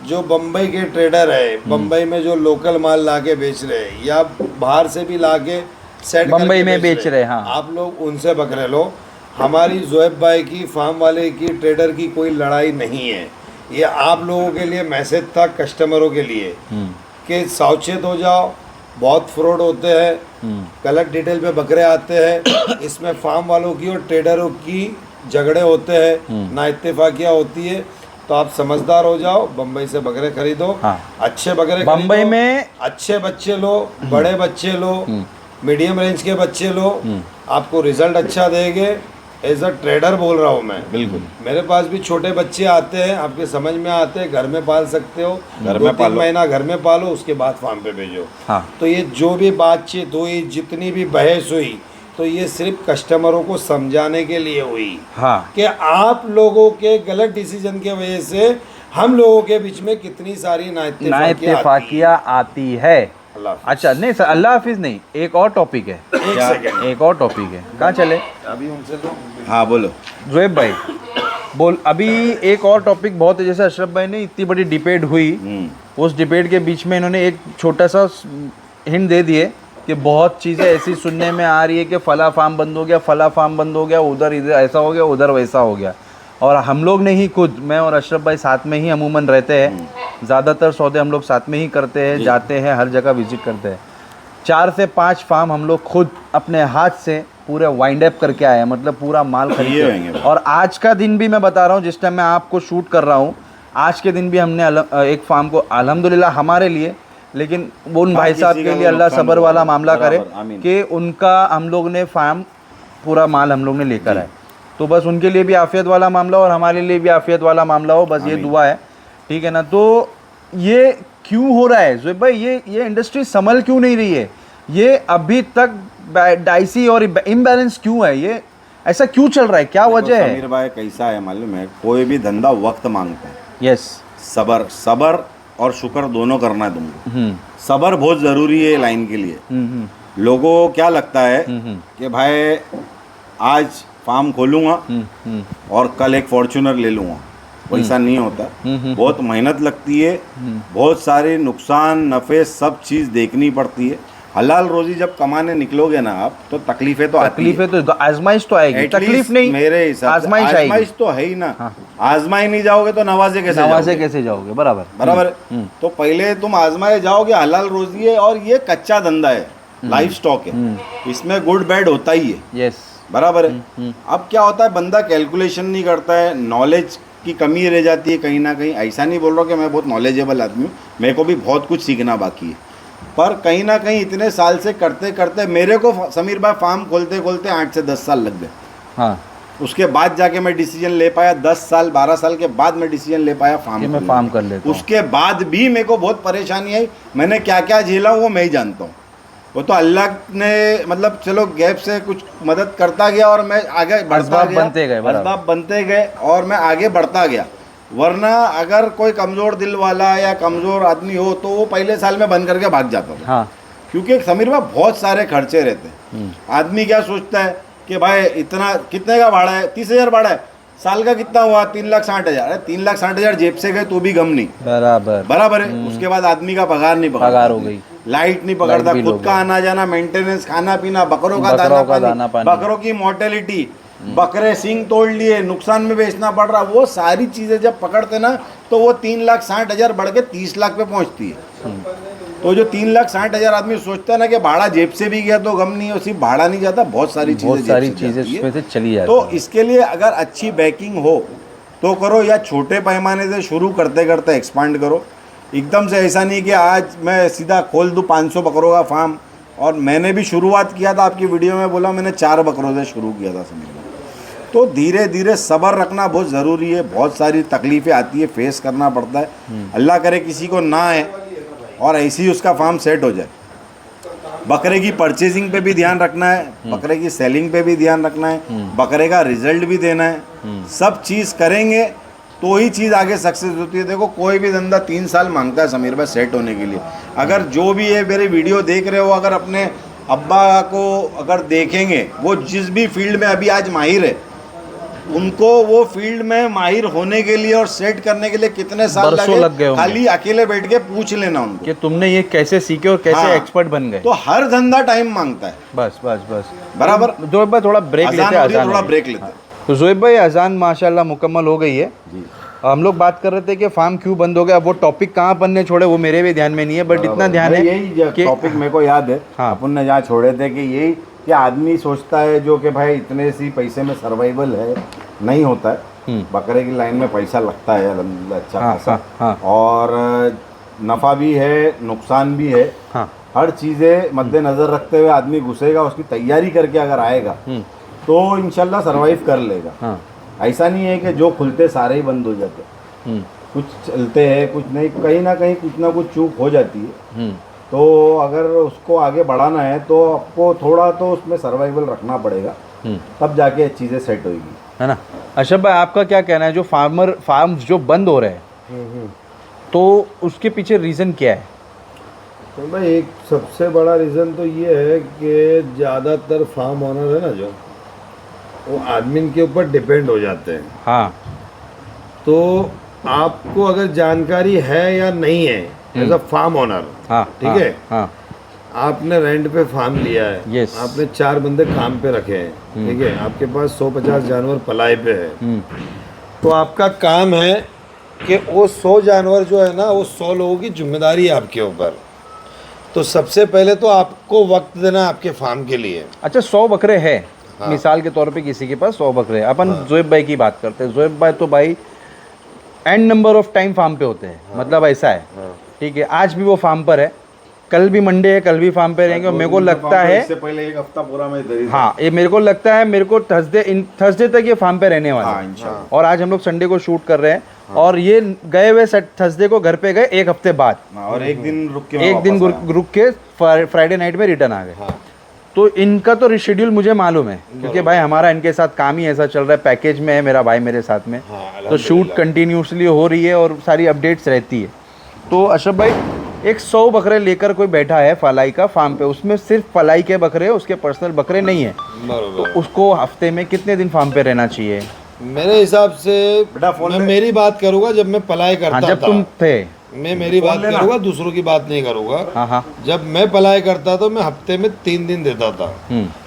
जो बम्बई के ट्रेडर है, बम्बई में जो लोकल माल ला के बेच रहे हैं या बाहर से भी ला के सेट बम्बई में बेच रहे हैं, हाँ। आप लोग उनसे बकरे लो। हमारी जोएब भाई की, फार्म वाले की, ट्रेडर की कोई लड़ाई नहीं है। ये आप लोगों के लिए मैसेज था, कस्टमरों के लिए, कि सावचेत हो जाओ, बहुत फ्रॉड होते हैं, गलत डिटेल पे बकरे आते हैं, इसमें फार्म वालों की और ट्रेडरों की झगड़े होते हैं, ना इत्तेफाकियाँ होती है। तो आप समझदार हो जाओ, बम्बई से बकरे खरीदो, हाँ। अच्छे बकरे बम्बई खरीदो, में अच्छे बच्चे लो, बड़े बच्चे लो, मीडियम रेंज के बच्चे लो, आपको रिजल्ट अच्छा देंगे। एज अ ट्रेडर बोल रहा हूँ मैं, बिल्कुल। मेरे पास भी छोटे बच्चे आते हैं, आपके समझ में आते हैं, घर में पाल सकते हो, घर में 2-3 पालो। महीना घर में पालो, उसके बाद फार्म पे भेजो। हाँ। तो ये जो भी बातचीत हुई, जितनी भी बहस हुई, तो ये सिर्फ कस्टमरों को समझाने के लिए हुई हाँ, कि आप लोगों के गलत डिसीजन की वजह से हम लोगों के बीच में कितनी सारी ना नाइत्तेफाकियाँ आती हैं। इत्तेफाकियाँ आती है। अल्लाह हाफ़िज़। अच्छा, नहीं सर, अल्लाह हाफिज नहीं, एक और टॉपिक है। एक सेकंड, एक और टॉपिक है, कहाँ चले अभी उनसे तो हाँ बोलो। जोएब भाई बोल। अभी एक और टॉपिक बहुत है, जैसे अशरफ भाई ने इतनी बड़ी डिबेट हुई, उस डिबेट के बीच में इन्होंने एक छोटा सा हिंट दे दिए कि बहुत चीज़ें ऐसी सुनने में आ रही है कि फला फार्म बंद हो गया, फला फार्म बंद हो गया, उधर इधर ऐसा हो गया, उधर वैसा हो गया। और हम लोग ने ही खुद, मैं और अशरफ भाई साथ में ही अमूमन रहते हैं, ज़्यादातर सौदे हम लोग साथ में ही करते हैं, जाते हैं, हर जगह विजिट करते हैं। 4 से 5 फार्म हम लोग खुद अपने हाथ से पूरे वाइंड अप करके आए हैं, मतलब पूरा माल खरीद के। और आज का दिन भी मैं बता रहा हूँ, जिस टाइम मैं आपको शूट कर रहा हूँ, आज के दिन भी हमने एक फार्म को अल्हम्दुलिल्लाह हमारे लिए, लेकिन वो उन भाई साहब के लिए अल्लाह सब्र वाला मामला करे कि उनका हम लोग ने फार्म पूरा माल हम लोग ने लेकर आए। तो बस उनके लिए भी आफियत वाला मामला और हमारे लिए भी आफियत वाला मामला हो, बस ये दुआ है, ठीक है ना। तो ये क्यों हो रहा है जोएब भाई, ये इंडस्ट्री संभल क्यों नहीं रही है, ये अभी तक डाइसी और इम्बैलेंस क्यों है, ये ऐसा क्यों चल रहा है, क्या वजह है? समीर भाई कैसा है मालूम है, कोई भी धंधा वक्त मांगता है। यस। सबर और शुक्र दोनों करना है तुमको। सबर बहुत ज़रूरी है लाइन के लिए। लोगों को क्या लगता है कि भाई आज फार्म खोलूँगा और कल एक फॉर्च्यूनर ले लूँगा, वैसा नहीं होता। बहुत मेहनत लगती है, बहुत सारे नुकसान नफ़े सब चीज़ देखनी पड़ती है। हलाल रोजी जब कमाने निकलोगे ना आप, तो तकलीफें तो आती है। तकलीफें तो आजमाइश तो आएगी, At तकलीफ least नहीं, मेरे हिसाब से आजमाइश आएगी। आजमाइश तो है ही ना। आजमाई नहीं जाओगे तो नवाजे कैसे नवाजे जाओगे? कैसे जाओगे? बराबर बराबर है। तो पहले तुम आजमाए जाओगे, हलाल रोजी है और ये कच्चा धंधा है, लाइफ स्टॉक है, इसमें गुड बैड होता ही है। यस। बराबर है। अब क्या होता है, बंदा कैलकुलेशन नहीं करता है, नॉलेज की कमी रह जाती है कहीं ना कहीं। ऐसा नहीं बोल रहा कि मैं बहुत नॉलेजेबल आदमी हूँ, मेरे को भी बहुत कुछ सीखना बाकी है, पर कहीं ना कहीं इतने साल से करते करते मेरे को समीर भाई फार्म खोलते खोलते 8 से 10 साल लग गए। हाँ, उसके बाद जाके मैं डिसीजन ले पाया, 10 साल 12 साल के बाद मैं डिसीजन ले पाया कि फार्म मैं खोलने फार्म का। कर लेता हूँ। उसके बाद भी मेरे को बहुत परेशानी आई, मैंने क्या क्या झेला वो मैं ही जानता हूँ। वो तो अल्लाह ने मतलब चलो गैप से कुछ मदद करता गया और मैं आगे बढ़ता असबाब गया, बनते गए, बराबर। असबाब बनते गए और मैं आगे बढ़ता गया। वरना अगर कोई कमज़ोर दिल वाला या कमज़ोर आदमी हो तो वो पहले साल में बंद करके भाग जाता था। हाँ, क्योंकि समीर भाई बहुत सारे खर्चे रहते हैं। आदमी क्या सोचता है कि भाई इतना कितने का भाड़ा है, 30,000 भाड़ा है, साल का कितना हुआ 3,60,000। अरे 3,60,000 जेब से गए तो भी गम नहीं। बराबर बराबर है। उसके बाद आदमी का पगार नहीं पकड़ता, पगार हो गई, लाइट नहीं पकड़ता, लाइट बिल हो खुद का गया। आना जाना, मेंटेनेंस, खाना पीना, बकरों का बकरों का दाना दाना पानी, पानी। बकरों की मोर्टेलिटी, बकरे सिंग तोड़ लिए, नुकसान में बेचना पड़ रहा, वो सारी चीजें जब पकड़ते ना तो वो 3,60,000 बढ़ के 30 लाख पे पहुंचती है। तो जो 3,60,000 आदमी सोचता है ना कि भाड़ा जेब से भी गया तो गम नहीं है, सिर्फ भाड़ा नहीं जाता, बहुत सारी बहुत चीजें सारी जेब से चीजें जाती है। उसमें से चली जाती तो है। इसके लिए अगर अच्छी बैकिंग हो तो करो, या छोटे पैमाने से शुरू करते करते एक्सपांड करो। एकदम से ऐसा नहीं कि आज मैं सीधा खोल दूँ 500 बकरों का फार्म। और मैंने भी शुरुआत किया था, आपकी वीडियो में बोला मैंने 4 बकरों से शुरू किया था समझ लो। तो धीरे धीरे सब्र रखना बहुत ज़रूरी है, बहुत सारी तकलीफ़ें आती है, फेस करना पड़ता है। अल्लाह करे किसी को ना आए और ऐसे ही उसका फार्म सेट हो जाए। बकरे की परचेजिंग पे भी ध्यान रखना है, बकरे की सेलिंग पे भी ध्यान रखना है, बकरे का रिजल्ट भी देना है। सब चीज़ करेंगे तो ही चीज़ आगे सक्सेस होती है। देखो कोई भी धंधा 3 साल मांगता है समीर भाई सेट होने के लिए। अगर जो भी ये मेरी वीडियो देख रहे हो, अगर अपने अब्बा को अगर देखेंगे, वो जिस भी फील्ड में अभी आज माहिर है, उनको वो फील्ड में माहिर होने के लिए और सेट करने के लिए कितने साल बरसों लग गए होंगे। खाली अकेले बैठ के पूछ लेना उनको कि तुमने ये कैसे सीखे और कैसे हाँ। एक्सपर्ट बन गए। तो हर धंधा टाइम मांगता है। बस बस बस बराबर। जोएब भाई थोड़ा ब्रेक अजान लेते हैं, हो रही है, अजान थोड़ा हो रही ब्रेक है। लेते हैं। तो जोएब भाई अजान माशाल्लाह मुकम्मल हो गई है। हम लोग बात कर रहे थे कि फार्म क्यों बंद हो गया। वो टॉपिक कहाँ अपन ने छोड़े वो मेरे भी ध्यान में नहीं है, बट इतना ध्यान है यही कि टॉपिक मेरे को याद है। हाँ। अपन ने जहाँ छोड़े थे कि यही कि आदमी सोचता है जो कि भाई इतने सी पैसे में सर्वाइवल है, नहीं होता है। बकरे की लाइन में पैसा लगता है अल्हम्दुलिल्लाह अच्छा हाँ, खासा। हाँ, हाँ। और नफ़ा भी है, नुकसान भी है। हाँ। हर चीज़ें मद्देनज़र रखते हुए आदमी घुसेगा, उसकी तैयारी करके अगर आएगा तो इंशाल्लाह सर्वाइव कर लेगा। हाँ। ऐसा नहीं है कि जो खुलते सारे ही बंद हो जाते, कुछ चलते हैं, कुछ नहीं, कहीं ना कहीं कुछ ना कुछ चूक हो जाती है। तो अगर उसको आगे बढ़ाना है तो आपको थोड़ा तो उसमें सर्वाइवल रखना पड़ेगा, तब जाके चीज़ें सेट होगी, है ना। अशरफ भाई आपका क्या कहना है, जो फार्म्स जो बंद हो रहे हैं तो उसके पीछे रीज़न क्या है? तो भाई एक सबसे बड़ा रीज़न तो ये है कि ज़्यादातर फार्म ओनर है ना जो, वो आदमी के ऊपर डिपेंड हो जाते हैं। हाँ। तो आपको अगर जानकारी है या नहीं है एज अ फार्म ओनर, हाँ। ठीक हाँ, है, हाँ। आपने रेंट पे फार्म लिया है, Yes. आपने 4 बंदे काम पे रखे हैं, ठीक है, आपके पास 150 जानवर पलाई पे है, तो आपका काम है कि वो 100 जानवर जो है ना, वो 100 लोगों की जिम्मेदारी है आपके ऊपर। तो सबसे पहले तो आपको वक्त देना है आपके फार्म के लिए। अच्छा 100 बकरे हैं, मिसाल के तौर पे किसी के पास 100 बकरे हैं, अपन जोएब भाई की बात करते हैं। जोएब भाई तो भाई and number of time farm पे होते हैं, मतलब ऐसा है, ठीक है, आज भी वो फार्म पर है, कल भी मंडे है, कल भी फार्म पे रहेंगे। और मेरे को लगता है इससे पहले 1 हफ्ता पूरा मैं इधर ही था। हाँ, ये मेरे को लगता है, मेरे को थर्सडे तक ये फार्म पे रहने वाला हाँ, है। इंशाल्लाह। और आज हम लोग संडे को शूट कर रहे हैं और ये गए हुए थर्सडे को घर पे गए 1 हफ्ते बाद, और एक दिन रुक के मैं एक दिन वापस आया। रुक के फ्राइडे नाइट में रिटर्न आ गए। तो इनका तो रिशेड्यूल मुझे मालूम है, क्योंकि भाई हमारा इनके साथ काम ही ऐसा चल रहा है, पैकेज में है मेरा भाई मेरे साथ में, तो शूट कंटिन्यूसली हो रही है और सारी अपडेट्स रहती है। तो अशरफ भाई एक 100 बकरे लेकर कोई बैठा है फलाई का फार्म पे, उसमें सिर्फ फलाई के बकरे, उसके पर्सनल बकरे नहीं है, तो उसको हफ्ते में कितने दिन फार्म पे रहना चाहिए? मेरे हिसाब से बेटा फोन मैं में- मेरी बात करूंगा जब मैं पलाई करता हाँ, जब था, तुम थे मैं मेरी बात करूंगा, दूसरों की बात नहीं करूंगा। हाँ हाँ। जब मैं पलाई करता तो मैं हफ्ते में 3 दिन देता था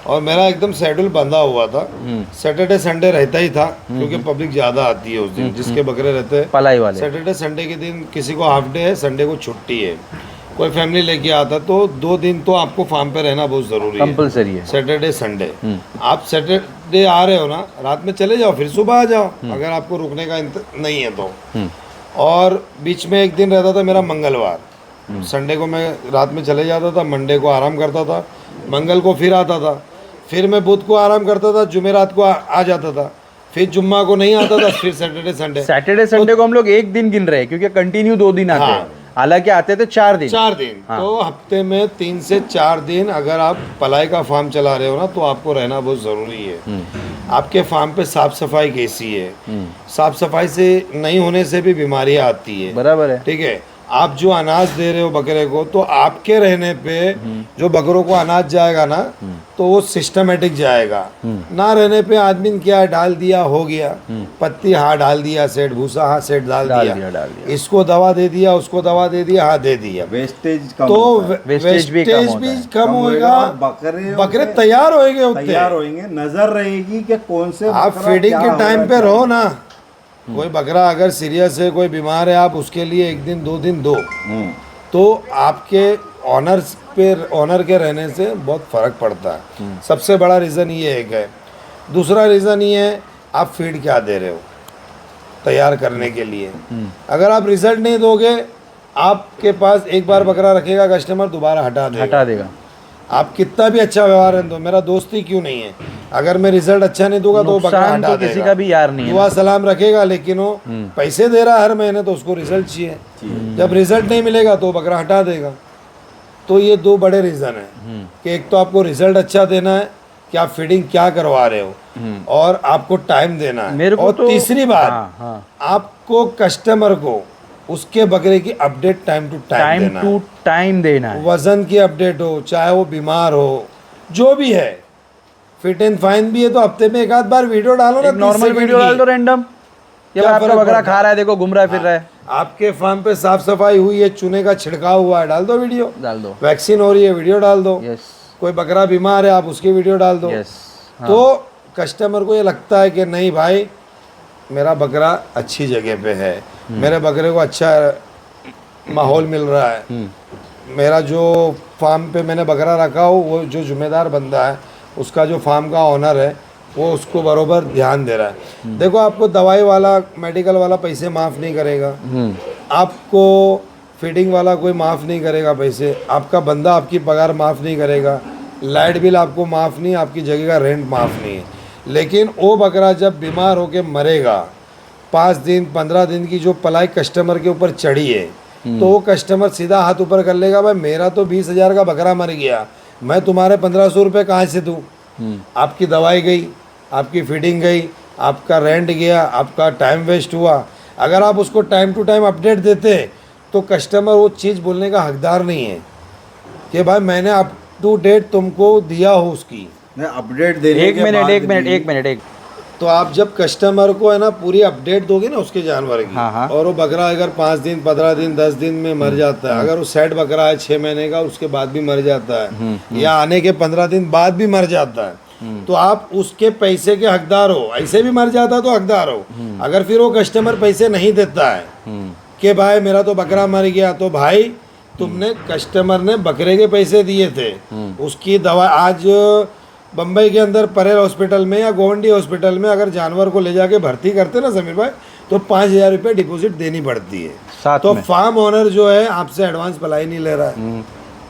और मेरा एकदम शेड्यूल बंधा हुआ था। सैटरडे संडे रहता ही था क्योंकि पब्लिक ज्यादा आती है उस दिन, जिसके बकरे रहते हैं पलाई वाले। सैटरडे संडे के दिन किसी को हाफ डे है, संडे को छुट्टी है, कोई फैमिली लेके आता तो 2 दिन तो आपको फार्म पे रहना बहुत जरूरी है, कंपलसरी है। Saturday Sunday. आप सैटरडे आ रहे हो ना, रात में चले जाओ, फिर सुबह आ जाओ अगर आपको रुकने का नहीं है तो। और बीच में एक दिन रहता था मेरा मंगलवार, संडे को मैं रात में चले जाता था, मंडे को आराम करता था, मंगल को फिर आता था, फिर मैं बुध को आराम करता था, जुमेरात को आ जाता था, फिर जुम्मा को नहीं आता था, फिर सैटरडे संडे को हम लोग एक दिन गिन रहे हैं क्योंकि कंटिन्यू 2 दिन आते हैं, हालांकि आते थे 4 दिन। 4 दिन। तो हफ्ते में 3 से 4 दिन अगर आप पलाई का फार्म चला रहे हो ना तो आपको रहना बहुत ज़रूरी है। आपके फार्म पे साफ सफाई कैसी है, साफ सफाई से नहीं होने से भी बीमारियां आती है। बराबर है। ठीक है, आप जो अनाज दे रहे हो बकरे को तो आपके रहने पे जो बकरों को अनाज जाएगा ना तो वो सिस्टमेटिक जाएगा। ना रहने पे आदमी ने क्या डाल दिया, हो गया, पत्ती हाँ डाल दिया सेठ, भूसा हाँ सेठ डाल दिया, इसको दवा दे दिया, उसको दवा दे दिया, हाँ दे दिया, वेस्टेज कम तो होता है। वेस्टेज भी कम होएगा, बकरे तैयार होएंगे, नजर रहेगी कि कौन से आप फीडिंग के टाइम पे रहो ना। कोई बकरा अगर सीरियस है, कोई बीमार है, आप उसके लिए 1 दिन 2 दिन दो तो आपके ऑनर के रहने से बहुत फर्क पड़ता है। सबसे बड़ा रीज़न ये एक है। दूसरा रीज़न ये है आप फीड क्या दे रहे हो तैयार करने के लिए। अगर आप रिजल्ट नहीं दोगे, आपके पास एक बार बकरा रखेगा कस्टमर, दोबारा हटा देगा। आप कितना भी अच्छा व्यवहार है, तो मेरा दोस्ती क्यों नहीं है, अगर मैं रिजल्ट अच्छा नहीं दूंगा तो वो बकरा हटा देगा। किसी का भी यार नहीं है। दुआ सलाम रखेगा, लेकिन वो पैसे दे रहा है हर महीने तो उसको रिजल्ट चाहिए। जब रिजल्ट नहीं मिलेगा तो बकरा हटा देगा। तो ये 2 बड़े रीज़न है कि एक तो आपको रिजल्ट अच्छा देना है कि आप फीडिंग क्या करवा रहे हो, और आपको टाइम देना है, और तीसरी बात आपको कस्टमर को उसके बकरे की अपडेट टाइम टू टाइम देना है। वजन की अपडेट हो, चाहे वो बीमार हो, जो भी है, फिट एंड फाइन भी है तो हफ्ते में 1 आध बार वीडियो डालो ना, नॉर्मल वीडियो डाल दो रैंडम, क्या आपका बकरा खा रहा है, देखो घूम रहा है, फिर रहा है। आपके फार्म पे साफ सफाई हुई है, चूने का छिड़काव हुआ है, डाल दो वीडियो, डाल दो। वैक्सीन हो रही है, वीडियो डाल दो। कोई बकरा बीमार है, आप उसकी वीडियो डाल दो। तो कस्टमर को ये लगता है कि नहीं भाई मेरा बकरा अच्छी जगह पे है, मेरे बकरे को अच्छा माहौल मिल रहा है, मेरा जो फार्म पे मैंने बकरा रखा हो वो जो जिम्मेदार बंदा है, उसका जो फार्म का ऑनर है, वो उसको बरोबर ध्यान दे रहा है। देखो आपको दवाई वाला, मेडिकल वाला पैसे माफ़ नहीं करेगा, आपको फीडिंग वाला कोई माफ़ नहीं करेगा पैसे, आपका बंदा आपकी पगार माफ़ नहीं करेगा, लाइट बिल आपको माफ़ नहीं, आपकी जगह का रेंट माफ़ नहीं है। लेकिन वो बकरा जब बीमार होके मरेगा, 5 दिन 15 दिन की जो पलाई कस्टमर के ऊपर चढ़ी है, तो वो कस्टमर सीधा हाथ ऊपर कर लेगा, भाई मेरा तो 20,000 का बकरा मर गया, मैं तुम्हारे 1500 रुपये कहाँ से दूँ। आपकी दवाई गई, आपकी फीडिंग गई, आपका रेंट गया, आपका टाइम वेस्ट हुआ। अगर आप उसको टाइम टू टाइम अपडेट देते तो कस्टमर वो चीज़ बोलने का हकदार नहीं है कि भाई मैंने अप टू डेट तुमको दिया हो उसकी अपडेट देने एक मिनट तो आप जब कस्टमर को है ना पूरी अपडेट दोगे ना उसके जानवर की, और वो बकरा अगर 5 दिन 15 दिन 10 दिन में मर जाता है, अगर वो सेट बकरा है 6 महीने का, उसके बाद भी मर जाता है, या आने के 15 दिन बाद भी मर जाता है, तो आप उसके पैसे के हकदार हो। ऐसे भी मर जाता तो हकदार हो। अगर फिर वो कस्टमर पैसे नहीं देता है कि भाई मेरा तो बकरा मर गया, तो भाई तुमने कस्टमर ने बकरे के पैसे दिए थे, उसकी दवा आज बम्बई के अंदर परेल हॉस्पिटल में या गोवंडी हॉस्पिटल में अगर जानवर को ले जाके भर्ती करते ना समीर भाई, तो 5,000 रुपये डिपॉजिट देनी पड़ती है। तो फार्म ओनर जो है आपसे एडवांस पलाई नहीं ले रहा है,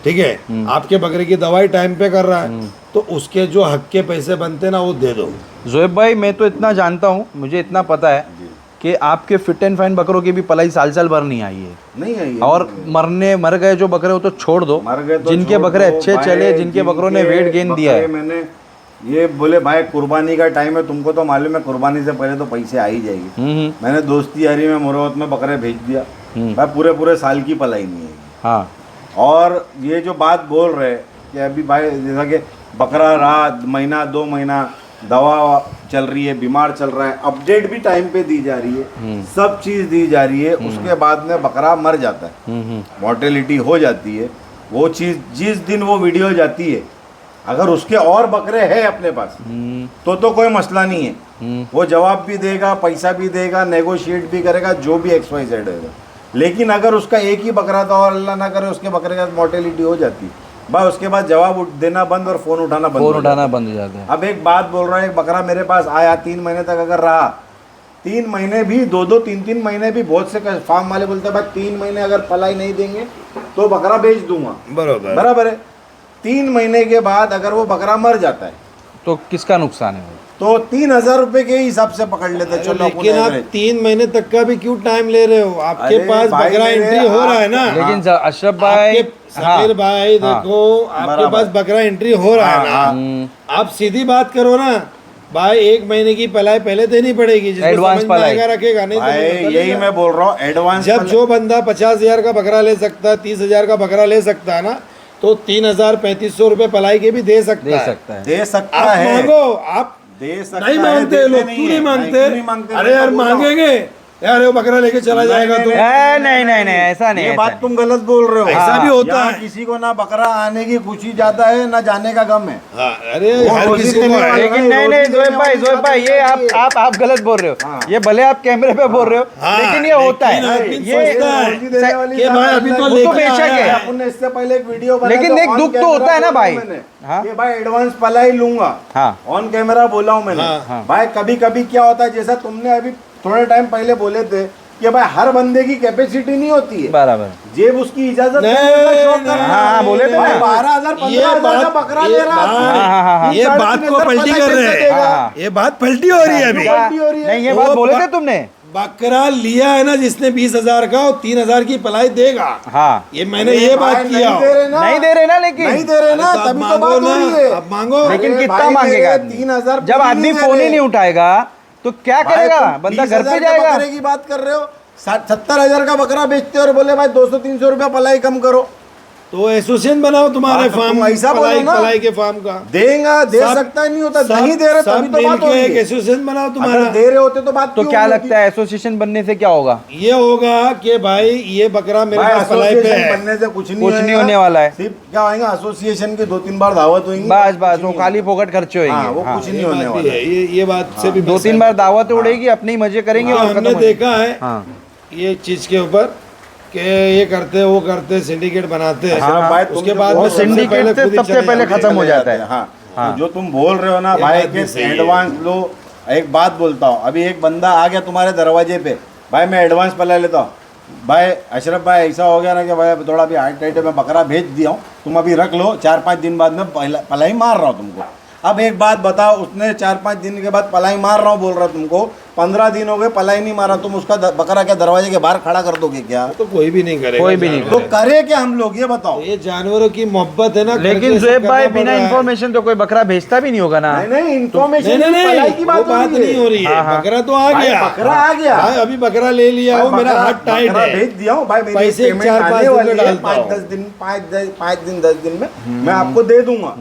ठीक है, आपके बकरे की दवाई टाइम पे कर रहा है, तो उसके जो हक के पैसे बनते ना वो दे दो। जोएब भाई मैं तो इतना जानता हूँ, मुझे इतना पता है कि आपके फिट एंड फाइन बकरों की भी पलाई साल भर नहीं आई है, नहीं आई है। और मर गए जो बकरे हो तो छोड़ दो, तो जिनके बकरे अच्छे चले, जिनके बकरों ने वेट गेन दिया है। मैंने ये बोले भाई कुर्बानी का टाइम है, तुमको तो मालूम है कुर्बानी से पहले तो पैसे आ ही जाएगी। मैंने दोस्ती यारी में मुरवत में बकरे भेज दिया, भाई पूरे साल की पलाई नहीं है। हाँ, और ये जो बात बोल रहे कि अभी भाई जैसा कि बकरा रहा महीना 2 महीना दवा चल रही है, बीमार चल रहा है, अपडेट भी टाइम पे दी जा रही है, सब चीज दी जा रही है, उसके बाद में बकरा मर जाता है, मोर्टेलिटी हो जाती है, वो चीज जिस दिन वो वीडियो जाती है, अगर उसके और बकरे हैं अपने पास तो कोई मसला नहीं है, वो जवाब भी देगा, पैसा भी देगा, नेगोशिएट भी करेगा, जो भी XYZ होगा। लेकिन अगर उसका एक ही बकरा था और अल्लाह ना करे उसके बकरे का मोर्टेलिटी हो जाती है, भाई उसके बाद जवाब देना बंद और फोन उठाना बंद हो जाता है। अब एक बात बोल रहा है, एक बकरा मेरे पास आया 3 महीने तक अगर रहा, 3 महीने भी 2-2 3-3 महीने भी, बहुत से फार्म वाले बोलते हैं भाई 3 महीने अगर पलाई नहीं देंगे तो बकरा बेच दूंगा, बराबर है। 3 महीने के बाद अगर वो बकरा मर जाता है तो किसका नुकसान है? तो 3,000 रुपए के हिसाब से पकड़ लेते हैं। चलो, लेकिन आप 3 महीने तक का भी क्यों टाइम ले रहे हो? आपके पास बकरा एंट्री हो रहा है ना। लेकिन अशरफ भाई, समीर भाई देखो, आपके पास बकरा एंट्री हो रहा है ना, आप सीधी बात करो ना भाई, 1 महीने की पलाई पहले देनी पड़ेगी, एडवांस पलाई रखेगा नहीं तो यही मैं बोल रहा हूँ, एडवांस। जब जो बंदा 50,000 का बकरा ले सकता है, 30,000 का बकरा ले सकता है ना, तो 3,000-3,500 रुपए पलाई के भी दे सकता है। दे सकता आप है, मांगो, आप दे सकता नहीं मांगते लोग, क्यों नहीं मांगते? अरे यार मांगेंगे यार, वो बकरा लेके चला जाएगा तो नहीं ऐसा नहीं, ये बात तुम गलत बोल रहे हो। ऐसा भी होता है। किसी को ना बकरा आने की खुशी ज्यादा है ना जाने का गम है। अरे हर किसी को है। लेकिन नहीं जोएब भाई ये आप गलत बोल रहे हो। ये भले आप कैमरे पे बोल रहे हो, लेकिन ये होता है, ये भाई अभी तो बेशक है। आपने इससे पहले एक वीडियो बनाया, लेकिन एक दुख तो होता है ना भाई। ये भाई एडवांस पलाई लूंगा, ऑन कैमरा बोला हूँ मैंने। भाई कभी कभी क्या होता है, जैसा तुमने अभी थोड़े टाइम पहले बोले थे कि भाई हर बंदे की कैपेसिटी नहीं होती है, बराबर, जेब उसकी इजाजत बोले थे ना, 12,000 15,000 का बकरा ले रहा है। ये बात को पलटी कर रहे हैं, ये बात पलटी हो रही है अभी। नहीं, ये बात बोले थे तुमने, बकरा लिया है ना जिसने 20,000 का, और 3,000 की पलाई देगा। हाँ, ये मैंने ये बात किया। नहीं दे रहे ना, लेकिन नहीं दे रहे ना, तभी तो बात हो रही है। अब मांगो, लेकिन कितना मांगेगा? 3,000। जब आदमी फोन ही नहीं उठाएगा तो क्या करेगा? बंदा घर पे जाएगा। बकरे की बात कर रहे हो, 70,000 का बकरा बेचते हो और बोले भाई 200-300 रुपया पलाई कम करो, तो एसोसिएशन बनाओ तुम्हारे फार्म, ऐसा बोलो ना, पलाई के फार्म का देगा, दे सकता है, नहीं होता, नहीं दे रहे तभी तो बात हो रही है। एक एसोसिएशन बनाओ तुम्हारा। अगर दे रहे होते तो बात तो क्या लगता है एसोसिएशन बनने से क्या होगा? ये होगा कि भाई ये बकरा मेरे पास पलाई पे है, बनने से कुछ नहीं होने वाला है। सिर्फ क्या होगा, एसोसिएशन की 2-3 बार दावत होगी, बस वो खाली फोकट खर्चे होंगे, वो कुछ नहीं होने वाला है। ये बात से भी 2-3 बार दावत उड़ेगी, अपनी मजे करेंगे और हमने देखा है ये चीज के ऊपर कि ये करते वो करते, सिंडिकेट बनाते हैं, उसके बाद वो सिंडिकेट से सबसे पहले खत्म हो जाता है। हाँ, जो तुम बोल रहे हो ना भाई कि एडवांस लो, एक बात बोलता हूँ, अभी एक बंदा आ गया तुम्हारे दरवाजे पे, भाई मैं एडवांस पलाई लेता हूँ, भाई अशरफ भाई ऐसा हो गया ना कि भाई थोड़ा अभी हाइट टाइट मैं बकरा भेज दिया हूँ, तुम अभी रख लो, 4-5 दिन बाद में पलाई मार रहा हूँ तुमको। अब एक बात बताओ, उसने 4-5 दिन के बाद पलाई मार रहा हूँ बोल रहा तुमको, 15 दिन हो गए पलाई नहीं मारा, तुम उसका बकरा क्या दरवाजे के बाहर खड़ा कर दोगे क्या? तो कोई भी नहीं करेगा, कोई भी नहीं तो करे क्या हम लोग, ये बताओ। ये जानवरों की मोहब्बत है ना। लेकिन जोएब भाई बिना इन्फॉर्मेशन तो कोई बकरा भेजता भी नहीं होगा ना। नहीं इन्फॉर्मेशन की बात नहीं हो रही है। बकरा तो आ गया, बकरा आ गया, अभी बकरा ले लिया हो, मेरा हाथ टाइट है, भेज दिया हूँ भाई, पैसे 4-5 दिन 5 दिन 10 दिन में मैं आपको दे दूंगा।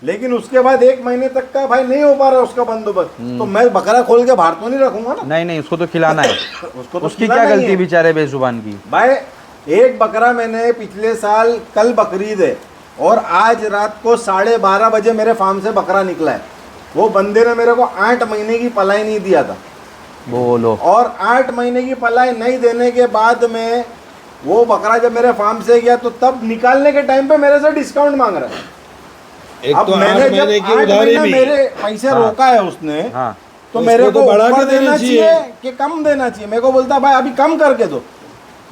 लेकिन उसके बाद 1 महीने तक का भाई नहीं हो पा रहा उसका बंदोबस्त, तो मैं बकरा खोल के बाहर तो नहीं रखूंगा ना। नहीं उसको तो खिलाना है। उसको तो उसकी क्या गलती बेचारे बेजुबान की? भाई एक बकरा मैंने पिछले साल, कल बकरीद है और आज रात को 12:30 बजे मेरे फार्म से बकरा निकला है। वो बंदे ने मेरे को 8 महीने की पलाई नहीं दिया था, बोलो, और 8 महीने की पलाई नहीं देने के बाद में वो बकरा जब मेरे फार्म से गया तो तब निकालने के टाइम पे मेरे से डिस्काउंट मांग रहा है। अब तो मैंने जब 8 महीने मेरे पैसे रोका है उसने, तो मेरे को बढ़ा ऊपर के देना चाहिए कि कम देना चाहिए? मेरे को बोलता भाई अभी कम करके दो।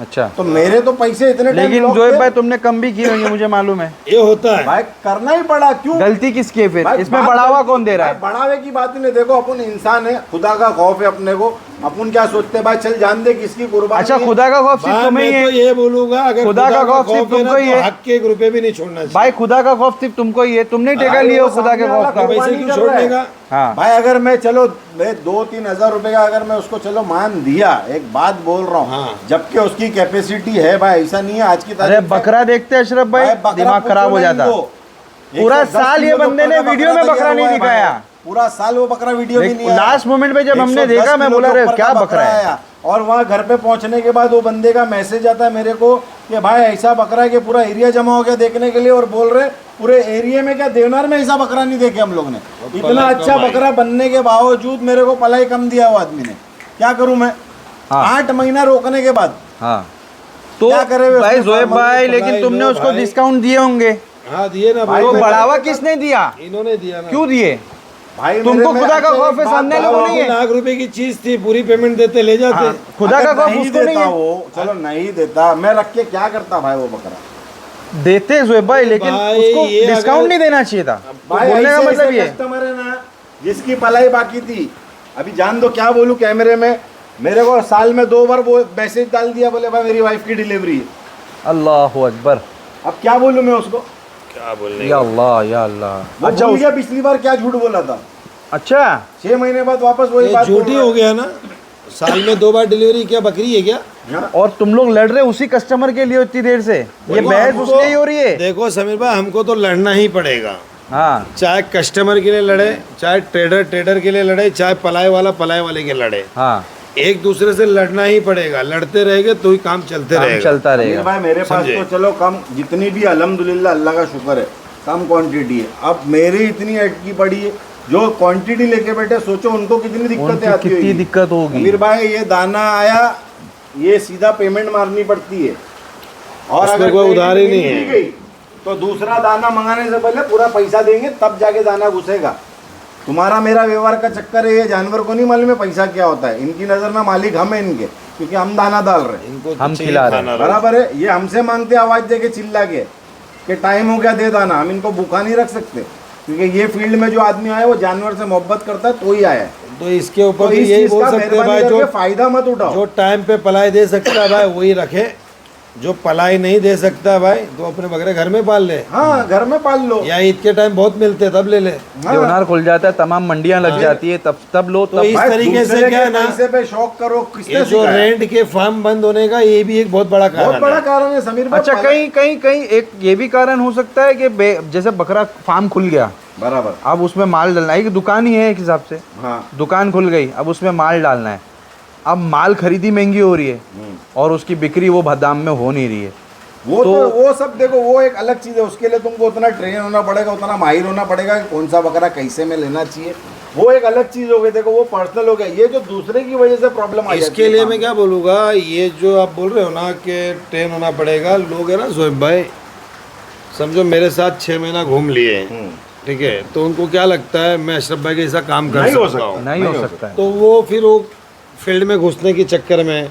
अच्छा, तो मेरे तो पैसे इतने, लेकिन जोएब भाई तुमने कम भी किए होंगे, मुझे मालूम है। ये होता है भाई, करना ही पड़ा। क्यों? गलती किसकी है फिर? इसमें बढ़ावा कौन दे रहा है? बढ़ावे की बात ही नहीं। देखो अपन इंसान है, खुदा का खौफ है अपने को, अपन क्या सोचते हैं भाई चल जान दे किसकी कुर्बानी। अच्छा, खुदा का खौफ सिर्फ तुम्हें ही है? ये बोलूंगा, अगर खुदा का खौफ सिर्फ तुमको ही है, हक के 1 रुपए भी नहीं छोड़ना चाहिए भाई। खुदा का खौफ सिर्फ तुमको ही है, तुमने ठेका लिया हो खुदा के खौफ का, पैसे क्यों छोड़ने का? हाँ भाई, अगर मैं चलो 2-3 हज़ार रुपए का अगर मैं उसको चलो मान दिया, एक बात बोल रहा हूँ, जबकि उसकी कैपेसिटी है भाई, ऐसा नहीं है आज की तारीख। अरे बकरा देखते अशरफ भाई, दिमाग खराब हो जाता। पूरा साल ये बंदे ने वीडियो में बकरा नहीं दिखाया, पूरा साल वो बकरा वीडियो भी नहीं आया। लास्ट मोमेंट पे जब हमने 110 देखा मैं किलो बोला के रे ऊपर क्या का बकरा है। आया। और वहाँ घर पे पहुंचने के बाद वो बंदे का मैसेज आता है मेरे को कि भाई ऐसा बकरा है कि पूरा एरिया जमा हो गया देखने के लिए, और बोल रहे पूरे एरिया में क्या देवनार में ऐसा बकरा नहीं देखे हम लोग ने। इतना अच्छा बकरा बनने के बावजूद मेरे को पलाई कम दिया वो आदमी ने। क्या करूं मैं? 8 महीना रोकने के बाद। हाँ तो क्या करे वे भाई उसको जोएब farmer भाई, को लेकिन पलाई तुमने लो उसको भाई। डिस्काउंट दिए होंगे, हाँ दिए ना भाई, तो मैं बढ़ावा करता किसने दिया? इन्होंने दिया ना। क्यों दिए? भाई तुमको मेरे में खुदा का अच्छा खौफ एक है, बात सामने बताओ, वालों को नहीं है। लाख रुपए की चीज थी, पूरी पेमेंट देते ले जाते। हाँ, खुदा अगर का खौफ नहीं उसको नहीं देता है। वो, चलो नहीं देता, मैं रख के क्या करता भाई वो बकरा? देते जोएब भाई, लेकिन भाई, उसको ये डिस्काउंट अगर- नहीं देना चाहिए था। भाई बोलने का ऐसे मतलब ऐसे ये कस्टमर है ना जिसकी पलाई बाकी थी। अभी जान दो क्या बोलूं कैमरे में, मेरे को साल में 2 बार वो मैसेज डाल दिया, बोले भाई मेरी वाइफ की डिलीवरी है। अल्लाह अकबर, अब क्या बोलूं मैं उसको? क्या बोलने या अल्लाह या अल्लाह। वो अच्छा भूल गया पिछली बार क्या झूठ बोला था। अच्छा 6 महीने बाद वापस वही ये बात बोल झूठी रहा हो गया ना। साल में 2 बार डिलीवरी, क्या बकरी है क्या? है। हाँ। और तुम लोग लड़ रहे उसी कस्टमर के लिए इतनी देर से, ये देखो, बहस हमको- उसके ही हो रही है। देखो समीर भाई, हमको तो लड़ना ही पड़ेगा, हाँ चाहे कस्टमर के लिए लड़े, चाहे ट्रेडर के लिए लड़े, चाहे पलाए वाले के लड़े। हाँ एक दूसरे से लड़ना ही पड़ेगा। लड़ते रहेंगे तो ही काम चलते काम रहेगा। चलता अमीर रहेगा। भाई मेरे पास समझे? तो चलो कम, जितनी भी अल्हम्दुलिल्लाह अल्लाह का शुक्र है कम क्वांटिटी है। अब मेरी इतनी अटकी पड़ी है, जो क्वांटिटी लेके बैठे सोचो उनको कितनी दिक्कतें उनकी आती कितनी होगी। दिक्कत होगी। अमीर भाई ये दाना आया, ये सीधा पेमेंट मारनी पड़ती है, और उसमें अगर कोई उधारी credit नहीं मिल है। गई, तो दूसरा दाना मंगाने से पहले पूरा पैसा देंगे तब जाके दाना घुसेगा। तुम्हारा मेरा व्यवहार का चक्कर है, ये जानवर को नहीं मालूम है पैसा क्या होता है। इनकी नज़र में मालिक हम है इनके, क्योंकि हम दाना डाल रहे हैं। इनको हम चाहिए खिला रहे हैं। खाना रोज। बराबर है। ये हमसे मांगते आवाज दे के चिल्ला के कि टाइम हो गया दे दाना। हम इनको भूखा नहीं रख सकते, क्योंकि ये फील्ड में जो आदमी आया वो जानवर से मोहब्बत करता है तो ही आया है। तो इसके ऊपर तो भी इस यही चीज बोल का सकते हैं मेहरबानी भाई, करके जो फायदा मत उठाओ। जो टाइम पे पलाई दे सकता है भाई वही रखे, जो पलाई नहीं दे सकता है भाई तो अपने बकरे घर में पाल ले, हाँ घर में पाल लो। या ईद के टाइम बहुत मिलते हैं तब ले ले। हाँ। देवनार खुल जाता है, तमाम मंडियां लग जाती है, तब लो तो तब। इस भाई, तरीके से दूसरे क्या के है ना, पैसे पे शौक करो, ये किसने जो सिखाया? रेंट के फार्म बंद होने का ये भी एक बहुत बड़ा बहुत कारण बड़ा है। कारण है समीर भाई। अच्छा कहीं एक ये भी कारण हो सकता है कि जैसे बकरा फार्म खुल गया, बराबर। अब उसमें माल डालना है, एक दुकान ही है एक हिसाब से, हाँ दुकान खुल गई, अब उसमें माल डालना है। अब माल खरीदी महंगी हो रही है और उसकी बिक्री वो दाम में हो नहीं रही है। वो तो वो सब देखो, वो एक अलग चीज़ है। उसके लिए तुमको उतना ट्रेन होना पड़ेगा, उतना माहिर होना पड़ेगा कि कौन सा बकरा कैसे में लेना चाहिए। वो एक अलग चीज़ हो गई। देखो वो पर्सनल हो गया। ये जो दूसरे की वजह से प्रॉब्लम आ जाती है। इसके लिए मैं क्या बोलूँगा, ये जो आप बोल रहे हो ना कि ट्रेन होना पड़ेगा, लोग है ना जोएब भाई, समझो मेरे साथ 6 महीना घूम लिए, ठीक है, तो उनको क्या लगता है मैं अशरफ भाई के ऐसा काम कर नहीं हो सकता हूँ, नहीं हो सकता है। तो वो फिर वो फील्ड में घुसने के चक्कर में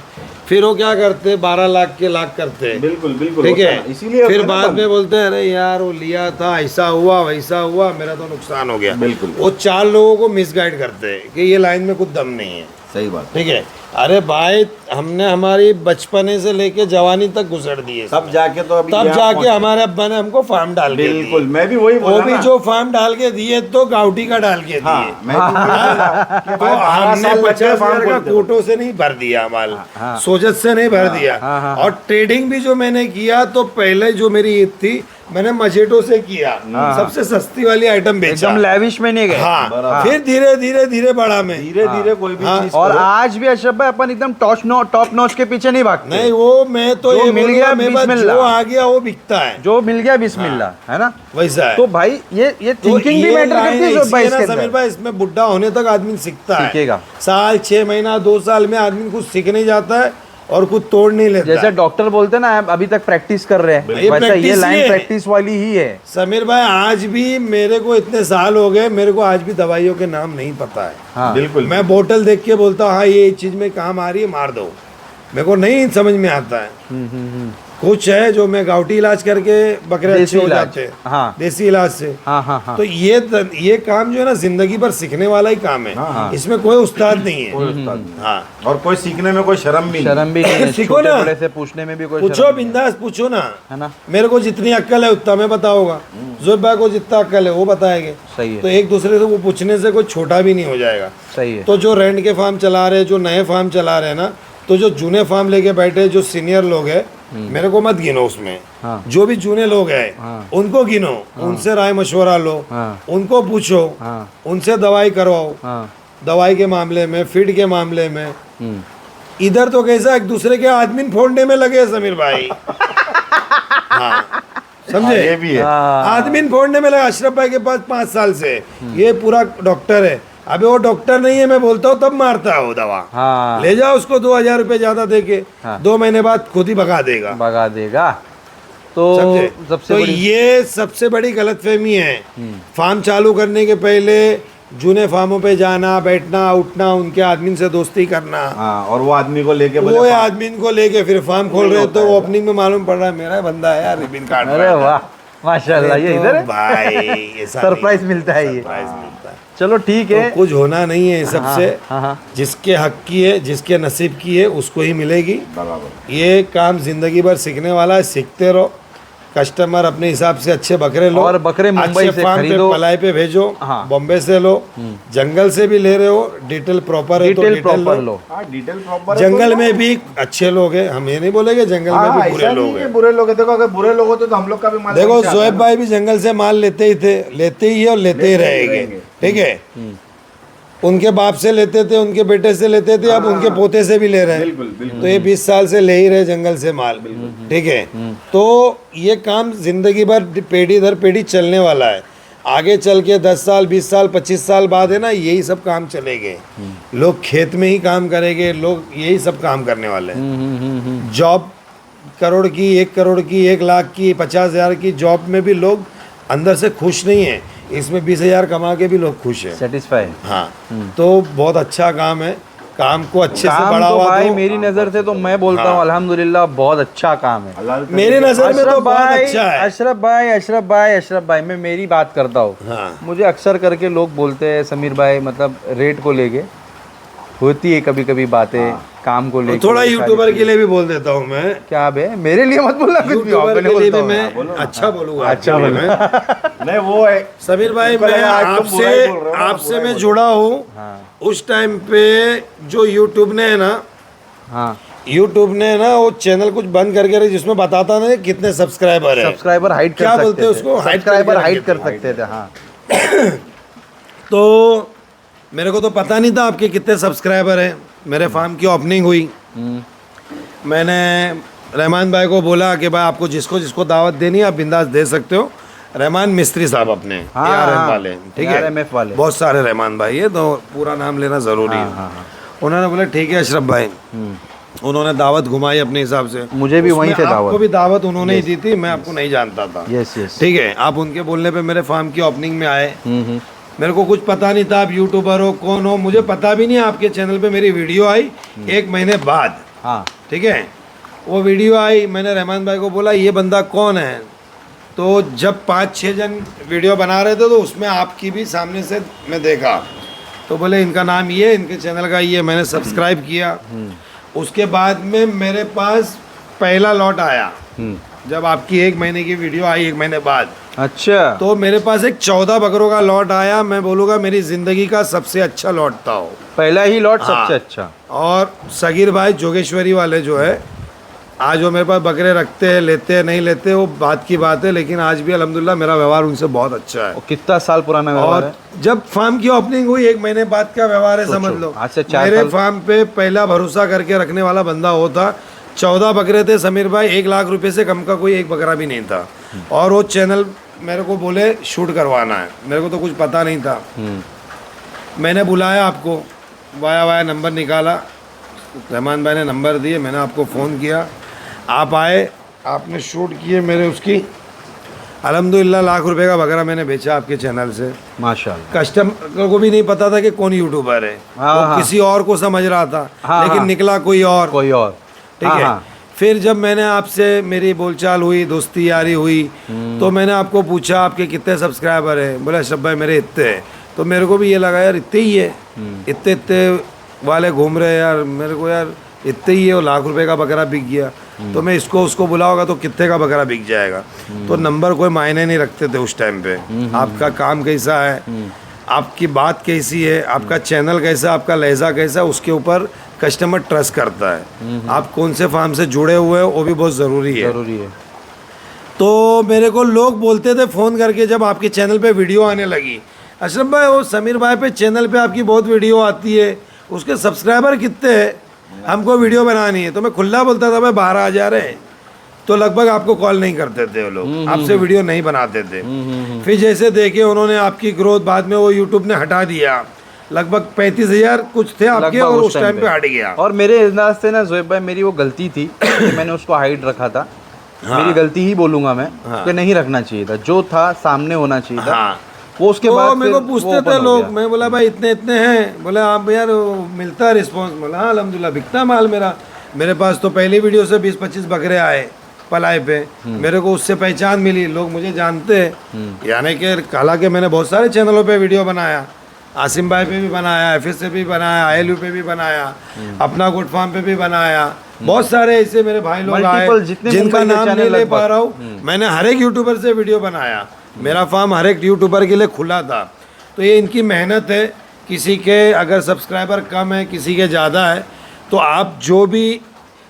फिर वो क्या करते हैं, 12 लाख के लाख करते हैं, बिल्कुल बिल्कुल ठीक होता है। इसीलिए फिर होता है ना बाद बंद। में बोलते हैं अरे यार वो लिया था, ऐसा हुआ वैसा हुआ, मेरा तो नुकसान हो गया। बिल्कुल। वो 4 लोगों को मिसगाइड करते हैं कि ये लाइन में कुछ दम नहीं है, सही बात। ठीक है। अरे भाई हमने हमारी बचपने से लेके जवानी तक गुजर दी है, तब जाके तो अभी तब यहाँ जाके पहुंचे। हमारे अब्बा ने हमको फार्म डाल के बिल्कुल, दिए। मैं भी वही वो बोला भी ना। जो फार्म डाल के दिए तो गाउटी का डाल के हाँ, दिए। मैं भी वही बोला कि तो भाई 12 हमने साल लग गए 50,000 फार्म का खोलते हुए। कोटों से नहीं भर दिया माल, हाँ। सोजत से नहीं भर दिया। हाँ, हाँ, और ट्रेडिंग भी जो मैंने किया तो पहले जो मेरी ईद थी मैंने मजेटो से किया, सबसे सस्ती वाली आइटम बेचा। एकदम लेविश में नहीं गए। हाँ, फिर धीरे धीरे धीरे बढ़ा मैं। धीरे धीरे कोई भी हाँ। चीज और करो। आज भी अशरफ भाई अपन एकदम टॉप नॉच के पीछे नहीं भागते। नहीं वो मैं तो जो ये मिल मिल गया, गया मेरे पास बिस्मिल्लाह। जो आ गया वो बिकता है, जो मिल गया बिस्मिल्लाह, है ना। वैसा है। तो भाई ये तो थिंकिंग भी ये मैटर लाइन करती है है, जोएब भाई इसलिए इसके ना समीर अंदर। भाई इसमें बुढ़ा होने तक आदमी सीखता है, सीखेगा। साल 6 महीना 2 साल में आदमी कुछ सीखने जाता है और कुछ तोड़ नहीं लेता। जैसे डॉक्टर बोलते हैं ना आप अभी तक प्रैक्टिस कर रहे हैं, ये वैसा ये practice लाइन ही है। प्रैक्टिस वाली ही है। समीर भाई आज भी मेरे को इतने साल हो गए, मेरे को आज भी दवाइयों के नाम नहीं पता है। हाँ बिल्कुल मैं बोतल देख के बोलता हूँ हाँ ये चीज में काम आ रही है, मार दो, मेरे को नहीं समझ में आता है। कुछ है जो मैं गाउटी इलाज करके बकरे देसी अच्छे हो इलाज, जाते हैं, हाँ। देसी इलाज से। हाँ हाँ हाँ। तो ये काम जो है ना जिंदगी भर सीखने वाला ही काम है, इसमें कोई उस्ताद नहीं है। कोई उस्ताद नहीं। हाँ, और कोई सीखने में कोई शर्म भी नहीं। शर्म भी नहीं है, सीखो छोटे ना। बड़े से पूछने में भी कोई पूछो शर्म नहीं है। बिंदास पूछो ना, है ना। मेरे को जितनी अक्ल है उतना मैं बताऊंगा, जोएब भाई को जितना अक्ल है वो बताएंगे। सही है। तो एक दूसरे से वो पूछने से कोई छोटा भी नहीं हो जाएगा। सही है। तो जो रेंट के फार्म चला रहे हैं, जो नए फार्म चला रहे हैं ना, तो जो जूने फार्म लेके बैठे जो सीनियर लोग हैं मेरे को मत गिनो उसमें। हाँ। जो भी चुने लोग हैं उनको गिनो, उनसे राय मशवरा लो, उनको पूछो, उनसे दवाई करवाओ, दवाई के मामले में, फीड के मामले में। इधर तो कैसा एक दूसरे के आदमी फोड़ने में लगे समीर भाई। हाँ, समझे? ये भी है। आदमी फोड़ने में लगा। अशरफ भाई के पास 5 साल से ये पूरा डॉक्टर है। अबे वो डॉक्टर नहीं है, मैं बोलता हूँ तब मारता है वो दवा। हाँ। ले जाओ उसको 2000 रुपये ज्यादा दे के, 2 महीने बाद खुद ही भगा देगा। तो समझे? सबसे तो बड़ी ये सबसे बड़ी गलतफहमी है। फार्म चालू करने के पहले जूने फार्मों पे जाना, बैठना, उठना, उनके आदमी से दोस्ती करना, हाँ, और वो आदमी को लेके बोले वो आदमी को लेके फिर फार्म खोल रहे तो वो ओपनिंग में मालूम पड़ रहा है मेरा बंदा है यार, रिबिन काट अरे वाह माशाल्लाह, ये इधर है भाई सरप्राइज मिलता है ये। सरप्राइज मिलता है। चलो ठीक है। तो कुछ होना नहीं है सबसे। हाँ। जिसके हक की है, जिसके नसीब की है, उसको ही मिलेगी। बराबर। ये काम जिंदगी भर सीखने वाला है, सीखते रहो। कस्टमर अपने हिसाब से अच्छे बकरे लो, और बकरे मुंबई अच्छे से फार्म पे खरीदो। पलाई पे भेजो। हाँ। बॉम्बे से लो, जंगल से भी ले रहे हो, डिटेल प्रॉपर है तो डिटेल डिटेल प्रॉपर लो। लो। हाँ, डिटेल प्रॉपर। जंगल में भी अच्छे लोग हैं, हम ये नहीं बोलेंगे जंगल में भी बुरे लोग हैं। बुरे लोग हैं। देखो अगर बुरे लोग होते तो हम लोग का भी माल देखो वहीं से आता जोएब ना। भाई भी जंगल से माल लेते ही थे, लेते ही है और लेते ही रहेंगे। ठीक है, उनके बाप से लेते थे, उनके बेटे से लेते थे, अब उनके पोते से भी ले रहे हैं। बिल्कुल, बिल्कुल। तो ये 20 साल से ले ही रहे जंगल से माल। ठीक है, तो ये काम जिंदगी भर पीढ़ी दर पीढ़ी चलने वाला है। आगे चल के 10 साल, 20 साल, 25 साल बाद है ना, यही सब काम चलेंगे। लोग खेत में ही काम करेंगे, लोग यही सब काम करने वाले हैं। जॉब करोड़ की, 1 करोड़ की, 1 लाख की, 50,000 की जॉब में भी लोग अंदर से खुश नहीं है। इसमें 20,000 कमा के भी लोग खुश हैं। सेटिस्फाई। हाँ, तो बहुत अच्छा काम है। काम को अच्छे से काम तो बढ़ावा भाई दो। मेरी नजर से तो मैं बोलता हूँ अल्हम्दुलिल्लाह बहुत अच्छा काम है। हलाल मेरी नजर में तो अशरफ बहुत भाई, अच्छा है। अशरफ भाई मैं मेरी बात करता हूँ। हाँ। मुझे अक्सर करके लोग बोलते हैं समीर भाई, मतलब रेट को लेके होती है कभी कभी बातें, काम को लेके। थोड़ा यूट्यूबर के लिए भी बोल देता हूँ मैं। क्या बे, मेरे लिए मत बोलना कुछ भी, यूट्यूबर अपने के लिए बोलता भी हूँ। मैं अच्छा बोलूँगा। अच्छा आपके लिए मैं। नहीं वो है समीर भाई, उनको मैं लगा आज तुम बुरा ही बोल रहे हो ना, आपसे बुरा ही मैं बोल जुड़ा हूँ उस टाइम पे जो यूट्यूब ने है ना, हाँ, यूट्यूब ने ना वो चैनल कुछ बंद करके रखे जिसमें बताता ना कितने सब्सक्राइबर है। सब्सक्राइबर हाइड कर क्या सकते बोलते हैं थे। उसको? हाइड सब्सक्राइबर करके हाइड रखते कर सकते थे। हाँ, तो मेरे को तो पता नहीं था आपके कितने सब्सक्राइबर हैं। मेरे फार्म की ओपनिंग हुई, मैंने रहमान भाई को बोला कि भाई आपको जिसको जिसको दावत देनी है आप बिंदास दे सकते हो। रहमान मिस्त्री साहब अपने हाँ, ARM हाँ, वाले, ठीक है, ARMF वाले। बहुत सारे रहमान भाई है तो पूरा नाम लेना ज़रूरी है। उन्होंने बोला ठीक है अशरफ भाई, उन्होंने दावत घुमाई अपने हिसाब से। मुझे भी वहीं उसमें से आपको दावत। भी दावत उन्होंने ही दी थी, मैं आपको नहीं जानता था। Yes yes. ठीक है, आप उनके बोलने पे मेरे फार्म की ओपनिंग में आए। मेरे को कुछ पता नहीं था आप यूट्यूबर हो, कौन हो, मुझे पता भी नहीं। आपके चैनल पे मेरी वीडियो आई 1 महीने बाद। हाँ, ठीक है, वो वीडियो आई, मैंने रहमान भाई को बोला ये बंदा कौन है। तो जब 5-6 जन वीडियो बना रहे थे तो उसमें आपकी भी सामने से मैं देखा, तो बोले इनका नाम ये, इनके चैनल का ये। मैंने सब्सक्राइब किया। उसके बाद में मेरे पास पहला लॉट आया जब आपकी 1 महीने की वीडियो आई, 1 महीने बाद। अच्छा। तो मेरे पास एक 14 बकरों का लॉट आया। मैं बोलूँगा मेरी ज़िंदगी का सबसे अच्छा लॉट था वो। पहला ही लॉट हाँ। सबसे अच्छा। और सगीर भाई जोगेश्वरी वाले जो है, आज वो मेरे पास बकरे रखते हैं, लेते हैं नहीं लेते वो बात की बात है, लेकिन आज भी अल्हम्दुलिल्लाह मेरा व्यवहार उनसे बहुत अच्छा है। और कितना साल पुराना व्यवहार और है? जब फार्म की ओपनिंग हुई 1 महीने बाद का व्यवहार है, समझ लो। आज से 4 मेरे साल। फार्म पे पहला भरोसा करके रखने वाला बंदा वो था। 14 बकरे थे समीर भाई, 1 लाख रुपए से कम का कोई एक बकरा भी नहीं था। और वो चैनल मेरे को बोले शूट करवाना है, मेरे को तो कुछ पता नहीं था। मैंने बुलाया आपको, वाया नंबर निकाला, रहमान भाई ने नंबर दिए, मैंने आपको फ़ोन किया, आप आए, आपने शूट किए मेरे उसकी। अल्हम्दुलिल्लाह लाख रुपए का बकरा मैंने बेचा आपके चैनल से। माशाल्लाह। कस्टमर को भी नहीं पता था कि कौन यूट्यूबर है, हाँ, वो हाँ। किसी और को समझ रहा था, हाँ, लेकिन हाँ। निकला कोई और। कोई और। ठीक हाँ, है। हाँ। फिर जब मैंने आपसे मेरी बोलचाल हुई, दोस्ती यारी हुई, तो मैंने आपको पूछा आपके कितने सब्सक्राइबर हैं। बोला अशरफ भाई मेरे इतने हैं। तो मेरे को भी ये लगा यार इतने ही है, इतने वाले घूम रहे हैं यार, मेरे को यार इतने ही है। और लाख रुपए का बकरा बिक गया, तो मैं इसको उसको बुलाऊंगा तो कितने का बकरा बिक जाएगा। तो नंबर कोई मायने नहीं रखते थे उस टाइम पे। आपका काम कैसा है, आपकी बात कैसी है, आपका चैनल कैसा, आपका लहजा कैसा, उसके ऊपर कस्टमर ट्रस्ट करता है। आप कौन से फार्म से जुड़े हुए हो वो भी बहुत ज़रूरी है। जरूरी है। तो मेरे को लोग बोलते थे फ़ोन करके जब आपके चैनल पे वीडियो आने लगी, अशरफ भाई वो समीर भाई पे चैनल पे आपकी बहुत वीडियो आती है, उसके सब्सक्राइबर कितने हैं, हमको वीडियो बनानी है। तो मैं खुला बोलता था भाई 12,000 है, तो लगभग आपको कॉल नहीं करते थे वो लोग, आपसे वीडियो नहीं बनाते थे। फिर जैसे देखे उन्होंने आपकी ग्रोथ, बाद में वो यूट्यूब ने हटा दिया, लगभग 35,000 कुछ थे आपके, और उस टाइम पे हट गया। और मेरे अंदाज से ना जोएब भाई मेरी वो गलती थी कि मैंने उसको हाइड रखा था। मेरी गलती ही बोलूंगा मैं कि नहीं रखना चाहिए था, जो था सामने होना चाहिए था। वो उसके बाद मेरे को पूछते थे लोग, मैं बोला भाई इतने इतने हैं, बोले आप यार मिलता है रिस्पॉन्स, बोला हाँ अल्हम्दुलिल्लाह बिकता माल मेरा। मेरे पास तो पहली वीडियो से 20-25 बकरे आए पलाई पे, मेरे को उससे पहचान मिली, लोग मुझे जानते हैं। यानी कि हालांकि मैंने बहुत सारे चैनलों पे वीडियो बनाया, आसिम भाई पे भी बनाया, एफएस से भी बनाया, आईएलयू पे भी बनाया, अपना गुड फार्म पे भी बनाया, बहुत सारे ऐसे मेरे भाई लोग आए जिनका नाम नहीं ले पा रहा हूँ। मैंने हर एक यूट्यूबर से वीडियो बनाया, मेरा फार्म हर एक यूट्यूबर के लिए खुला था। तो ये इनकी मेहनत है। किसी के अगर सब्सक्राइबर कम है, किसी के ज़्यादा है, तो आप जो भी,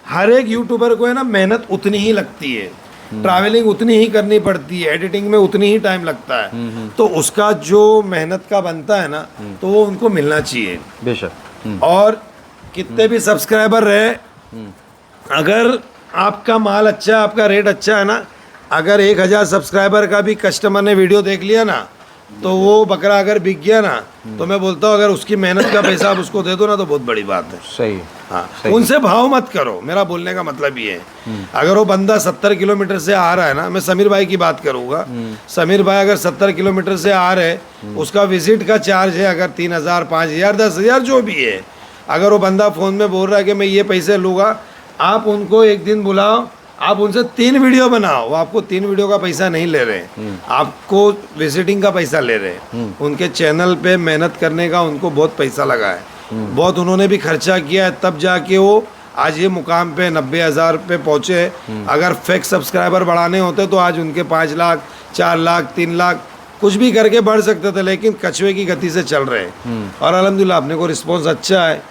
हर एक यूट्यूबर को है ना मेहनत उतनी ही लगती है, ट्रैवलिंग उतनी ही करनी पड़ती है, एडिटिंग में उतनी ही टाइम लगता है, तो उसका जो मेहनत का बनता है ना, तो वो उनको मिलना चाहिए बेशक। और कितने भी सब्सक्राइबर रहे, अगर आपका माल अच्छा, आपका रेट अच्छा है ना, अगर 1000 सब्सक्राइबर का भी कस्टमर ने वीडियो देख लिया ना, तो वो बकरा अगर बिक गया ना, तो मैं बोलता हूँ अगर उसकी मेहनत का पैसा आप उसको दे दो ना, तो बहुत बड़ी बात है। सही। हाँ, उनसे भाव मत करो, मेरा बोलने का मतलब ये है। अगर वो बंदा 70 किलोमीटर से आ रहा है ना, मैं समीर भाई की बात करूँगा, समीर भाई अगर 70 किलोमीटर से आ रहे, उसका विजिट का चार्ज है अगर 3,000, 5,000, 10,000 जो भी है, अगर वो बंदा फ़ोन में बोल रहा है कि मैं ये पैसे लूँगा, आप उनको एक दिन बुलाओ, आप उनसे 3 वीडियो बनाओ, वो आपको 3 वीडियो का पैसा नहीं ले रहे, आपको विजिटिंग का पैसा ले रहे। उनके चैनल पे मेहनत करने का उनको बहुत पैसा लगा है, बहुत उन्होंने भी खर्चा किया है, तब जाके वो आज ये मुकाम पे 90,000 पे पहुँचे। अगर फेक सब्सक्राइबर बढ़ाने होते तो आज उनके 5 लाख, 4 लाख, 3 लाख कुछ भी करके बढ़ सकते थे, लेकिन कछुए की गति से चल रहे हैं। और अल्हम्दुलिल्लाह अपने को रिस्पॉन्स अच्छा है।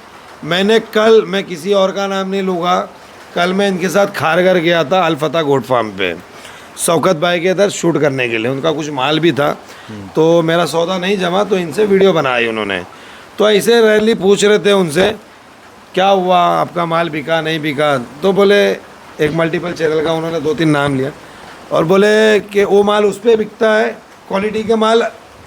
मैं किसी और का नाम नहीं लूँगा, कल मैं इनके साथ खारगर गया था अल-फतह गोट फार्म पे, शौकत भाई के इधर शूट करने के लिए, उनका कुछ माल भी था, तो मेरा सौदा नहीं जमा, तो इनसे वीडियो बनाई उन्होंने। तो ऐसे रैली पूछ रहे थे उनसे, क्या हुआ आपका माल बिका नहीं बिका, तो बोले एक मल्टीपल चैनल का उन्होंने 2-3 नाम लिया, और बोले कि वो माल उस पर बिकता है, क्वालिटी का माल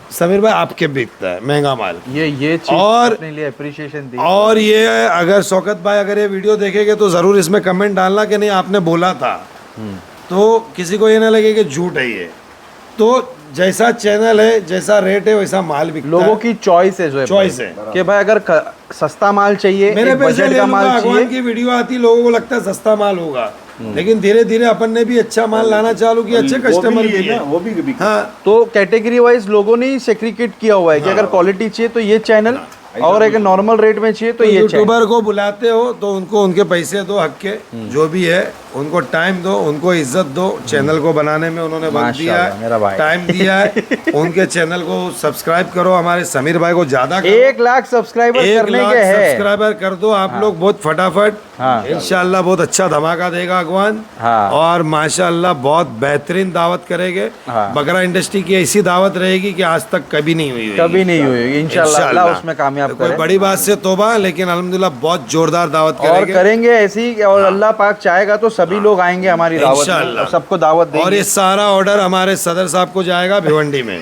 समीर भाई आपके बिकता है, महंगा माल। ये चीज़ और अपने लिए अप्रिशिएशन दी। और ये अगर शौकत भाई अगर ये वीडियो देखेंगे तो ज़रूर इसमें कमेंट डालना कि नहीं आपने बोला था, तो किसी को ये ना लगे कि झूठ है ये। तो जैसा चैनल है, जैसा रेट है, वैसा माल बिकता है। लोगों की चॉइस है, जो चॉइस है कि भाई अगर सस्ता माल चाहिए, मेरे एक पैसे बजट ले का लूंगा, माल अगवान चाहिए, की वीडियो आती, लोगों को लगता है सस्ता माल होगा, लेकिन धीरे धीरे अपन ने भी अच्छा माल लाना चालू किया, अच्छे कस्टमर भी है, वो भी हाँ। तो कैटेगरी वाइज लोगों ने सेग्रीगेट किया हुआ है कि अगर क्वालिटी चाहिए तो ये चैनल, और एक नॉर्मल रेट में चाहिए तो ये चैनल। यूट्यूबर को बुलाते हो तो उनको उनके पैसे दो, हक के जो भी है, उनको टाइम दो, उनको इज्जत दो। चैनल को बनाने में उन्होंने वक्त दिया है, टाइम दिया है, उनके चैनल को सब्सक्राइब करो। हमारे समीर भाई को ज्यादा 1 लाख सब्सक्राइबर करने के हैं, सब्सक्राइबर कर दो आप लोग बहुत फटाफट। इंशाल्लाह बहुत अच्छा धमाका देगा अगवान, और माशाल्लाह बहुत बेहतरीन दावत करेंगे। बकरा इंडस्ट्री की ऐसी दावत रहेगी कि आज तक कभी नहीं हुई, कभी नहीं हुई। इंशाल्लाह उसमें कामयाब कोई बड़ी बात से तोबा, लेकिन अल्हम्दुलिल्लाह बहुत जोरदार दावत करेंगे ऐसी, और अल्लाह पाक चाहेगा तो सभी लोग आएंगे हमारी दावत में, और सबको दावत देंगे। और ये सारा ऑर्डर हमारे सदर साहब को जाएगा भिवंडी में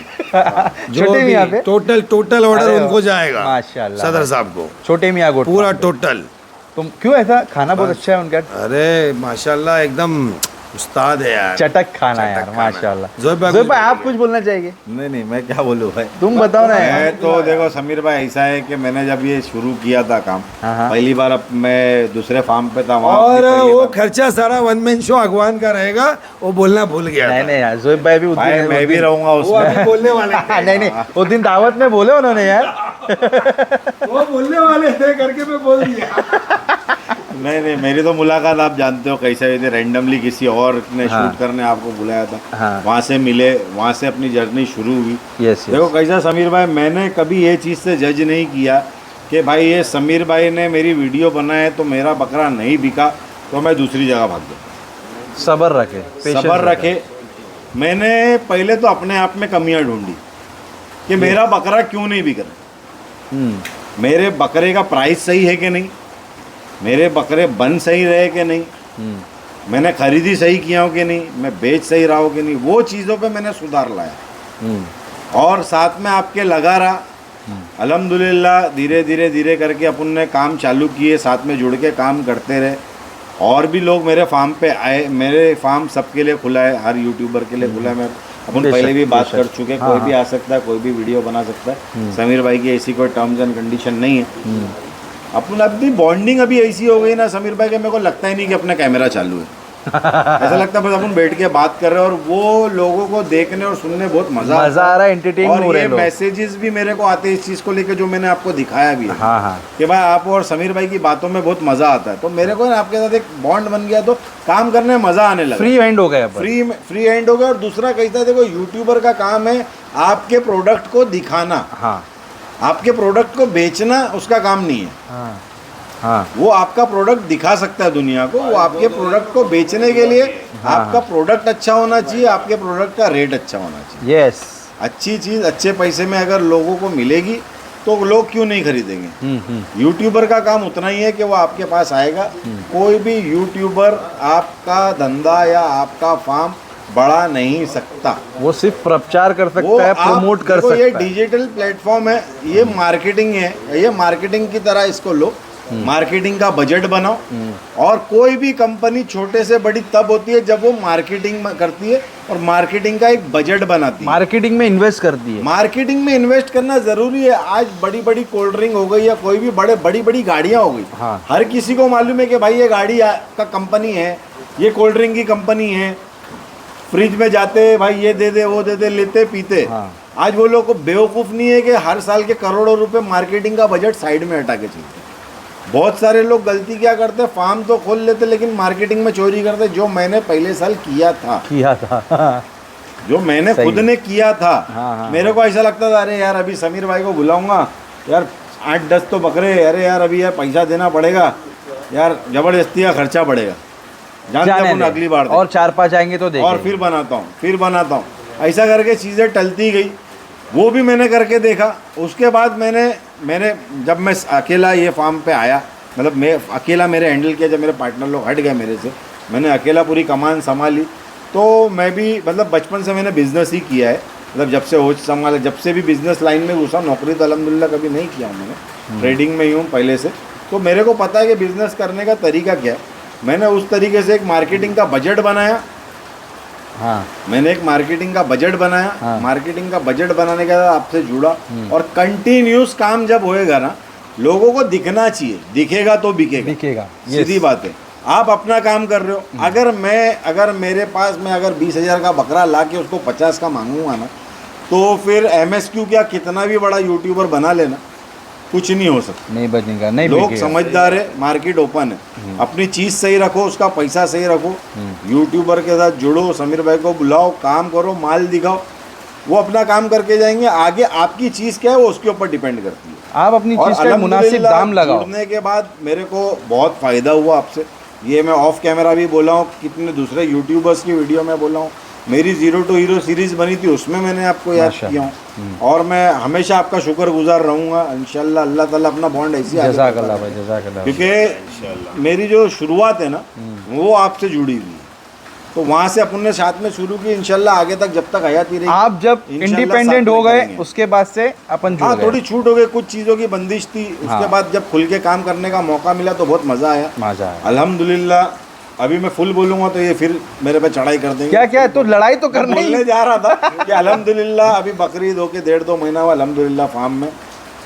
जो भी टोटल ऑर्डर उनको जाएगा माशाल्लाह सदर साहब को, छोटे मियाँ गोट पूरा टोटल। तुम क्यों ऐसा, खाना बहुत अच्छा है उनका, अरे माशाल्लाह एकदम उस्ताद है यार, चटक खाना यार माशाल्लाह। जोएब भाई आप कुछ बोलना चाहेंगे? नहीं मैं क्या बोलूँ भाई, तुम बताओ ना। मैं तो देखो समीर भाई ऐसा है कि मैंने जब ये शुरू किया था काम, पहली बार अब मैं दूसरे फार्म पे था वहाँ, और वो खर्चा सारा 1 मैन शो अगवान का रहेगा, वो बोलना भूल गया। नहीं यार, जोएब भाई भी मैं भी रहूंगा उसमें, बोलने वाले नहीं वो दिन दावत में बोले उन्होंने यार, वो बोलने वाले थे करके मैं बोल दिया। नहीं मेरी तो मुलाकात आप जानते हो कैसे हुई थी, रैंडमली किसी और ने शूट करने आपको बुलाया था, वहाँ से मिले, वहाँ से अपनी जर्नी शुरू हुई। देखो कैसा समीर भाई, मैंने कभी ये चीज़ से जज नहीं किया कि भाई ये समीर भाई ने मेरी वीडियो बनाए तो मेरा बकरा नहीं बिका तो मैं दूसरी जगह भाग गया। सब्र रखे, सब्र रखे। मैंने पहले तो अपने आप में कमियां ढूंढी कि मेरा बकरा क्यों नहीं बिक रहा, मेरे बकरे का प्राइस सही है कि नहीं, मेरे बकरे बन सही रहे कि नहीं, मैंने खरीदी सही किया हो कि नहीं, मैं बेच सही रहा हूँ कि नहीं, वो चीज़ों पे मैंने सुधार लाया। और साथ में आपके लगा रहा, अल्हम्दुलिल्लाह धीरे धीरे धीरे करके अपन ने काम चालू किए, साथ में जुड़ के काम करते रहे। और भी लोग मेरे फार्म पे आए, मेरे फार्म सबके लिए खुला है, हर यूट्यूबर के लिए खुला है। मैं अपन पहले भी बात कर चुके, कोई भी आ सकता है, कोई भी वीडियो बना सकता है। समीर भाई की ऐसी कोई टर्म्स एंड कंडीशन नहीं है। अपन अपनी बॉन्डिंग अभी ऐसी हो गई ना समीर भाई के, मेरे को लगता ही नहीं कि अपना कैमरा चालू है। ऐसा लगता है बस अपन बैठ के बात कर रहे हैं और वो लोगों को देखने और सुनने बहुत मजा आ रहा है, एंटरटेन हो रहे हैं लोग। मैसेजेस भी मेरे को आते हैं इस चीज को लेके, जो मैंने आपको दिखाया भी है। हाँ हाँ, कि भाई आप और समीर भाई की बातों में बहुत मजा आता है। तो मेरे को ना आपके साथ एक बॉन्ड बन गया, तो काम करने में मजा आने लगा। फ्री हैंड हो गया, फ्री हैंड हो गया। और दूसरा कैसा, देखो यूट्यूबर का काम है आपके प्रोडक्ट को दिखाना, हाँ, आपके प्रोडक्ट को बेचना उसका काम नहीं है। हाँ हाँ, वो आपका प्रोडक्ट दिखा सकता है दुनिया को, वो आपके प्रोडक्ट को बेचने के लिए आपका प्रोडक्ट अच्छा होना चाहिए, आपके प्रोडक्ट का रेट अच्छा होना चाहिए। यस, अच्छी चीज़ अच्छे पैसे में अगर लोगों को मिलेगी तो लोग क्यों नहीं खरीदेंगे। यूट्यूबर का काम उतना ही है कि वो आपके पास आएगा। कोई भी यूट्यूबर आपका धंधा या आपका फार्म बढ़ा नहीं सकता, वो सिर्फ प्रचार कर सकता है, प्रमोट कर सकता है। ये डिजिटल प्लेटफॉर्म है, ये मार्केटिंग है, ये मार्केटिंग की तरह इसको लो, मार्केटिंग का बजट बनाओ। और कोई भी कंपनी छोटे से बड़ी तब होती है जब वो मार्केटिंग करती है और मार्केटिंग का एक बजट बनाती है, मार्केटिंग में इन्वेस्ट करती है। मार्केटिंग में इन्वेस्ट करना जरूरी है। आज बड़ी बड़ी कोल्ड ड्रिंक हो गई या कोई भी बड़ी बड़ी गाड़ियां हो गई, हाँ। हर किसी को मालूम है कि भाई ये गाड़ी का कंपनी है, ये कोल्ड ड्रिंक की कंपनी है। फ्रिज में जाते भाई ये दे दे वो दे दे, लेते पीते। हाँ। आज वो लोग को बेवकूफ़ नहीं है कि हर साल के करोड़ों रुपए मार्केटिंग का बजट साइड में हटा के चलते। बहुत सारे लोग गलती क्या करते हैं, फार्म तो खोल लेते लेकिन मार्केटिंग में चोरी करते। जो मैंने पहले साल किया था जो मैंने खुद ने किया था, हाँ। मेरे को ऐसा लगता था अरे यार अभी समीर भाई को बुलाऊंगा यार, 8-10 तो बकरे, अरे यार अभी यार पैसा देना पड़ेगा यार, जबरदस्ती का खर्चा पड़ेगा, जानते हैं अगली बार और 4-5 आएंगे तो देखेंगे। और फिर बनाता हूँ ऐसा करके चीज़ें टलती गई। वो भी मैंने करके देखा। उसके बाद मैंने जब मैं अकेला ये फार्म पे आया, मतलब मैं अकेला मेरे हैंडल किया, जब मेरे पार्टनर लोग हट गए मेरे से, मैंने अकेला पूरी कमान संभाली। तो मैं भी मतलब बचपन से मैंने बिज़नेस ही किया है, मतलब जब से होश संभाला, जब से भी बिज़नेस लाइन में घुसा। नौकरी तो अल्हम्दुलिल्लाह कभी नहीं किया हूँ मैंने, ट्रेडिंग में ही हूँ पहले से। तो मेरे को पता है कि बिज़नेस करने का तरीका क्या है। मैंने उस तरीके से एक मार्केटिंग का बजट बनाया। हाँ, मैंने एक मार्केटिंग का बजट बनाया। हाँ। मार्केटिंग का बजट बनाने के बाद आपसे जुड़ा और कंटिन्यूस काम जब होएगा ना, लोगों को दिखना चाहिए, दिखेगा तो बिकेगा। सीधी बात है। आप अपना काम कर रहे हो। अगर मेरे पास मैं अगर 20,000 का बकरा ला के उसको 50 का मांगूंगा ना, तो फिर MSQ क्या कितना भी बड़ा यूट्यूबर बना लेना, कुछ नहीं हो सकता, नहीं बचेगा, नहीं लोग बिकेगा। समझदार है, मार्केट ओपन है। अपनी चीज़ सही रखो, उसका पैसा सही रखो, यूट्यूबर के साथ जुड़ो, समीर भाई को बुलाओ, काम करो, माल दिखाओ, वो अपना काम करके जाएंगे। आगे आपकी चीज़ क्या है वो उसके ऊपर डिपेंड करती है। आप अपनी चीज़ का मुनासिब दाम लगाओ। जुड़ने के बाद मेरे को बहुत फ़ायदा हुआ आपसे। ये मैं ऑफ कैमरा भी बोला हूँ, कितने दूसरे यूट्यूबर्स की वीडियो में बोला हूँ। मेरी 0 to Hero सीरीज़ बनी थी, उसमें मैंने आपको याद किया हूँ। और मैं हमेशा आपका शुक्रगुजार रहूँगा इंशाल्लाह। अल्लाह ताला अपना बॉन्ड ऐसी जज़ाकल्लाह भाई, जज़ाकल्लाह। क्योंकि मेरी जो शुरुआत है ना, वो आपसे जुड़ी हुई है। तो वहाँ से अपन ने साथ में शुरू की, इंशाल्लाह आगे तक जब तक हयात ही रही। आप जब इंडिपेंडेंट हो गए उसके बाद से अपन जुड़ हाँ, गए। थोड़ी छूट हो गई, कुछ चीज़ों की बंदिश थी। उसके बाद जब खुल के काम करने का मौका मिला तो बहुत मज़ा आया। अल्हम्दुलिल्लाह। अभी मैं फुल बोलूँगा तो ये फिर मेरे पे चढ़ाई कर देंगे। क्या तो लड़ाई तो करनी बोलने जा रहा था कि अल्हम्दुलिल्लाह अभी बकरीद होके 1.5-2 महीना हुआ, अल्हम्दुलिल्लाह फार्म में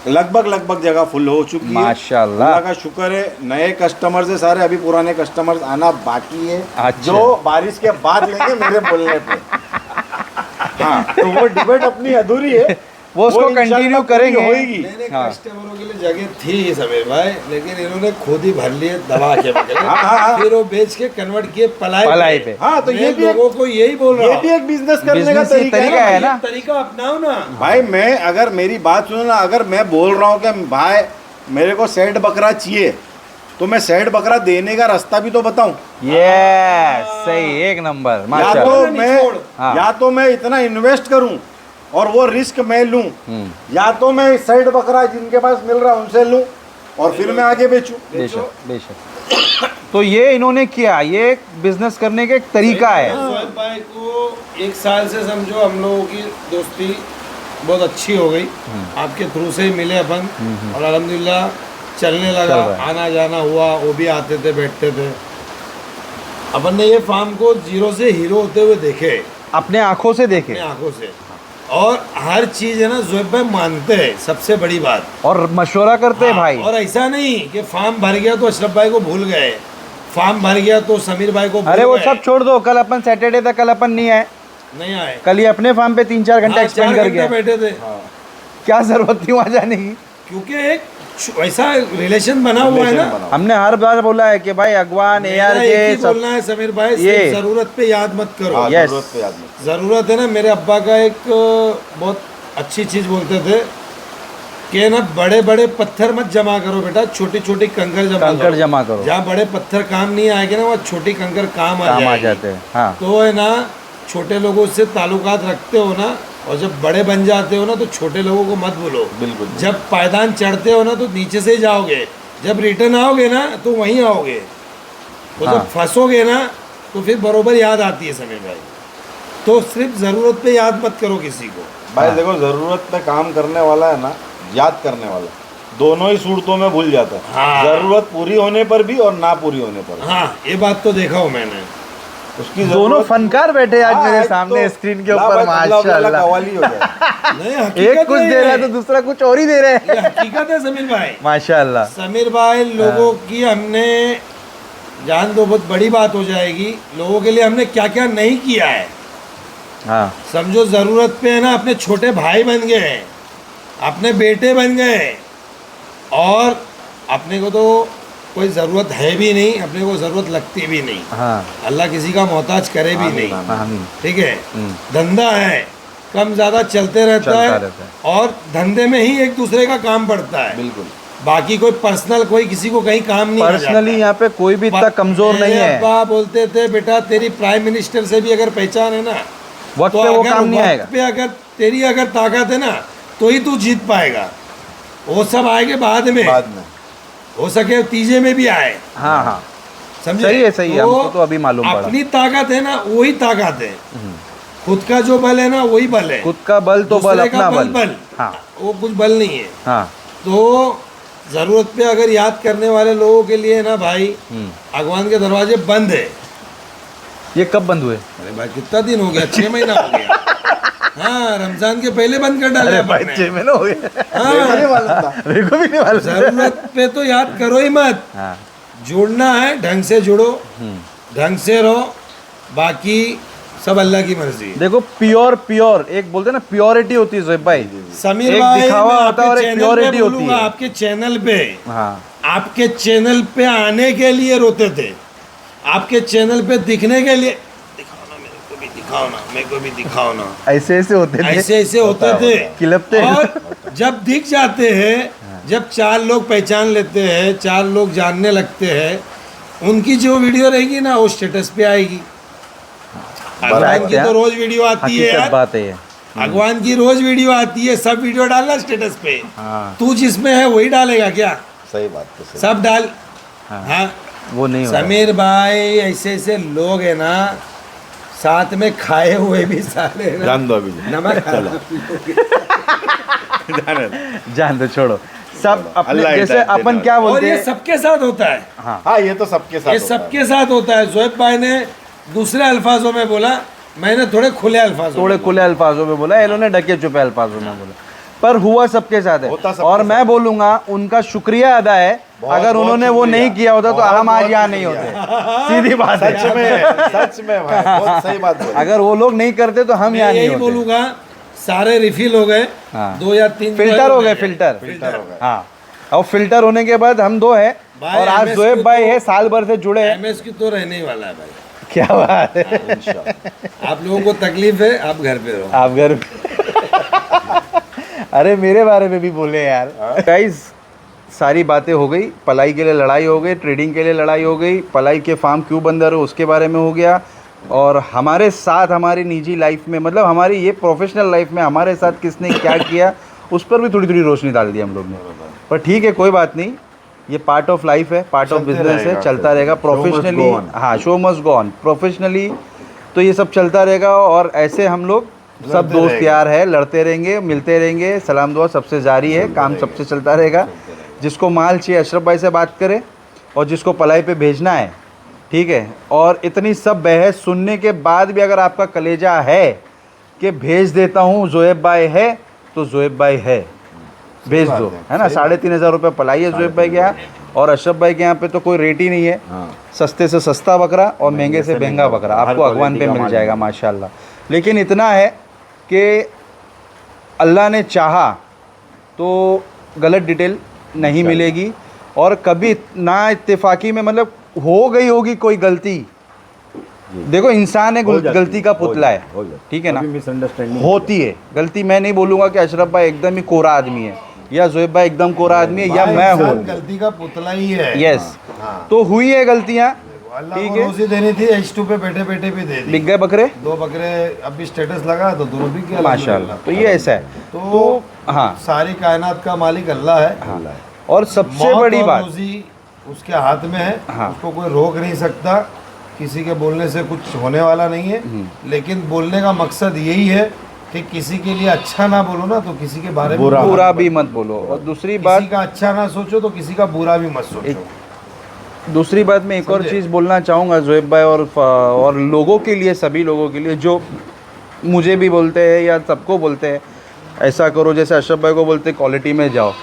लगभग जगह फुल हो चुकी है। माशाल्लाह, अल्लाह का शुक्र है। नए कस्टमर्स है सारे, अभी पुराने कस्टमर्स आना बाकी है। अच्छा। जो बारिश के बाद लेंगे मेरे बोलने पे। हाँ, तो वो डिबेट अपनी अधूरी है, वो उसको कंटिन्यू करेंगे। होगी। हाँ। कस्टमरों के लिए जगह थी ही समीर भाई, लेकिन इन्होंने खुद ही भर लिए दबा के बकरे। हाँ। फिर वो बेच के कन्वर्ट किए पलाई पे। हाँ, तो ये भी लोगों को यही बोल रहा ये हूँ, भी एक बिजनेस करने का बिजनेस तरीका है ना। तरीका अपनाओ ना भाई मैं अगर मेरी बात सुनो ना, अगर मैं बोल रहा हूँ कि भाई मेरे को सेट बकरा चाहिए, तो मैं सेट बकरा देने का रास्ता भी तो बताऊं। ये सही, एक नंबर, या माशाल्लाह। या तो मैं इतना इन्वेस्ट करूं और वो रिस्क मैं लूं, या तो मैं सेट बकरा जिनके पास मिल रहा है उनसे लूं और फिर मैं आगे बेचूं। बेशक बेशक। तो ये इन्होंने किया, ये बिजनेस करने का एक तरीका है। सोहेब भाई को 1 साल से समझो हम लोगों की दोस्ती बहुत अच्छी हो गई, आपके थ्रू से ही मिले अपन, और अल्हम्दुलिल्लाह चलने लगा, आना जाना हुआ, वो भी आते थे, बैठते थे। अपन ने ये फार्म को जीरो से हीरो होते हुए देखे, अपने आंखों से देखे, अपनी आंखों से, और हर चीज है ना सोहेब भाई मानते हैं, सबसे बड़ी बात, और मशवरा करते हैं भाई। और ऐसा नहीं कि फार्म भर गया तो अशरफ भाई को भूल गए, फार्म भर गया तो समीर भाई को भूल अरे वो गए। सब छोड़ दो, कल अपन सैटरडे था, कल अपन नहीं आए, नहीं आए, कल ही अपने फार्म पे 3-4 घंटे एक्सपेंड कर गया। बैठे थे, क्या जरूरत थी वहाँ जाने की? क्योंकि एक ऐसा रिलेशन बना हुआ है ना। हमने हर बार बोला है कि भाई अगवान एआर मेरा एक ही के सब बोलना है समीर भाई, ये सिर्फ जरूरत पे याद मत करो। हाँ, Yes. जरूरत पे आदमी। ज़रूरत है ना, मेरे अब्बा का एक बहुत अच्छी चीज़ बोलते थे कि ना बड़े बड़े पत्थर मत जमा करो बेटा, छोटी छोटी कंकर जमा करो। जहाँ बड़े पत्थर काम नहीं आएंगे ना, वहाँ छोटी कंकर काम आ जाएगी। जाते हैं। हाँ, तो है ना, छोटे लोगों से ताल्लुकात रखते हो ना, और जब बड़े बन जाते हो ना तो छोटे लोगों को मत बोलो। बिल्कुल। जब पायदान चढ़ते हो ना तो नीचे से ही जाओगे, जब रिटर्न आओगे ना तो वहीं आओगे, तो हाँ। जब फंसोगे ना तो फिर बरोबर याद आती है समीर भाई। तो सिर्फ ज़रूरत पे याद मत करो किसी को। भाई देखो, जरूरत पे काम करने वाला है ना, याद करने वाला, दोनों ही सूरतों में भूल जाता है। हाँ। जरूरत पूरी होने पर भी और ना पूरी होने पर भी। हाँ, ये बात तो देखा हूँ मैंने। उसकी दोनों जरूरत- फनकार बैठे आज हाँ, मेरे एक सामने तो स्क्रीन के ला ऊपर, भाई, अल्लाह माशाल्लाह। कवाली हो गया। नहीं, एक हकीकत कुछ है दे रहा है ये। तो दूसरा कुछ और ही दे रहे हैं। ये हकीकत है समीर भाई। माशाल्लाह। समीर भाई, लोगों की हमने जान दो, बहुत बड़ी बात हो जाएगी, लोगों के लिए हमने क्या क्या नहीं किया है। हाँ, समझो ज़रूरत पे है ना, अपने छोटे भाई बन गए हैं, अपने बेटे बन गए हैं, और अपने को तो कोई ज़रूरत है भी नहीं, अपने को ज़रूरत लगती भी नहीं। हाँ, अल्लाह किसी का मोहताज करे भी नहीं, आमीन। ठीक है। धंधा है, कम ज़्यादा चलते रहता चलता है, रहता है। और धंधे में ही एक दूसरे का काम पड़ता है। बिल्कुल। बाकी कोई पर्सनल कोई किसी को कहीं काम नहीं आ जाता। पर्सनली यहाँ पे कोई भी इतना कमजोर नहीं मेरे है, अब्बा बोलते थे, बेटा तेरी प्राइम मिनिस्टर से भी अगर पहचान है ना, वक्त तो पे वो अगर काम नहीं वक्त आएगा। पे अगर तेरी अगर ताकत है ना तो ही तू जीत पाएगा। वो सब आएंगे बाद में, बाद में हो सके तीजे में भी आए। हाँ हाँ, समझे? सही है, सही है, हमको तो अभी मालूम पड़ा। अपनी ताकत है ना, वही ताकत है। खुद का जो बल है ना, वही बल है। खुद का बल तो बल, दूसरे का अपना बल। बल, हाँ वो कुछ बल नहीं है। हाँ, तो ज़रूरत पे अगर याद करने वाले लोगों के लिए ना भाई, भगवान के दरवाजे बंद है। ये कब बंद हुए? अरे भाई कितना दिन हो गया, 6 महीना हो गया। हाँ, रमजान के पहले बंद कर डाले अरे भाई आपने। 6 महीने हो गए, हाँ, मेरे को भी नहीं मालूम। जरूरत पे तो याद करो ही मत। हाँ, जुड़ना है ढंग से जुड़ो, ढंग से रहो, बाकी सब अल्लाह की मर्जी है। देखो प्योर एक बोलते हैं ना, प्योरिटी होती है जोएब भाई। समीर एक भाई, दिखावा मैं होता है और आपके एक चैनल पे प्योरिटी होती बोलूंगा, है। आपके चैनल पे, हाँ, आपके चैनल पे आने के लिए रोते थे, आपके चैनल पे दिखने के लिए, दिखाओ ना मेरे को भी, दिखाओ ना मेरे को भी, दिखाओ ना, ऐसे ऐसे होते थे, ऐसे ऐसे होते थे। किलपते। और जब दिख जाते हैं, जब 4 लोग पहचान लेते हैं, 4 लोग जानने लगते हैं, उनकी जो वीडियो रहेगी ना वो स्टेटस पे आएगी। भगवान की तो रोज वीडियो आती है हकीकत यार, बात है ये। भगवान की रोज वीडियो आती है, सब वीडियो डालना स्टेटस पे। हाँ, तू जिसमें है वही डालेगा क्या? सही बात तो सही। सब डाल। हाँ। हाँ, वो नहीं हो रहा। समीर भाई, ऐसे ऐसे लोग हैं ना, साथ में खाए हुए भी साले ना, जान दो अभी नमक जान दो, छोड़ो सब अपने, अल्लाह जैसे हिदायत अपन देने क्या और बोलते ये हैं। सबके साथ होता है, हाँ, ये तो सबके साथ ये होता है। सबके साथ होता है। जोएब भाई ने दूसरे अल्फाजों में बोला, मैंने थोड़े खुले अल्फाजों थोड़े में खुले अल्फाजों में बोला, इन्होंने ढके छुपे अल्फाजों में बोला, पर हुआ सबके साथ होता है। सबके और साथ। मैं बोलूंगा उनका शुक्रिया अदा है, बहुत- अगर बहुत उन्होंने वो शुक्रिया। नहीं किया होता तो बहुत- हम आज बहुत यहाँ नहीं शुक्रिया। होते। सीधी बात है। सच में भाई, बहुत सही बात बोली। अगर वो लोग नहीं करते तो हम मैं यहाँ नहीं यही होते। बोलूंगा, सारे रिफिल हो गए, हाँ। 2 या 3 फिल्टर हो गए, फिल्टर हो गए। हाँ, और फिल्टर होने के बाद हम 2 है, भाई, और आज MS जोएब को भाई तो- है, साल भर से जुड़े हैं। MS की तो रहने ही वाला है भाई। क्या बात है, आप लोगों को तकलीफ है, आप घर पे रहो। आप घर पे अरे मेरे बारे में भी बोले यार गाइस, सारी बातें हो गई, पलाई के लिए लड़ाई हो गई, ट्रेडिंग के लिए लड़ाई हो गई, पलाई के फार्म क्यों बंद है उसके बारे में हो गया, और हमारे साथ हमारी निजी लाइफ में, मतलब हमारी ये प्रोफेशनल लाइफ में हमारे साथ किसने क्या किया उस पर भी थोड़ी थोड़ी रोशनी डाल दी हम लोग ने। पर ठीक है, कोई बात नहीं, ये पार्ट ऑफ लाइफ है, पार्ट ऑफ बिजनेस है, चलता रहेगा प्रोफेशनली। हाँ, show must go on professionally, तो ये सब चलता रहेगा। और ऐसे हम लोग सब दोस्त यार है, लड़ते रहेंगे, मिलते रहेंगे, सलाम दुआ सबसे जारी है, काम सबसे चलता रहेगा। जिसको माल चाहिए अशरफ भाई से बात करे, और जिसको पलाई पे भेजना है, ठीक है। और इतनी सब बहस सुनने के बाद भी अगर आपका कलेजा है कि भेज देता हूँ, जोएब भाई है तो जोएब भाई है, भेज दो, है ना। 3,500 रुपये पलाई है जोएब भाई के यहाँ, और अशरफ भाई के यहाँ पे तो कोई रेट ही नहीं है। सस्ते से सस्ता बकरा और महंगे से महंगा बकरा आपको अगवान पे मिल जाएगा माशाल्लाह। लेकिन इतना है कि अल्लाह ने चाहा तो गलत डिटेल नहीं मिलेगी, और कभी ना इत्तेफाकी में, मतलब हो गई होगी कोई गलती, देखो इंसान है, गलती का पुतला है, ठीक है ना, मिसअंडरस्टैंडिंग होती है गलती। मैं नहीं बोलूँगा कि अशरफ भाई एकदम ही कोरा आदमी है, या जोएब भाई एकदम कोरा आदमी है, या मैं हूँ, गलती का पुतला ही है। यस, तो हुई है गलतियाँ, ठीक है। रोजी देनी थी, H2 पे बैठे बैठे भी दे दी। बिक गए बकरे, 2 बकरे अभी स्टेटस लगा तो दोनों बिक गए माशाल्लाह। तो ये ऐसा है, तो हाँ, सारी कायनात का मालिक अल्लाह है। और सबसे मौत बड़ी और बात, रोजी उसके हाथ में है, हाँ। उसको कोई रोक नहीं सकता, किसी के बोलने से कुछ होने वाला नहीं है। लेकिन बोलने का मकसद यही है कि किसी के लिए अच्छा ना बोलो ना तो किसी के बारे में बुरा भी मत बोलो, और दूसरी बात, किसी का अच्छा ना सोचो तो किसी का बुरा भी मत सोचो। दूसरी बात मैं एक और चीज़ बोलना चाहूँगा जोएब भाई, और लोगों के लिए, सभी लोगों के लिए जो मुझे भी बोलते हैं या सबको बोलते हैं ऐसा करो, जैसे अशरफ भाई को बोलते क्वालिटी में जाओ,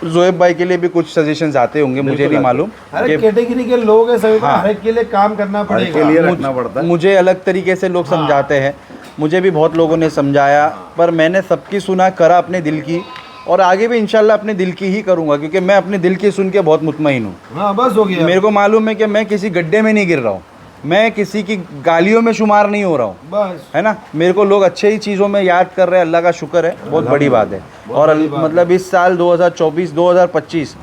जोएब भाई के लिए भी कुछ सजेशंस आते होंगे, मुझे नहीं मालूम। हर कैटेगरी के लोग हैं सभी, हर एक के लिए काम करना पड़ेगा, मुझे अलग तरीके से लोग समझाते हैं, मुझे भी बहुत लोगों ने समझाया, पर मैंने सबकी सुना, करा अपने दिल की, और आगे भी इंशाल्लाह अपने दिल की ही करूँगा, क्योंकि मैं अपने दिल की सुन के बहुत मुतमईन हूँ। हाँ, बस हो गया। मेरे को मालूम है कि मैं किसी गड्ढे में नहीं गिर रहा हूँ, मैं किसी की गालियों में शुमार नहीं हो रहा हूँ, बस, है ना। मेरे को लोग अच्छे ही चीज़ों में याद कर रहे हैं, अल्लाह का शुक्र है, बहुत बड़ी बात है। और मतलब इस साल 2024-2025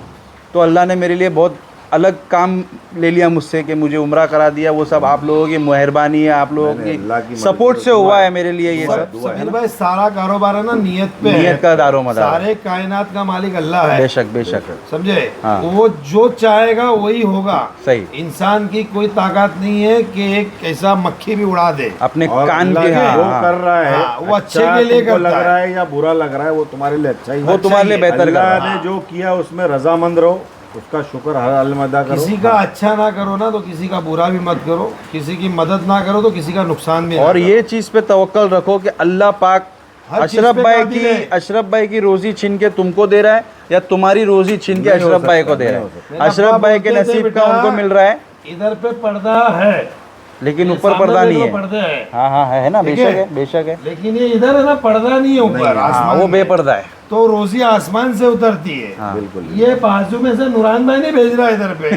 तो अल्लाह ने मेरे लिए बहुत अलग काम ले लिया मुझसे, कि मुझे उम्रा करा दिया। वो सब आप लोगों की मेहरबानी है, आप लोगों की सपोर्ट से हुआ है मेरे लिए ये सब। समीर भाई, सारा कारोबार है ना नियत पे, नियत का दारो मदार, सारे कायनात का मालिक अल्लाह है। बेशक बेशक, समझे। हाँ। वो जो चाहेगा वही होगा। सही। इंसान की कोई ताकत नहीं है कि एक ऐसा मक्खी भी उड़ा दे अपने कान के। जो कर रहा है वो अच्छे के लिए तुमको करता लग रहा है है या बुरा लग रहा है, वो तुम्हारे लिए अच्छा ही है। वो तुम्हारे लिए बेहतर कर रहा अल्लाह ने जो किया उसमें रजामंद रहो, उसका शुक्र हर हाल में अदा करो। किसी का अच्छा ना करो ना तो किसी का बुरा भी मत करो, किसी की मदद ना करो तो किसी का नुकसान भी। और ये चीज़ पे तवक्कल रखो कि अल्लाह पाक अशरफ भाई की रोजी छीन के तुमको दे रहा है, या तुम्हारी रोजी छीन के अशरफ भाई को दे रहा है। अशरफ भाई के नसीब का उनको मिल रहा है, इधर पे पर्दा है लेकिन ऊपर पर्दा नहीं है। पर्दे है, हाँ है ना, बेशक है, बेशक है। लेकिन ये इधर है ना, पर्दा नहीं है ऊपर, आसमान वो में। बेपर्दा है, तो रोजी आसमान से उतरती है। बिल्कुल। ये बाजू में से नूरान भाई नहीं भेज रहा इधर पे।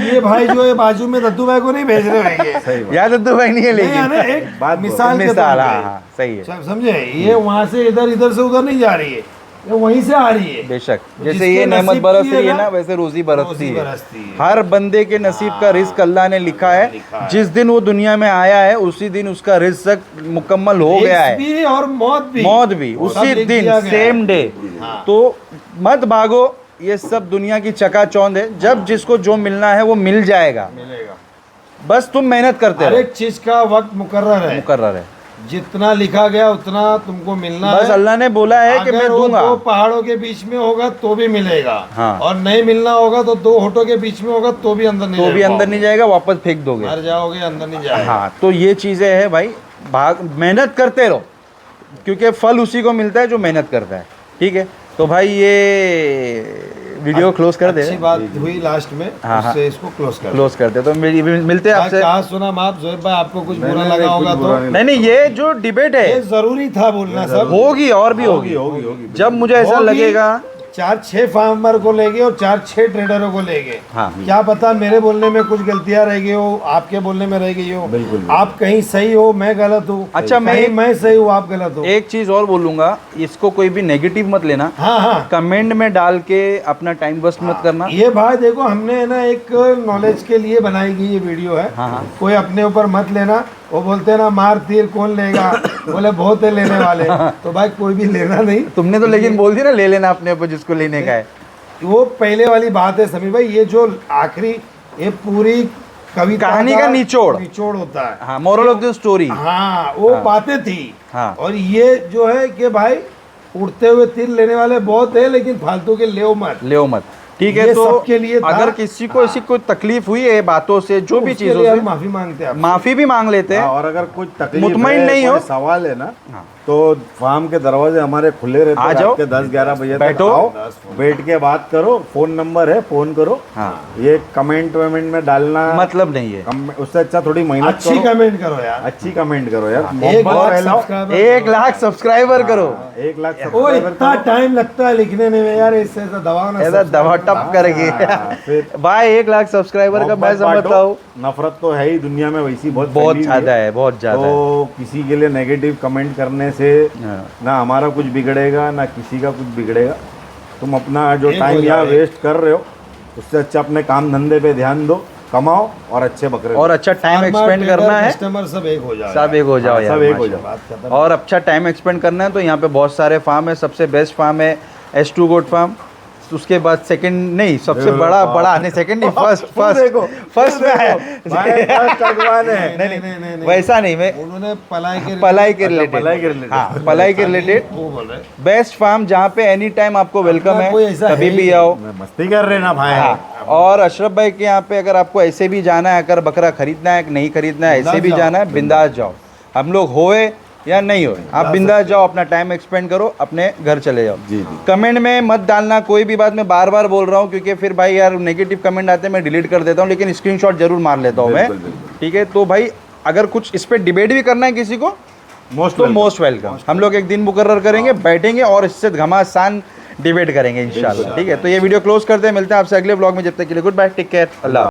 ये भाई जो है बाजू में दद्दू भाई को नहीं भेज रहे हैं। याद दद्दू भाई नहीं है, लेकिन एक मिसाल के तौर मिसाल, पे। हाँ सही है, समझे। ये वहाँ से इधर से उधर नहीं जा रही है, ये वहीं से आ रही है। बेशक। तो जैसे जिसके ये नेमत नसीब बरस की रही है ना, ना, वैसे रोजी बरसती है। बरसती है। हर बंदे के नसीब का रिस्क अल्लाह ने लिखा है। जिस दिन वो दुनिया में आया है उसी दिन उसका रिस्क मुकम्मल हो गया है, भी और मौत भी उसी दिन, सेम डे। तो मत भागो, ये सब दुनिया की चकाचौंध है। जब जिसको जो मिलना है वो मिल जाएगा, बस तुम मेहनत करते हर रहो। एक चीज का वक्त मुकर्रर है, जितना लिखा गया उतना तुमको मिलना है। बस अल्लाह ने बोला है कि मैं दूंगा। दो पहाड़ों के बीच में होगा तो भी मिलेगा, हाँ। और नहीं मिलना होगा तो 2 होठों के बीच में होगा तो भी अंदर नहीं जाएगा, वापस फेंक दोगे, मर जाओगे, अंदर नहीं जाएगा। हाँ, तो ये चीज़ें हैं भाई, मेहनत करते रहो, क्योंकि फल उसी को मिलता है जो मेहनत करता है। ठीक है, तो भाई ये वीडियो क्लोज कर दे। अच्छी बात हुई लास्ट में, हाँ, उससे इसको क्लोज करते। तो मिलते हैं आपसे। कहा सुना आप जोएब भाई, आपको कुछ बुरा लगा होगा तो नहीं, ये जो डिबेट है ये जरूरी था बोलना, सब होगी और भी होगी। जब मुझे ऐसा लगेगा 4-6 फार्मर को ले गए और 4-6 ट्रेडरों को ले गए। हाँ। क्या पता मेरे बोलने में कुछ गलतियां रह गई हो, आपके बोलने में रह गई हो, बिल्कुल। आप कहीं सही हो मैं गलत हूँ, अच्छा, मैं सही हूँ आप गलत हो। एक चीज और बोलूंगा, इसको कोई भी नेगेटिव मत लेना, हाँ हाँ कमेंट में डाल के अपना टाइम वेस्ट मत करना। ये भाई देखो हमने है ना एक नॉलेज के लिए बनाई गई ये वीडियो है। हाँ, हाँ। कोई अपने ऊपर मत लेना, वो बोलते हैं ना मार तीर कौन लेगा, बोले बहुत है लेने वाले, तो भाई कोई भी लेना नहीं। तुमने तो लेकिन बोल दी ना, ले लेना अपने ऊपर जिसको लेने का है। वो पहले वाली बात है समीर भाई, ये जो आखिरी ये पूरी कविता कहानी का निचोड़ होता है। हाँ, मोरल ऑफ द स्टोरी। हाँ वो बातें थी। हाँ। और ये जो है कि भाई उड़ते हुए तीर लेने वाले बहुत है, लेकिन फालतू के ले मत। ठीक है, ये तो सबके लिए था। अगर किसी को ऐसी कोई तकलीफ हुई है बातों से, जो भी उसके चीजों लिए से, हम माफी मांगते हैं आपसे। माफी भी मांग लेते हैं। और अगर कुछ तकलीफ मुतमईन है, नहीं हो, कोई सवाल है ना, तो फार्म के दरवाजे हमारे खुले रहते आ हैं, जाओ, रात के 10-11 बजे तक बैठो, आओ, बैठ के बात करो, फोन नंबर है, फोन करो। हाँ। ये कमेंट वमेंट में डालना मतलब नहीं है। उससे अच्छा थोड़ी मेहनत अच्छी करो, कमेंट करो यार, अच्छी कमेंट करो यार, 1 मोहब्बत लाख फैलाओ। सब्सक्राइबर 1 लाख सब्सक्राइबर करो। 1 लाख वो सब्सक्राइबर इतना करो। टाइम लगता है लिखने में यार, इससे ऐसा दबाव ना ऐसा दवा टप करेगी फिर भाई। 1 लाख सब्सक्राइबर का मैं मोहब्बत बांटो। समझता हूँ नफरत तो है ही दुनिया में, वैसी बहुत बहुत फैली हुई ज्यादा है, बहुत ज्यादा है। तो किसी के लिए नेगेटिव कमेंट करने से हाँ। ना हमारा कुछ बिगड़ेगा ना किसी का कुछ बिगड़ेगा। तुम अपना जो एक टाइम हो यहाँ जाए। वेस्ट कर रहे हो, उससे अच्छा अपने काम धंधे पे ध्यान दो, कमाओ और अच्छे बकरे और अच्छा टाइम एक्सपेंड करना है, कस्टमर सब एक हो जाए, सब एक हो जाओ हाँ, यार, सब एक हो माशाल्लाह। जाओ। बात खत्म। और अच्छा टाइम एक्सपेंड करना है तो यहाँ पे बहुत सारे फार्म है। सबसे बेस्ट फार्म है S2 गोट फार्म, उसके बाद सेकंड नहीं, सबसे बड़ा नहीं, सेकंड नहीं, फर्स्ट में है। नहीं, वैसा नहीं, मैं उन्होंने पलाई के पलाई के पलाई के रिलेटेड, related। हाँ, पलाई के रिलेटेड वो बोल रहे बेस्ट फार्म, जहाँ पे एनी टाइम आपको वेलकम अपना है, कोई ऐसा कभी है भी ही आओ। मस्ती कर रहे ना भाई। हाँ, और अशरफ भाई के यहाँ पे अगर आपको ऐसे भी जाना है, अगर बकरा खरीदना है नहीं खरीदना है, ऐसे भी जाओ, जाना है, बिंदास जाओ। हम लोग होए या नहीं होए, आप बिंदास जाओ, अपना टाइम एक्सपेंड करो, अपने घर चले जाओ। जी। कमेंट में मत डालना कोई भी बात, मैं बार बार बोल रहा हूँ, क्योंकि फिर भाई यार नेगेटिव कमेंट आते हैं, मैं डिलीट कर देता हूँ, लेकिन स्क्रीनशॉट जरूर मार लेता हूँ मैं। ठीक है, तो भाई अगर कुछ इस पर डिबेट भी करना है किसी को, तो मोस्ट वेलकम। हम लोग एक दिन मुकर्रर करेंगे, बैठेंगे और इससे घमासान डिबेट करेंगे इंशाल्लाह। ठीक है, तो ये वीडियो क्लोज करते हैं, मिलते हैं आपसे अगले ब्लॉग में। जब तक के लिए गुड बाय, टेक केयर, अल्लाह।